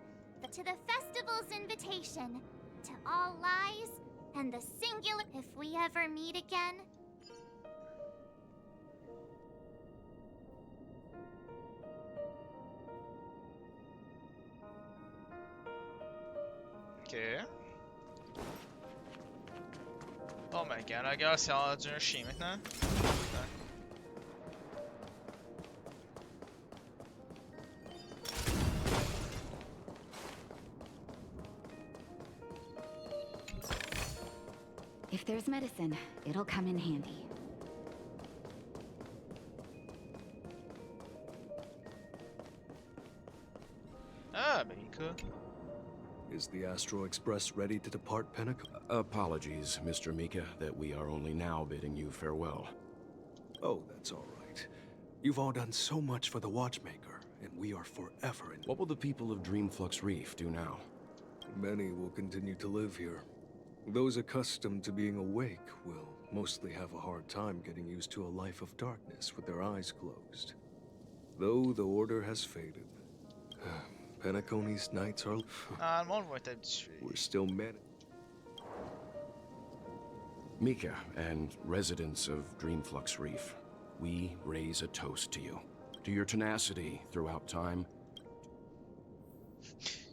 to the festival's invitation, to all lies, and the singular. If we ever meet again. Ok. Oh ben Gallagher c'est rendu un chien maintenant. If there's medicine, it'll come in handy. Ah, ben Mika. Is the Astro Express ready to depart Pentecost? Apologies, Mr. Mika, that we are only now bidding you farewell. Oh, that's all right. You've all done so much for the Watchmaker, and we are forever in... What will the people of Dreamflux Reef do now? Many will continue to live here. Those accustomed to being awake will mostly have a hard time getting used to a life of darkness with their eyes closed. Though the order has faded. Penacony's nights are... Ah, le monde va être habitué. We're still managing. Mika and residents of Dreamflux Reef, we raise a toast to you. To your tenacity throughout time.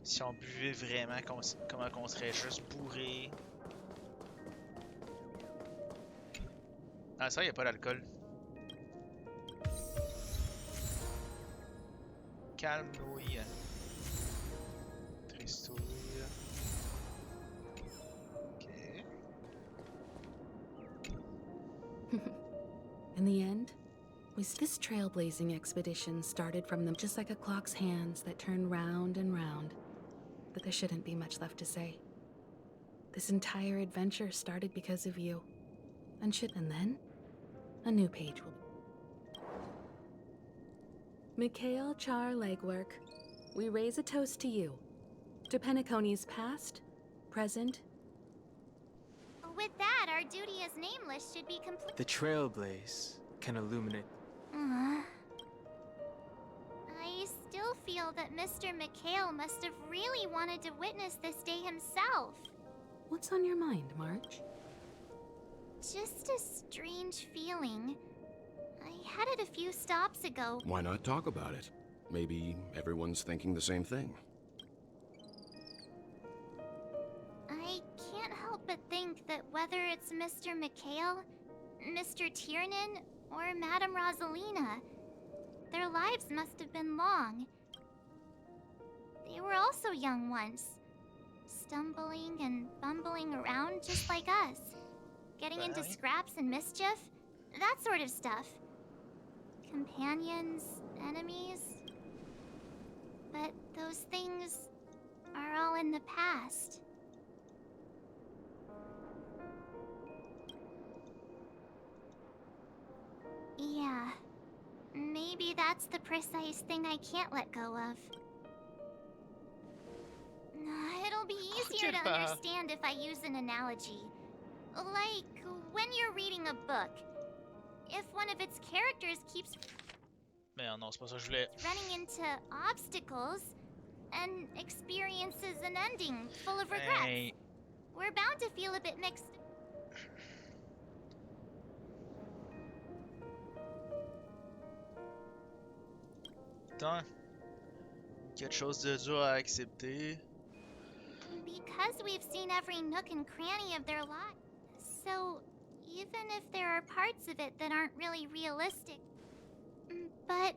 Si on buvait vraiment, comment qu'on serait juste bourré. Ah, ça, y a pas d'alcool. Calme-nouille. Tristouille. Ok. In the end, this trailblazing expedition started from them just like a clock's hands that turn round and round. But there shouldn't be much left to say. This entire adventure started because of you. And then, a new page will... Mikhail Char Legwork, we raise a toast to you. To Penacony's past, present... With that, our duty as nameless should be complete. The trailblaze can illuminate. I still feel that Mr. Mikhail must have really wanted to witness this day himself. What's on your mind, March? Just a strange feeling. I had it a few stops ago. Why not talk about it? Maybe everyone's thinking the same thing. I can't help but think that whether it's Mr. Mikhail, Mr. Tiernan, or Madame Rosalina, their lives must have been long. They were also young once, stumbling and bumbling around just like us, getting into scraps and mischief, that sort of stuff. Companions, enemies. But those things are all in the past. Yeah, maybe that's the precise thing I can't let go of. It'll be easier to understand if I use an analogy. Like, when you're reading a book, if one of its characters keeps Merde, non, c'est pas ça que je voulais. running into obstacles and experiences an ending full of regrets, Hey. we're bound to feel a bit mixed. temps. Quelque chose de dur à accepter. Because we've seen every nook and cranny of their lives. So, even if there are parts of it that aren't really realistic. But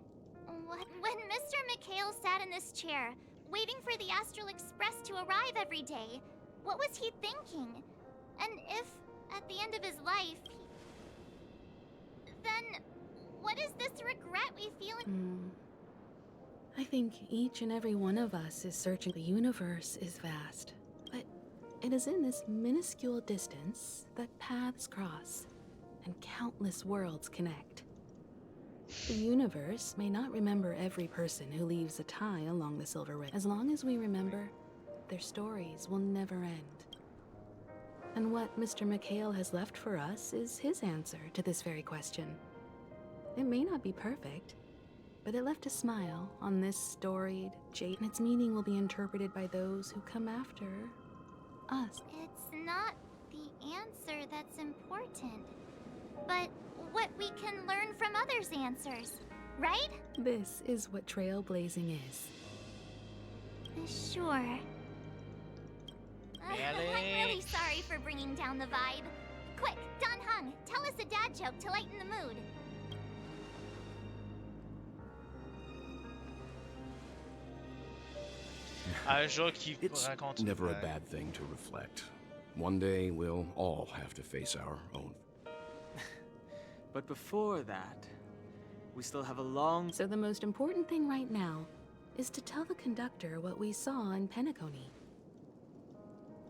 when Mr. McHale sat in this chair, waiting for the Astral Express to arrive every day, what was he thinking? And if, at the end of his life, then what is this regret we feel? I think each and every one of us is searching. The universe is vast, but it is in this minuscule distance that paths cross and countless worlds connect. The universe may not remember every person who leaves a tie along the Silver Ring. As long as we remember, their stories will never end. And what Mr. McHale has left for us is his answer to this very question. It may not be perfect, but it left a smile on this storied jade, and its meaning will be interpreted by those who come after us. It's not the answer that's important, but what we can learn from others' answers, right? This is what trailblazing is. Sure. I'm really sorry for bringing down the vibe. Quick, Don Hung, tell us a dad joke to lighten the mood. Un jour qui It's raconte never a une bad thing to reflect. One day we'll all have to face our own. But before that, we still have a long... So the most important thing right now is to tell the conductor what we saw in Penacony.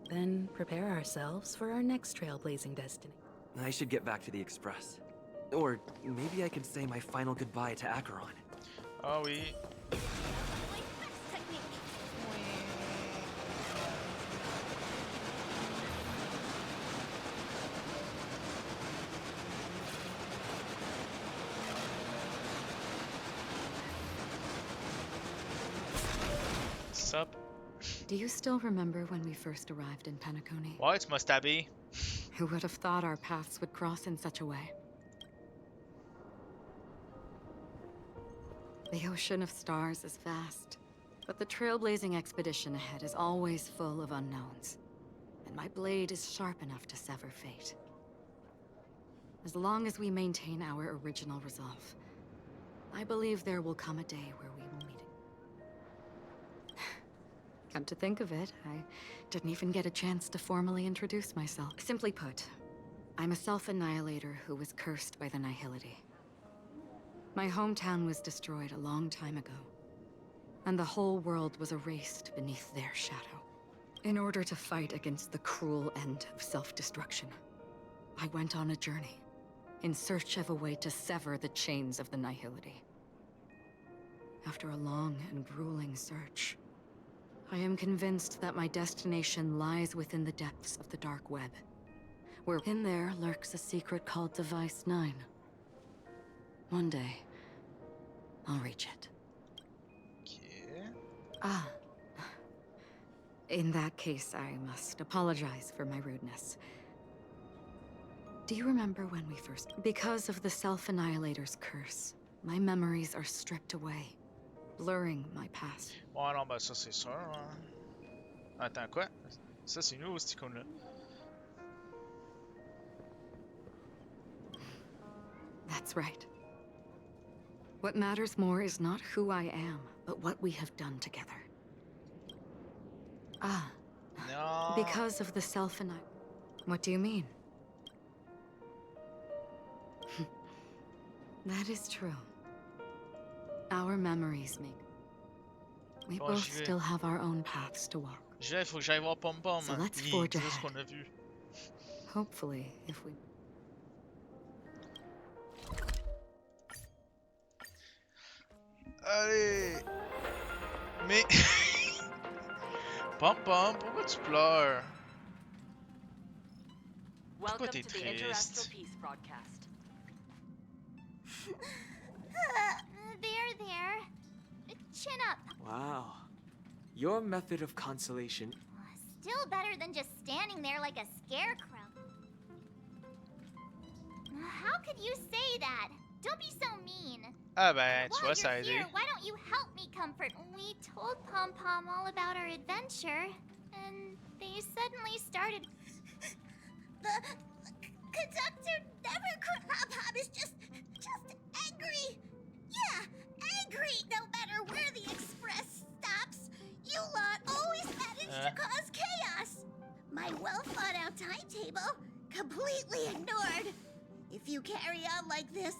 Then prepare ourselves for our next trailblazing destiny. I should get back to the Express. Or maybe I could say my final goodbye to Acheron. Ah oui. Sup? Do you still remember when we first arrived in Penacony? Ouais, tu m'as stabé. Who would have thought our paths would cross in such a way? The ocean of stars is vast, but the trailblazing expedition ahead is always full of unknowns. And my blade is sharp enough to sever fate. As long as we maintain our original resolve, I believe there will come a day where we will meet. Come to think of it, I didn't even get a chance to formally introduce myself. Simply put, I'm a self-annihilator who was cursed by the Nihility. My hometown was destroyed a long time ago, and the whole world was erased beneath their shadow. In order to fight against the cruel end of self-destruction, I went on a journey, in search of a way to sever the chains of the Nihility. After a long and grueling search, I am convinced that my destination lies within the depths of the dark web, where in there lurks a secret called Device 9. One day, I'll reach it. Ah. In that case, I must apologize for my rudeness. Do you remember when we first... Because of the Self-Annihilator's curse, my memories are stripped away, blurring my past. Ouais, non, ben ça c'est sûr. Hein. Attends, quoi? Ça c'est nous, cette icône-là. That's right. What matters more is not who I am, but what we have done together. Ah. No. Because of the self-annihilator. What do you mean? That is true. Our memories make... We Bon, both j'y vais. still have our own paths to walk. Il faut que j'aille voir Pom Pom. So Hein. let's Puis, forge c'est ce ahead. qu'on a vu. Hopefully, if we... Allez! Mais... Pom Pom, pourquoi tu pleures? Pourquoi Welcome t'es to the Interastral triste? Peace broadcast. There. Chin up. Wow. Your method of consolation... Still better than just standing there like a scarecrow. How could you say that? Don't be so mean. Ah ben, tu While vois, ça a you're aidé. here, why don't you help me comfort? We told Pom Pom all about our adventure, and they suddenly started. The conductor never could. Pop is just angry. Yeah, angry. No matter where the express stops, you lot always manage to cause chaos. My well thought out timetable completely ignored. If you carry on like this,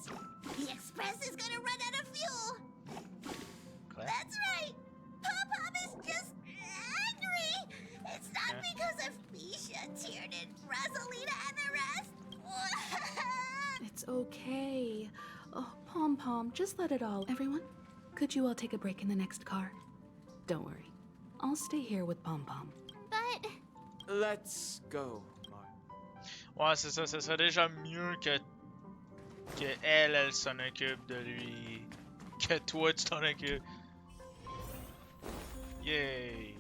the express is gonna run out of fuel. That's right. Pop is just angry. It's not because of Misha, Tiernan, Rosalina, and the rest. It's okay. Oh, Pom Pom, just let it all. Everyone, could you all take a break in the next car? Don't worry. I'll stay here with Pom Pom. But Let's go, Mark. Ouais, c'est ça, ce serait déjà mieux que elle s'en occupe de lui. Que toi, tu t'en occupes. Yay.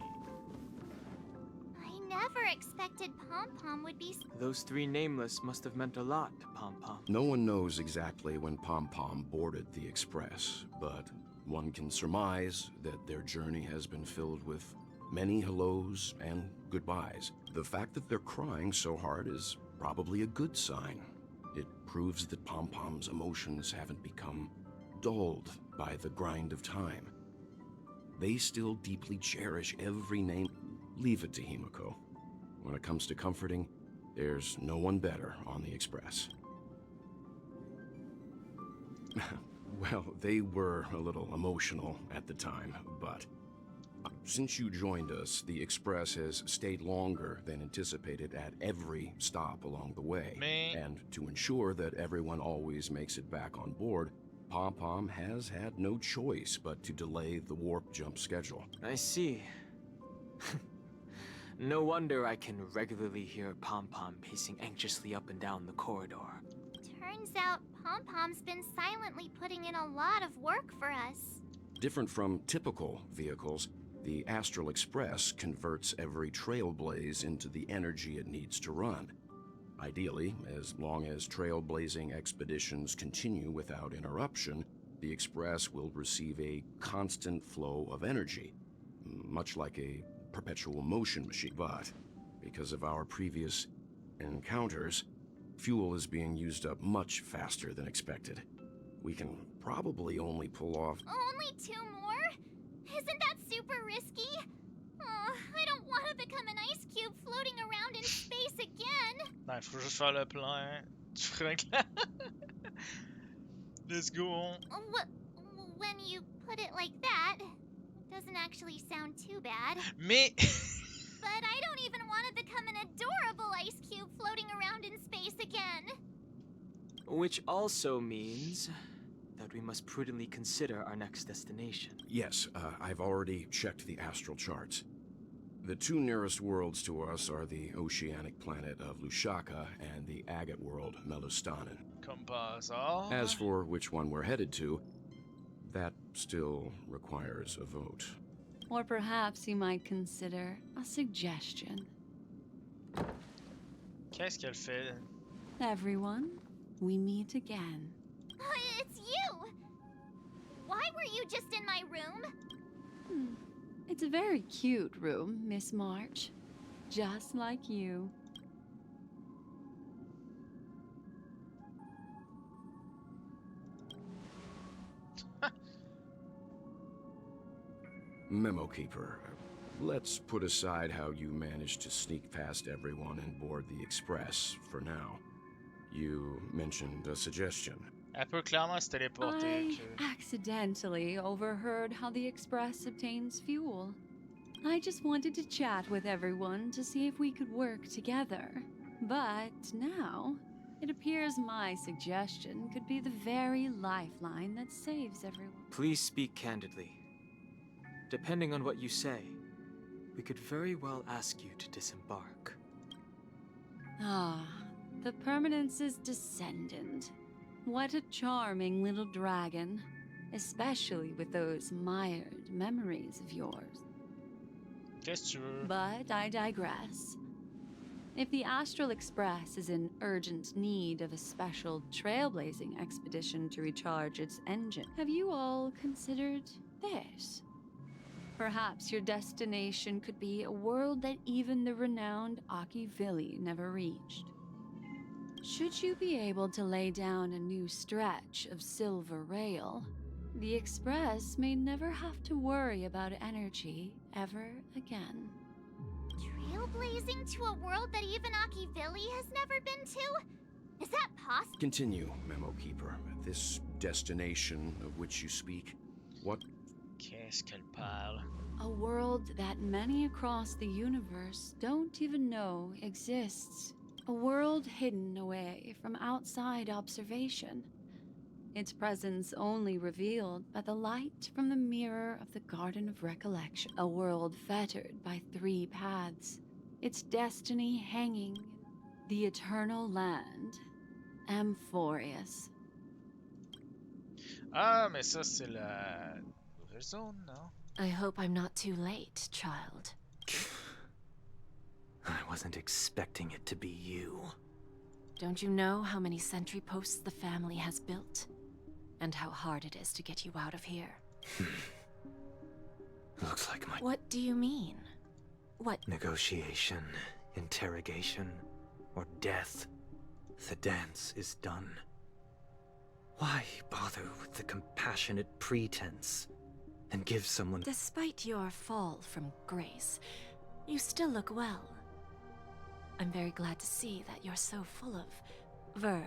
I never expected Pom Pom would be. Those three nameless must have meant a lot to Pom Pom. No one knows exactly when Pom Pom boarded the Express, but one can surmise that their journey has been filled with many hellos and goodbyes. The fact that they're crying so hard is probably a good sign. It proves that Pom Pom's emotions haven't become dulled by the grind of time. They still deeply cherish every name. Leave it to Himiko. When it comes to comforting, there's no one better on the Express. Well, they were a little emotional at the time, but since you joined us, the Express has stayed longer than anticipated at every stop along the way. And to ensure that everyone always makes it back on board, Pom Pom has had no choice but to delay the warp jump schedule. I see. No wonder I can regularly hear Pom Pom pacing anxiously up and down the corridor. Turns out Pom Pom's been silently putting in a lot of work for us. Different from typical vehicles, the Astral Express converts every trailblaze into the energy it needs to run. Ideally, as long as trailblazing expeditions continue without interruption, the Express will receive a constant flow of energy, much like a perpetual motion machine. But because of our previous encounters, fuel is being used up much faster than expected. We can probably only pull off... Only 2 more? Isn't that super risky? I don't want to become an ice cube floating around in space again. Non, il faut juste faire le plein. Tu ferais Let's go on. When you put it like that, it doesn't actually sound too bad. Mais... But I don't even want to become an adorable ice cube floating around in space again. Which also means that we must prudently consider our next destination. Yes, I've already checked the astral charts. The 2 nearest worlds to us are the oceanic planet of Lushaka and the agate world, Melustanen. Comme par hasard. As for which one we're headed to, that still requires a vote. Or perhaps you might consider a suggestion. Qu'est-ce qu'elle fait? Everyone, we meet again. It's you! Why were you just in my room? It's a very cute room, Miss March. Just like you. Memo Keeper, let's put aside how you managed to sneak past everyone and board the Express for now. You mentioned a suggestion. Elle peut clairement se téléporter. I accidentally overheard how the Express obtains fuel. I just wanted to chat with everyone to see if we could work together. But now, it appears my suggestion could be the very lifeline that saves everyone. Please speak candidly. Depending on what you say, we could very well ask you to disembark. Ah, the Permanence's descendant. What a charming little dragon, especially with those mired memories of yours. Qu'est-ce que tu veux? But I digress. If the Astral Express is in urgent need of a special trailblazing expedition to recharge its engine, have you all considered this? Perhaps your destination could be a world that even the renowned Akivili never reached. Should you be able to lay down a new stretch of silver rail, the Express may never have to worry about energy ever again. Trailblazing to a world that even Akivili has never been to? Is that possible? Continue, Memo Keeper. This destination of which you speak, what? Qu'est-ce qu'elle parle? A world that many across the universe don't even know exists. A world hidden away from outside observation. Its presence only revealed by the light from the mirror of the Garden of Recollection. A world fettered by 3 paths. Its destiny hanging in the eternal land, Amphorius. Ah, mais ça, c'est la nouvelle zone, non? I hope I'm not too late, child. I wasn't expecting it to be you. Don't you know how many sentry posts the family has built? And how hard it is to get you out of here? Looks like my What do you mean? What? negotiation, interrogation, or death. The dance is done. Why bother with the compassionate pretense and give someone... Despite your fall from grace, you still look well. I'm very glad to see that you're so full of verve.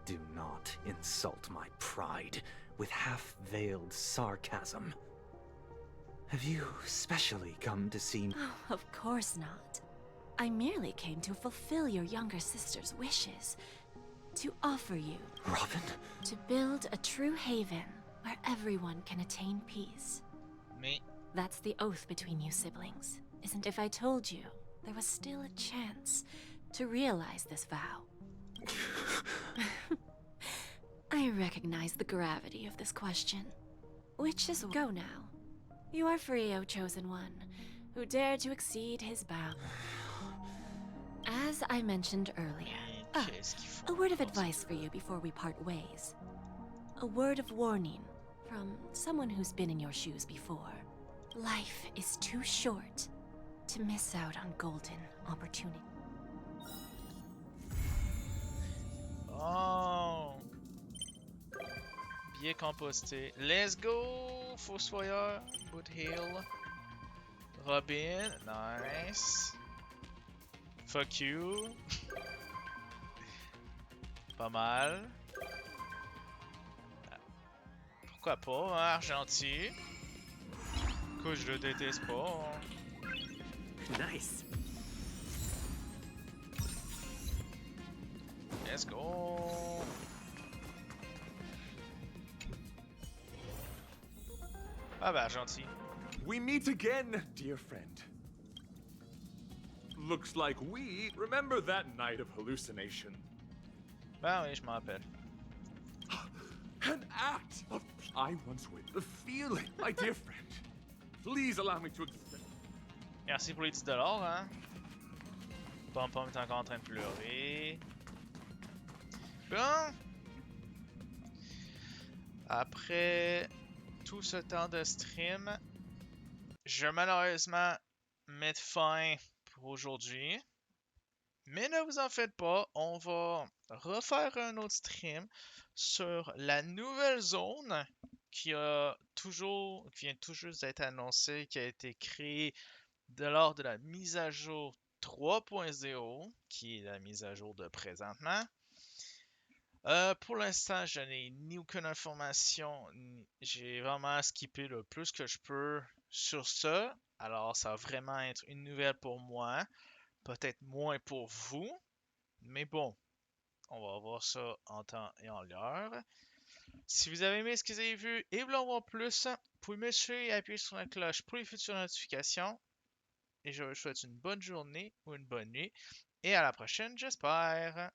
Do not insult my pride with half-veiled sarcasm. Have you specially come to see me? Oh, of course not. I merely came to fulfill your younger sister's wishes. To offer you... Robin? To build a true haven where everyone can attain peace. Me? That's the oath between you siblings, isn't it? If I told you there was still a chance to realize this vow. I recognize the gravity of this question. Which is go now. You are free, O Chosen One, who dared to exceed his bound. As I mentioned earlier, a word of advice for you before we part ways. A word of warning from someone who's been in your shoes before. Life is too short to miss out on golden opportunity. Oh! Billet composté. Let's go! Fossoyeur, Woodhill. Robin, nice. Fuck you. Pas mal. Pourquoi pas, hein, Argenti? Écoute, je le déteste pas. Hein. Nice. Let's go. Ah bah, Argenti. We meet again, dear friend. Looks like we remember that night of hallucination. Ben oui, je m'en rappelle. An act of... I once witnessed the feeling, my dear friend. Please allow me to... Merci pour les 10 $, hein. Pom Pom est encore en train de pleurer. Bon. Après tout ce temps de stream, je vais malheureusement mettre fin pour aujourd'hui. Mais ne vous en faites pas, on va refaire un autre stream sur la nouvelle zone qui vient tout juste d'être annoncée, qui a été créée lors de la mise à jour 3.0, qui est la mise à jour de présentement. Pour l'instant, je n'ai ni aucune information, j'ai vraiment skippé le plus que je peux sur ça. Alors, ça va vraiment être une nouvelle pour moi, peut-être moins pour vous, mais bon, on va voir ça en temps et en l'heure. Si vous avez aimé ce que vous avez vu et voulez en voir plus, vous pouvez me suivre et appuyer sur la cloche pour les futures notifications. Et je vous souhaite une bonne journée ou une bonne nuit. Et à la prochaine, j'espère.